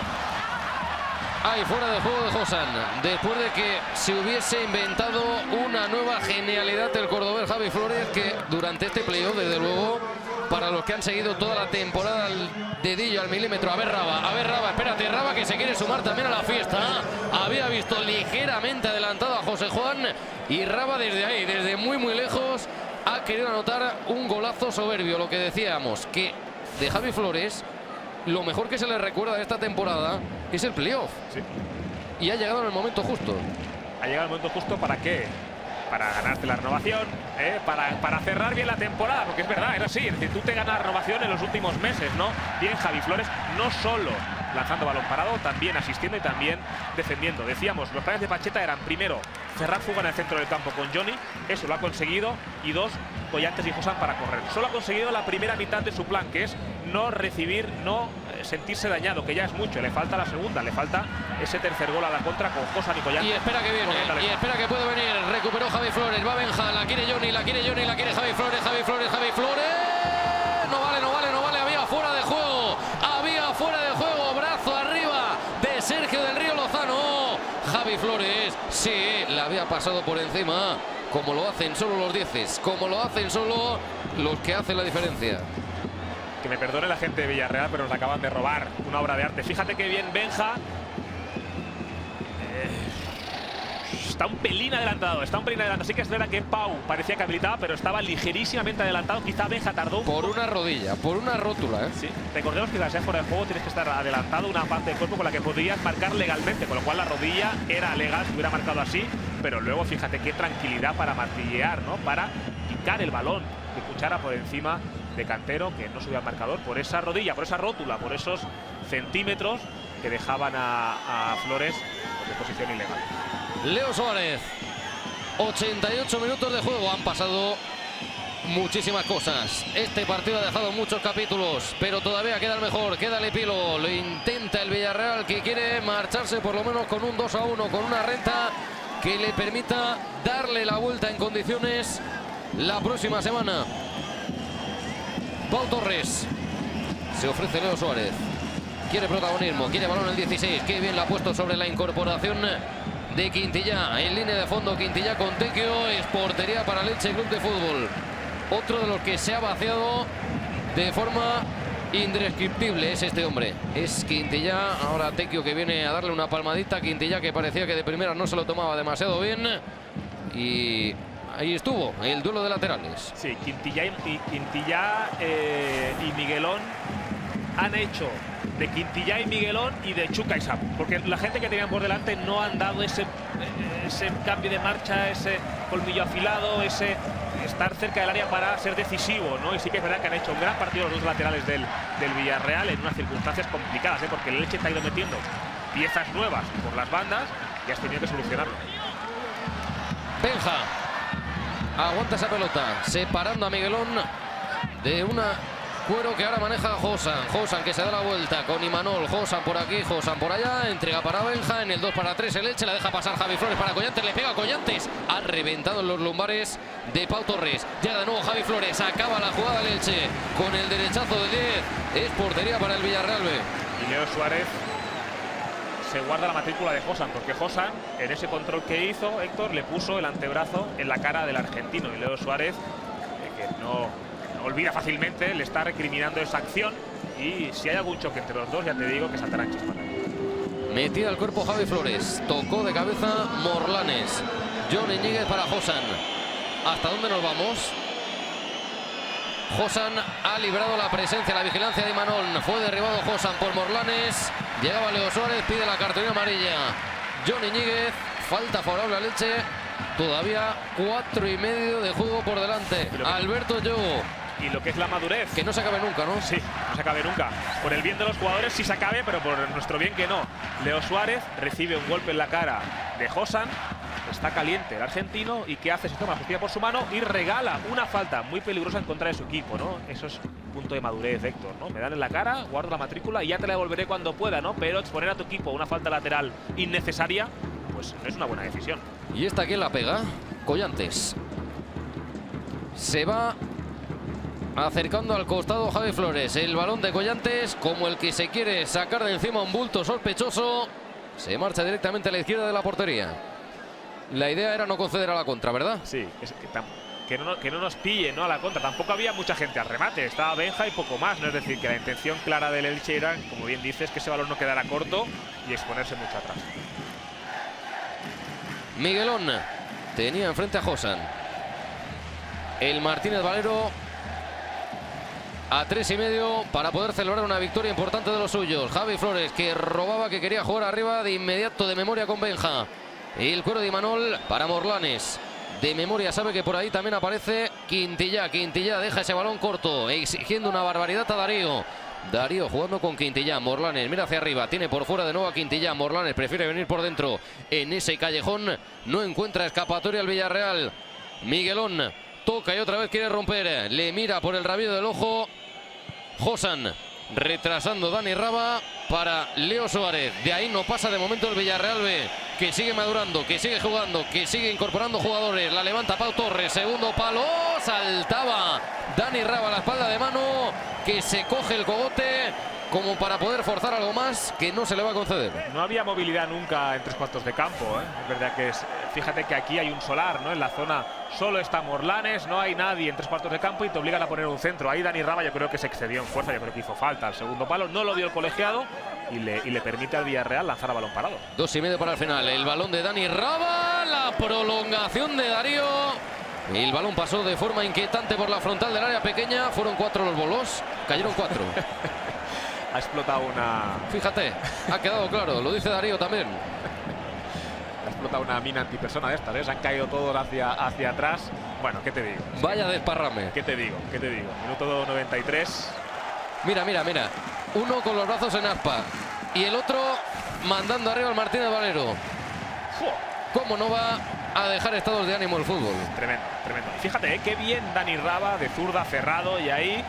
Hay fuera de juego de Josan, después de que se hubiese inventado una nueva genialidad el cordobés Javi Flores, que durante este playoff, desde luego, para los que han seguido toda la temporada al dedillo, al milímetro. A ver Raba, espérate, Raba, que se quiere sumar también a la fiesta. Había visto ligeramente adelantado a José Juan y Raba desde ahí, desde muy lejos, ha querido anotar un golazo soberbio. Lo que decíamos, que de Javi Flores, lo mejor que se le recuerda de esta temporada es el playoff. Sí. Y ha llegado en el momento justo. Ha llegado el momento justo, ¿para qué? Para ganarte la renovación, para cerrar bien la temporada, porque es verdad, es así. Es decir, tú te ganas la renovación en los últimos meses, ¿no? Bien Javi Flores, no solo lanzando balón parado, también asistiendo y también defendiendo. Decíamos, los planes de Pacheta eran, primero, cerrar fuga en el centro del campo con Johnny, eso lo ha conseguido, y dos, Collantes y Josan para correr. Solo ha conseguido la primera mitad de su plan, que es no recibir, no sentirse dañado, que ya es mucho. Le falta la segunda, le falta ese tercer gol a la contra con Josan y Collantes. Y espera que viene, y espera que puede venir. Recuperó Javi Flores, va Benja, la quiere Johnny, la quiere Javi Flores, Javi Flores. No vale, había fuera de juego, brazo arriba de Sergio del Río Lozano. Javi Flores, sí, la había pasado por encima, como lo hacen solo los 10, como lo hacen solo los que hacen la diferencia. Que me perdone la gente de Villarreal, pero nos acaban de robar una obra de arte. Fíjate que bien Benja. Está un pelín adelantado, Sí que es verdad que Pau parecía que habilitaba, pero estaba ligerísimamente adelantado. Quizá Benja tardó por una rodilla, por una rótula, ¿eh? Sí. Recordemos que si sea fuera de juego tienes que estar adelantado una parte del cuerpo con la que podrías marcar legalmente, con lo cual la rodilla era legal si hubiera marcado así, pero luego fíjate qué tranquilidad para martillear, ¿no? Para picar el balón de Cuchara por encima de Cantero, que no subía al marcador por esa rodilla, por esa rótula, por esos centímetros que dejaban a Flores de posición ilegal. Leo Suárez, 88 minutos de juego, han pasado muchísimas cosas. Este partido ha dejado muchos capítulos, pero todavía queda el mejor, queda el epílogo. Lo intenta el Villarreal, que quiere marcharse por lo menos con un 2-1, con una renta que le permita darle la vuelta en condiciones la próxima semana. Pau Torres, se ofrece Leo Suárez, quiere protagonismo, quiere balón el 16, qué bien la ha puesto sobre la incorporación de Quintillá. En línea de fondo Quintillá con Tequio, es portería para el Elche Club de Fútbol. Otro de los que se ha vaciado de forma indescriptible es este hombre, es Quintillá. Ahora Tequio, que viene a darle una palmadita. Quintillá, que parecía que de primera no se lo tomaba demasiado bien, y ahí estuvo el duelo de laterales. Sí, Quintillá y Miguelón han hecho de Quintillá y Miguelón y de Chuca y Samu, porque la gente que tenían por delante no han dado ese cambio de marcha, ese colmillo afilado, ese estar cerca del área para ser decisivo, ¿no? Y sí que es verdad que han hecho un gran partido los dos laterales del Villarreal en unas circunstancias complicadas, ¿eh? Porque el Elche te ha ido metiendo piezas nuevas por las bandas y has tenido que solucionarlo. Benja aguanta esa pelota, separando a Miguelón de una cuero que ahora maneja Josan. Josan, que se da la vuelta con Imanol. Josan por aquí, Josan por allá. Entrega para Benja. En el 2-3 el Elche. La deja pasar Javi Flores para Collantes. Le pega a Collantes. Ha reventado en los lumbares de Pau Torres. Ya de nuevo Javi Flores. Acaba la jugada del Elche con el derechazo de 10. Es portería para el Villarreal B. Y Leo Suárez se guarda la matrícula de Josan, porque Josan, en ese control que hizo, Héctor, le puso el antebrazo en la cara del argentino. Y Leo Suárez, que no olvida fácilmente, le está recriminando esa acción, y si hay algún choque entre los dos, ya te digo que saltarán chispas. Metía al cuerpo Javi Flores, tocó de cabeza Morlanes. John Iñiguez para Josan. ¿Hasta dónde nos vamos? Josan ha librado la presencia, la vigilancia de Imanol. Fue derribado Josan por Morlanes. Llegaba Leo Suárez, pide la cartulina amarilla John Iñiguez. Falta favorable al Elche. Todavía 4,5 de juego por delante. Alberto Yogo. Y lo que es la madurez, que no se acabe nunca, ¿no? Sí, no se acabe nunca. Por el bien de los jugadores sí se acabe, pero por nuestro bien que no. Leo Suárez recibe un golpe en la cara de Josan. Está caliente el argentino, y ¿qué hace? Se toma la justicia por su mano y regala una falta muy peligrosa en contra de su equipo, ¿no? Eso es un punto de madurez, Héctor, ¿no? Me dan en la cara, guardo la matrícula y ya te la devolveré cuando pueda, ¿no? Pero exponer a tu equipo una falta lateral innecesaria, pues no es una buena decisión. ¿Y esta quién la pega? Collantes. Se va acercando al costado Javi Flores. El balón de Collantes, como el que se quiere sacar de encima un bulto sospechoso. Se marcha directamente a la izquierda de la portería. La idea era no conceder a la contra, ¿verdad? Sí, que no nos pille, ¿no?, a la contra. Tampoco había mucha gente al remate. Estaba Benja y poco más, ¿no? Es decir, que la intención clara del Elche era, como bien dices, que ese balón no quedara corto y exponerse mucho atrás. Miguelón tenía enfrente a Josan. El Martínez Valero a 3,5 para poder celebrar una victoria importante de los suyos. Javi Flores, que robaba, que quería jugar arriba de inmediato, de memoria con Benja. Y el cuero de Imanol para Morlanes. De memoria sabe que por ahí también aparece Quintillá. Quintillá deja ese balón corto, exigiendo una barbaridad a Darío. Darío jugando con Quintillá. Morlanes mira hacia arriba, tiene por fuera de nuevo a Quintillá. Morlanes prefiere venir por dentro. En ese callejón no encuentra escapatoria al Villarreal. Miguelón toca y otra vez quiere romper. Le mira por el rabillo del ojo Josan, retrasando Dani Raba para Leo Suárez. De ahí no pasa de momento el Villarreal B, que sigue madurando, que sigue jugando, que sigue incorporando jugadores. La levanta Pau Torres, segundo palo, saltaba Dani Raba a la espalda de Manu, que se coge el cogote como para poder forzar algo más que no se le va a conceder. No había movilidad nunca en 3/4 de campo, ¿eh? Es verdad que fíjate que aquí hay un solar, ¿no? En la zona solo está Morlanes, no hay nadie en 3/4 de campo y te obligan a poner un centro. Ahí Dani Raba yo creo que se excedió en fuerza, yo creo que hizo falta al segundo palo, no lo dio el colegiado y le permite al Villarreal lanzar a balón parado. 2,5 para el final, el balón de Dani Raba, la prolongación de Darío. El balón pasó de forma inquietante por la frontal del área pequeña. Fueron 4 los bolos, cayeron 4. Ha explotado una... Fíjate, ha quedado claro, lo dice Darío también. Ha explotado una mina antipersona de estas, ¿eh? Se han caído todos hacia atrás. Bueno, ¿qué te digo? Vaya desparrame. ¿Qué te digo? Minuto 93. Mira. Uno con los brazos en aspa y el otro mandando arriba al Martínez Valero. ¿Cómo no va a dejar estados de ánimo el fútbol? Tremendo. Fíjate, qué bien Dani Raba de zurda cerrado y ahí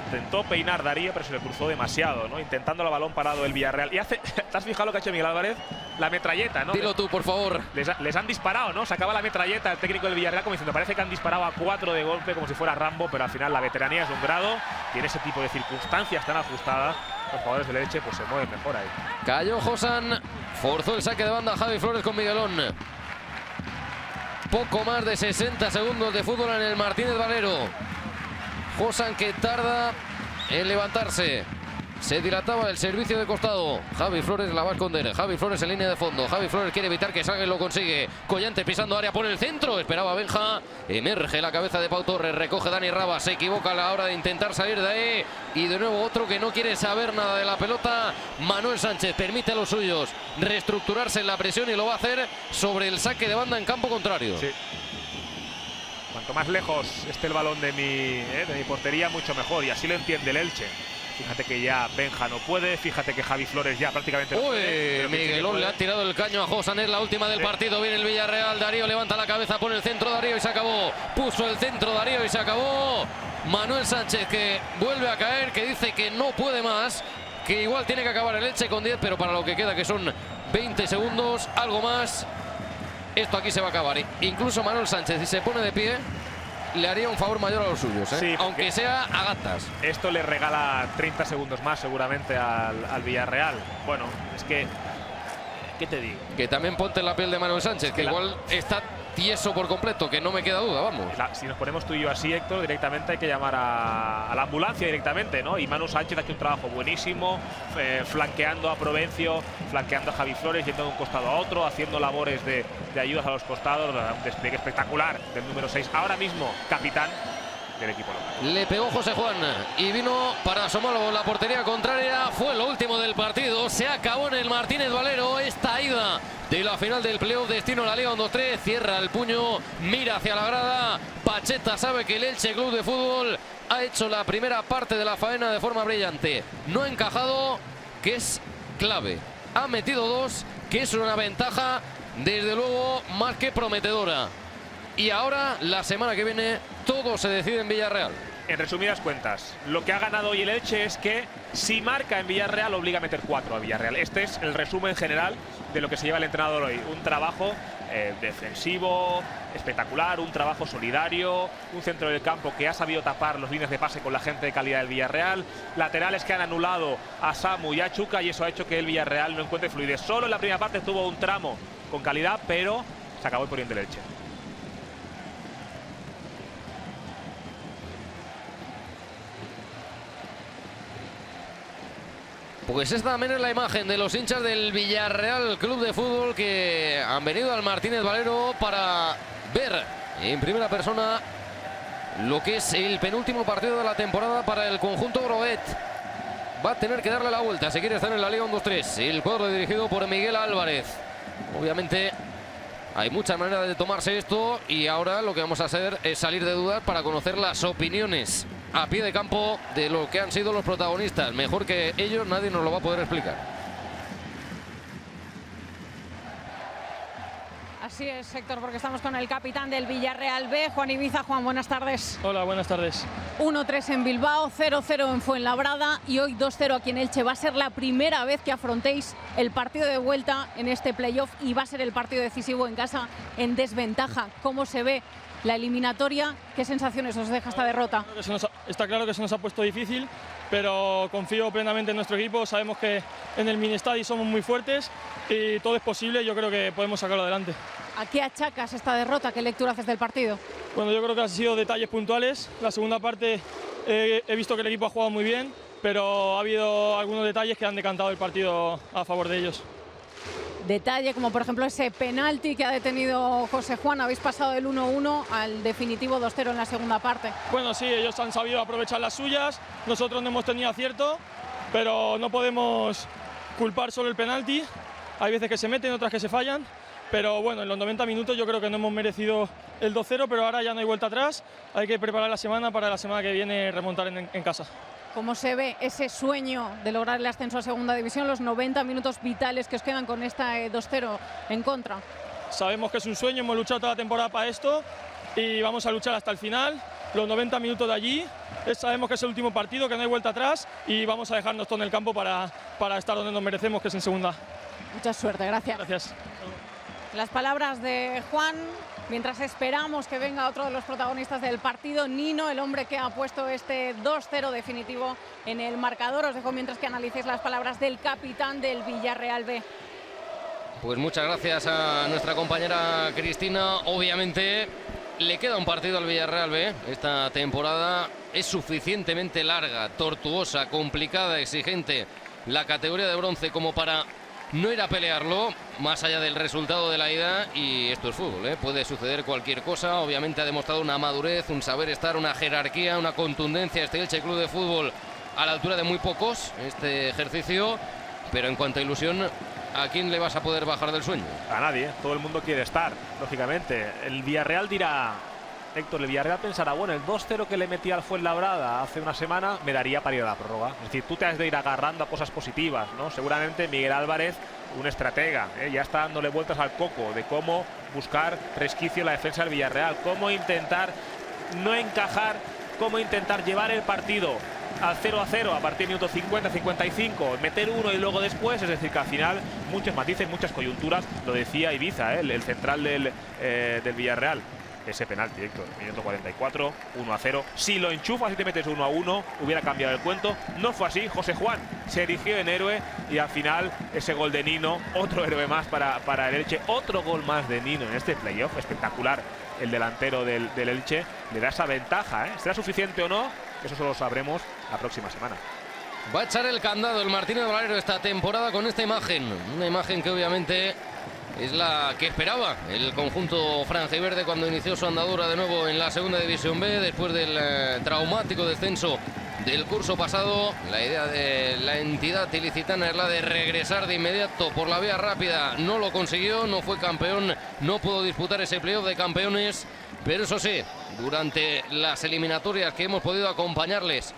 intentó peinar Darío, pero se le cruzó demasiado, ¿no? Intentando el balón parado el Villarreal. Y ¿te has fijado lo que ha hecho Miguel Álvarez? La metralleta, ¿no? Dilo tú, por favor. Les han disparado, ¿no? Sacaba la metralleta el técnico del Villarreal como diciendo, parece que han disparado a 4 de golpe como si fuera Rambo, pero al final la veteranía es de un grado y en ese tipo de circunstancias tan ajustadas los jugadores del Elche pues se mueven mejor ahí. Cayó Josan, forzó el saque de banda Javi Flores con Miguelón. Poco más de 60 segundos de fútbol en el Martínez Valero. Josan que tarda en levantarse. Se dilataba el servicio de costado. Javi Flores la va a esconder. Javi Flores en línea de fondo. Javi Flores quiere evitar que salga y lo consigue. Collante pisando área por el centro. Esperaba Benja. Emerge la cabeza de Pau Torres. Recoge Dani Raba. Se equivoca a la hora de intentar salir de ahí. Y de nuevo otro que no quiere saber nada de la pelota. Manuel Sánchez permite a los suyos reestructurarse en la presión y lo va a hacer sobre el saque de banda en campo contrario. Sí. Cuanto más lejos esté el balón de mi portería, mucho mejor. Y así lo entiende el Elche. Fíjate que ya Benja no puede, fíjate que Javi Flores ya prácticamente no puede. Miguelón le ha tirado el caño a Josan, es la última del partido. Viene el Villarreal, Darío levanta la cabeza, pone el centro, Darío y se acabó. Puso el centro Darío y se acabó. Manuel Sánchez que vuelve a caer, que dice que no puede más, que igual tiene que acabar el Elche con 10, pero para lo que queda, que son 20 segundos, algo más, esto aquí se va a acabar. Incluso Manuel Sánchez, si se pone de pie, le haría un favor mayor a los suyos, ¿eh? Sí, aunque sea a gatas. Esto le regala 30 segundos más seguramente al Villarreal. Bueno, es que... ¿Qué te digo? Que también ponte en la piel de Manuel Sánchez, que igual está tieso por completo, que no me queda duda, vamos. Si nos ponemos tú y yo así, Héctor, directamente hay que llamar a la ambulancia directamente, ¿no? Y Manu Sánchez ha hecho un trabajo buenísimo, flanqueando a Provencio, flanqueando a Javi Flores, yendo de un costado a otro, haciendo labores de ayudas a los costados, un despliegue espectacular del número 6, ahora mismo capitán del equipo local. Le pegó José Juan y vino para asomarlo la portería contraria. Fue lo último del partido. Se acabó en el Martínez Valero esta ida de la final del playoff destino a la Liga 1-2-3. Cierra el puño, mira hacia la grada. Pacheta sabe que el Elche Club de Fútbol ha hecho la primera parte de la faena de forma brillante. No ha encajado, que es clave. Ha metido 2, que es una ventaja desde luego más que prometedora. Y ahora, la semana que viene, todo se decide en Villarreal. En resumidas cuentas, lo que ha ganado hoy el Elche es que si marca en Villarreal obliga a meter 4 a Villarreal. Este es el resumen general de lo que se lleva el entrenador hoy. Un trabajo defensivo espectacular, un trabajo solidario, un centro del campo que ha sabido tapar los líneas de pase con la gente de calidad del Villarreal, laterales que han anulado a Samu y a Chuca, y eso ha hecho que el Villarreal no encuentre fluidez. Solo en la primera parte tuvo un tramo con calidad, pero se acabó el poniente del Elche. Pues esta también es la imagen de los hinchas del Villarreal Club de Fútbol que han venido al Martínez Valero para ver en primera persona lo que es el penúltimo partido de la temporada para el conjunto Groguet. Va a tener que darle la vuelta si quiere estar en la Liga 1-2-3. El cuadro dirigido por Miguel Álvarez. Obviamente hay muchas maneras de tomarse esto y ahora lo que vamos a hacer es salir de dudas para conocer las opiniones a pie de campo de lo que han sido los protagonistas. Mejor que ellos nadie nos lo va a poder explicar. Así es, Héctor, porque estamos con el capitán del Villarreal B, Juan Ibiza. Juan, buenas tardes. Hola, buenas tardes. 1-3 en Bilbao, 0-0 en Fuenlabrada y hoy 2-0 aquí en Elche. Va a ser la primera vez que afrontéis el partido de vuelta en este playoff y va a ser el partido decisivo en casa en desventaja. ¿Cómo se ve la eliminatoria? ¿Qué sensaciones os deja esta derrota? Está claro que se nos ha puesto difícil, pero confío plenamente en nuestro equipo. Sabemos que en el mini-estadio somos muy fuertes y todo es posible. Yo creo que podemos sacarlo adelante. ¿A qué achacas esta derrota? ¿Qué lectura haces del partido? Bueno, yo creo que han sido detalles puntuales. La segunda parte he visto que el equipo ha jugado muy bien, pero ha habido algunos detalles que han decantado el partido a favor de ellos. Detalle como por ejemplo ese penalti que ha detenido José Juan. Habéis pasado del 1-1 al definitivo 2-0 en la segunda parte. Bueno, sí, ellos han sabido aprovechar las suyas. Nosotros no hemos tenido acierto, pero no podemos culpar solo el penalti. Hay veces que se meten, otras que se fallan. Pero bueno, en los 90 minutos yo creo que no hemos merecido el 2-0, pero ahora ya no hay vuelta atrás. Hay que preparar la semana para la semana que viene remontar en casa. ¿Cómo se ve ese sueño de lograr el ascenso a segunda división, los 90 minutos vitales que os quedan con esta 2-0 en contra? Sabemos que es un sueño, hemos luchado toda la temporada para esto y vamos a luchar hasta el final. Los 90 minutos de allí, sabemos que es el último partido, que no hay vuelta atrás y vamos a dejarnos todo en el campo para estar donde nos merecemos, que es en segunda. Mucha suerte, gracias. Gracias. Las palabras de Juan, mientras esperamos que venga otro de los protagonistas del partido, Nino, el hombre que ha puesto este 2-0 definitivo en el marcador. Os dejo mientras que analicéis las palabras del capitán del Villarreal B. Pues muchas gracias a nuestra compañera Cristina. Obviamente le queda un partido al Villarreal B. Esta temporada es suficientemente larga, tortuosa, complicada, exigente. La categoría de bronce como para no ir a pelearlo más allá del resultado de la ida, y esto es fútbol, ¿eh? Puede suceder cualquier cosa. Obviamente ha demostrado una madurez, un saber estar, una jerarquía, una contundencia este Elche Club de Fútbol a la altura de muy pocos este ejercicio, pero en cuanto a ilusión, ¿a quién le vas a poder bajar del sueño? A nadie, todo el mundo quiere estar, lógicamente. El Villarreal dirá, Héctor, el Villarreal pensará, bueno, el 2-0 que le metí al Fuenlabrada hace una semana me daría para ir a la prórroga. Es decir, tú te has de ir agarrando a cosas positivas, ¿no? Seguramente Miguel Álvarez, un estratega, ya está dándole vueltas al coco de cómo buscar resquicio en la defensa del Villarreal, cómo intentar no encajar, cómo intentar llevar el partido al 0-0 a partir del minuto 50-55, meter uno y luego después. Es decir, que al final muchos matices, muchas coyunturas. Lo decía Ibiza, el central del Villarreal. Ese penalti, Héctor, minuto 44, 1-0. Si lo enchufas y te metes 1-1, hubiera cambiado el cuento. No fue así. José Juan se erigió en héroe y al final ese gol de Nino, otro héroe más para el Elche. Otro gol más de Nino en este playoff. Espectacular. El delantero del Elche le da esa ventaja, ¿eh? ¿Será suficiente o no? Eso solo lo sabremos la próxima semana. Va a echar el candado el Martínez Valero esta temporada con esta imagen. Una imagen que obviamente es la que esperaba el conjunto franja y verde cuando inició su andadura de nuevo en la segunda división B después del traumático descenso del curso pasado. La idea de la entidad ilicitana es la de regresar de inmediato por la vía rápida. No lo consiguió, no fue campeón, no pudo disputar ese playoff de campeones, pero eso sí, durante las eliminatorias que hemos podido acompañarles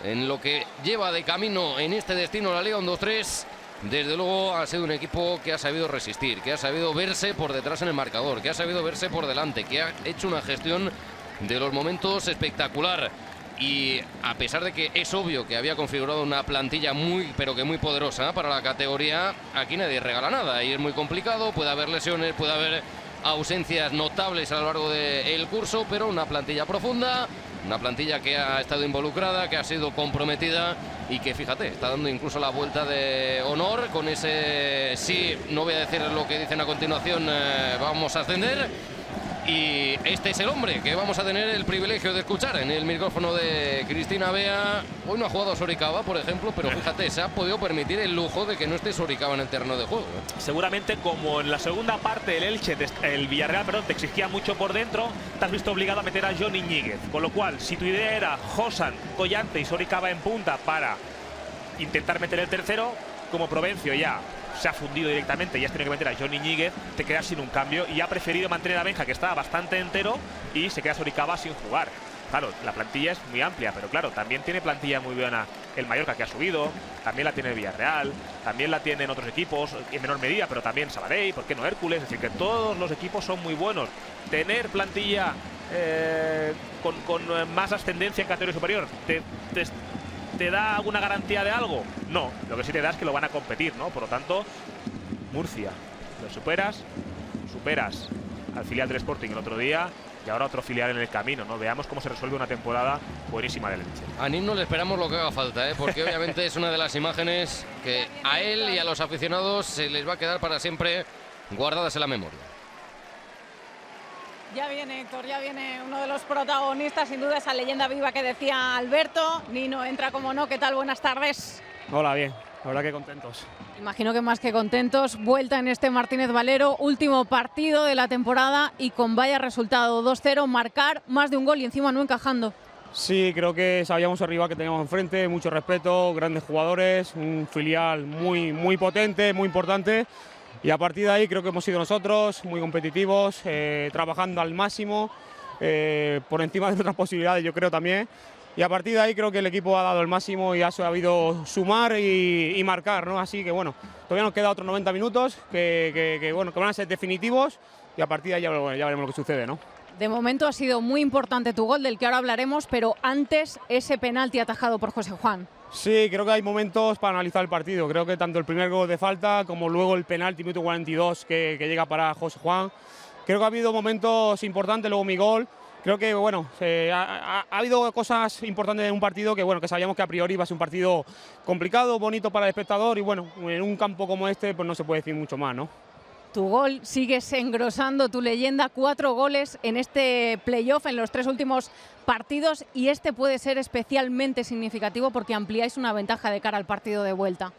en lo que lleva de camino en este destino la Liga 1-2-3, desde luego ha sido un equipo que ha sabido resistir, que ha sabido verse por detrás en el marcador, que ha sabido verse por delante, que ha hecho una gestión de los momentos espectacular. y a pesar de que es obvio que había configurado una plantilla muy, pero que muy poderosa para la categoría, aquí nadie regala nada y es muy complicado, puede haber lesiones, puede haber ausencias notables a lo largo del curso, pero una plantilla profunda, una plantilla que ha estado involucrada, que ha sido comprometida y que, fíjate, está dando incluso la vuelta de honor con ese sí, no voy a decir lo que dicen a continuación, vamos a ascender. Y este es el hombre que vamos a tener el privilegio de escuchar en el micrófono de Cristina Bea. Hoy no ha jugado Soricaba, por ejemplo, pero fíjate, se ha podido permitir el lujo de que no esté Soricaba en el terreno de juego. Seguramente, como en la segunda parte el Villarreal, perdón, te exigía mucho por dentro, te has visto obligado a meter a Johnny Ñíguez. Con lo cual, si tu idea era Josan, Collante y Soricaba en punta para intentar meter el tercero, como Provencio ya se ha fundido directamente y has tenido que meter a Johnny Ñíguez, te quedas sin un cambio y ha preferido mantener a Benja, que estaba bastante entero, y se queda Soricaba sin jugar. Claro, la plantilla es muy amplia, pero claro, también tiene plantilla muy buena el Mallorca, que ha subido, también la tiene el Villarreal, también la tienen otros equipos en menor medida, pero también Sabadell, ¿por qué no Hércules? Es decir, que todos los equipos son muy buenos. Tener plantilla con más ascendencia en categoría superior, ¿te da alguna garantía de algo? No, lo que sí te da es que lo van a competir, ¿no? Por lo tanto, Murcia, lo superas al filial del Sporting el otro día y ahora otro filial en el camino, ¿no? Veamos cómo se resuelve una temporada buenísima del Elche. A Nino le esperamos lo que haga falta, porque obviamente es una de las imágenes que a él y a los aficionados se les va a quedar para siempre guardadas en la memoria. Ya viene, Héctor, ya viene uno de los protagonistas, sin duda, esa leyenda viva que decía Alberto. Nino entra como no, ¿qué tal? Buenas tardes. Hola, bien, la verdad que contentos. Imagino que más que contentos, vuelta en este Martínez Valero, último partido de la temporada y con vaya resultado, 2-0, marcar más de un gol y encima no encajando. Sí, creo que sabíamos el rival que teníamos enfrente, mucho respeto, grandes jugadores, un filial muy potente, muy importante. Y a partir de ahí creo que hemos sido nosotros muy competitivos, trabajando al máximo, por encima de nuestras posibilidades, yo creo también. Y a partir de ahí creo que el equipo ha dado el máximo y ha sabido sumar y marcar, ¿no? Así que bueno, todavía nos queda otros 90 minutos que van a ser definitivos y a partir de ahí ya veremos lo que sucede, ¿no? De momento ha sido muy importante tu gol, del que ahora hablaremos, pero antes ese penalti atajado por José Juan. Sí, creo que hay momentos para analizar el partido. Creo que tanto el primer gol de falta como luego el penalti, minuto 42, que llega para José Juan. Creo que ha habido momentos importantes, luego mi gol. Creo que bueno, ha habido cosas importantes en un partido que sabíamos que a priori iba a ser un partido complicado, bonito para el espectador y bueno, en un campo como este pues no se puede decir mucho más, ¿no? Tu gol, sigues engrosando tu leyenda, 4 goles en este playoff en los 3 últimos partidos y este puede ser especialmente significativo porque ampliáis una ventaja de cara al partido de vuelta.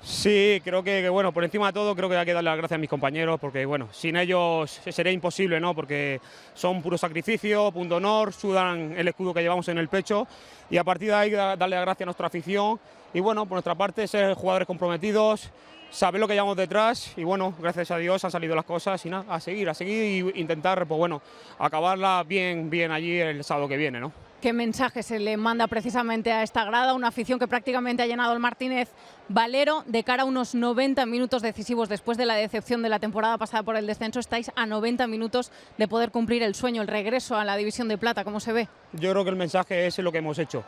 Sí, creo que bueno, por encima de todo creo que hay que darle las gracias a mis compañeros porque bueno, sin ellos sería imposible, ¿no? Porque son puro sacrificio, punto honor, sudan el escudo que llevamos en el pecho y a partir de ahí darle las gracias a nuestra afición y bueno, por nuestra parte ser jugadores comprometidos, saber lo que llevamos detrás y bueno, gracias a Dios han salido las cosas y nada, a seguir y intentar pues bueno, acabarla bien allí el sábado que viene, ¿no? ¿Qué mensaje se le manda precisamente a esta grada? Una afición que prácticamente ha llenado el Martínez Valero de cara a unos 90 minutos decisivos después de la decepción de la temporada pasada por el descenso. Estáis a 90 minutos de poder cumplir el sueño, el regreso a la División de Plata. ¿Cómo se ve? Yo creo que el mensaje es lo que hemos hecho,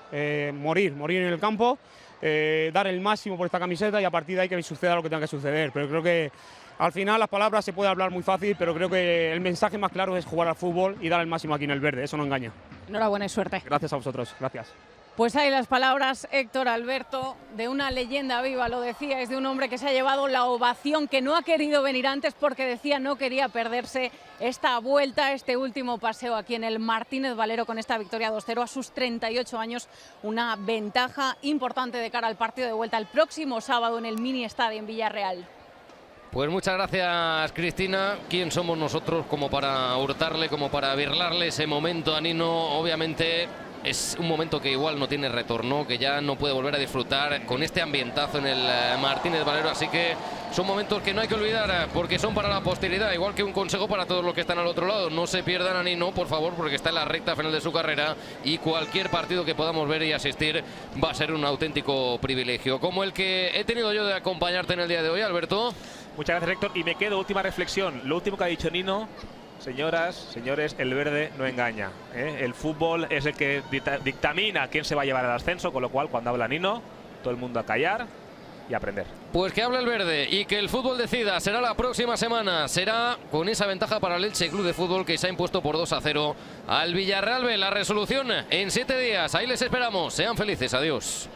morir en el campo, dar el máximo por esta camiseta y a partir de ahí que suceda lo que tenga que suceder. Pero creo que al final las palabras se puede hablar muy fácil, pero creo que el mensaje más claro es jugar al fútbol y dar el máximo aquí en el verde, eso no engaña. Enhorabuena y suerte. Gracias a vosotros, gracias. Pues hay las palabras, Héctor Alberto, de una leyenda viva, lo decía, es de un hombre que se ha llevado la ovación, que no ha querido venir antes porque decía no quería perderse esta vuelta, este último paseo aquí en el Martínez Valero con esta victoria 2-0 a sus 38 años, una ventaja importante de cara al partido de vuelta el próximo sábado en el Mini Estadio en Villarreal. Pues muchas gracias, Cristina. ¿Quién somos nosotros como para hurtarle, como para birlarle ese momento a Nino? Obviamente es un momento que igual no tiene retorno, que ya no puede volver a disfrutar con este ambientazo en el Martínez Valero, así que son momentos que no hay que olvidar porque son para la posteridad, igual que un consejo para todos los que están al otro lado. No se pierdan a Nino, por favor, porque está en la recta final de su carrera y cualquier partido que podamos ver y asistir va a ser un auténtico privilegio, como el que he tenido yo de acompañarte en el día de hoy, Alberto. Muchas gracias, Héctor. Y me quedo, última reflexión. Lo último que ha dicho Nino, señoras, señores, el verde no engaña, ¿eh? El fútbol es el que dictamina quién se va a llevar al ascenso, con lo cual cuando habla Nino, todo el mundo a callar y a aprender. Pues que hable el verde y que el fútbol decida. Será la próxima semana. Será con esa ventaja para el Elche Club de Fútbol, que se ha impuesto por 2-0 al Villarreal B. La resolución en 7 días. Ahí les esperamos. Sean felices. Adiós.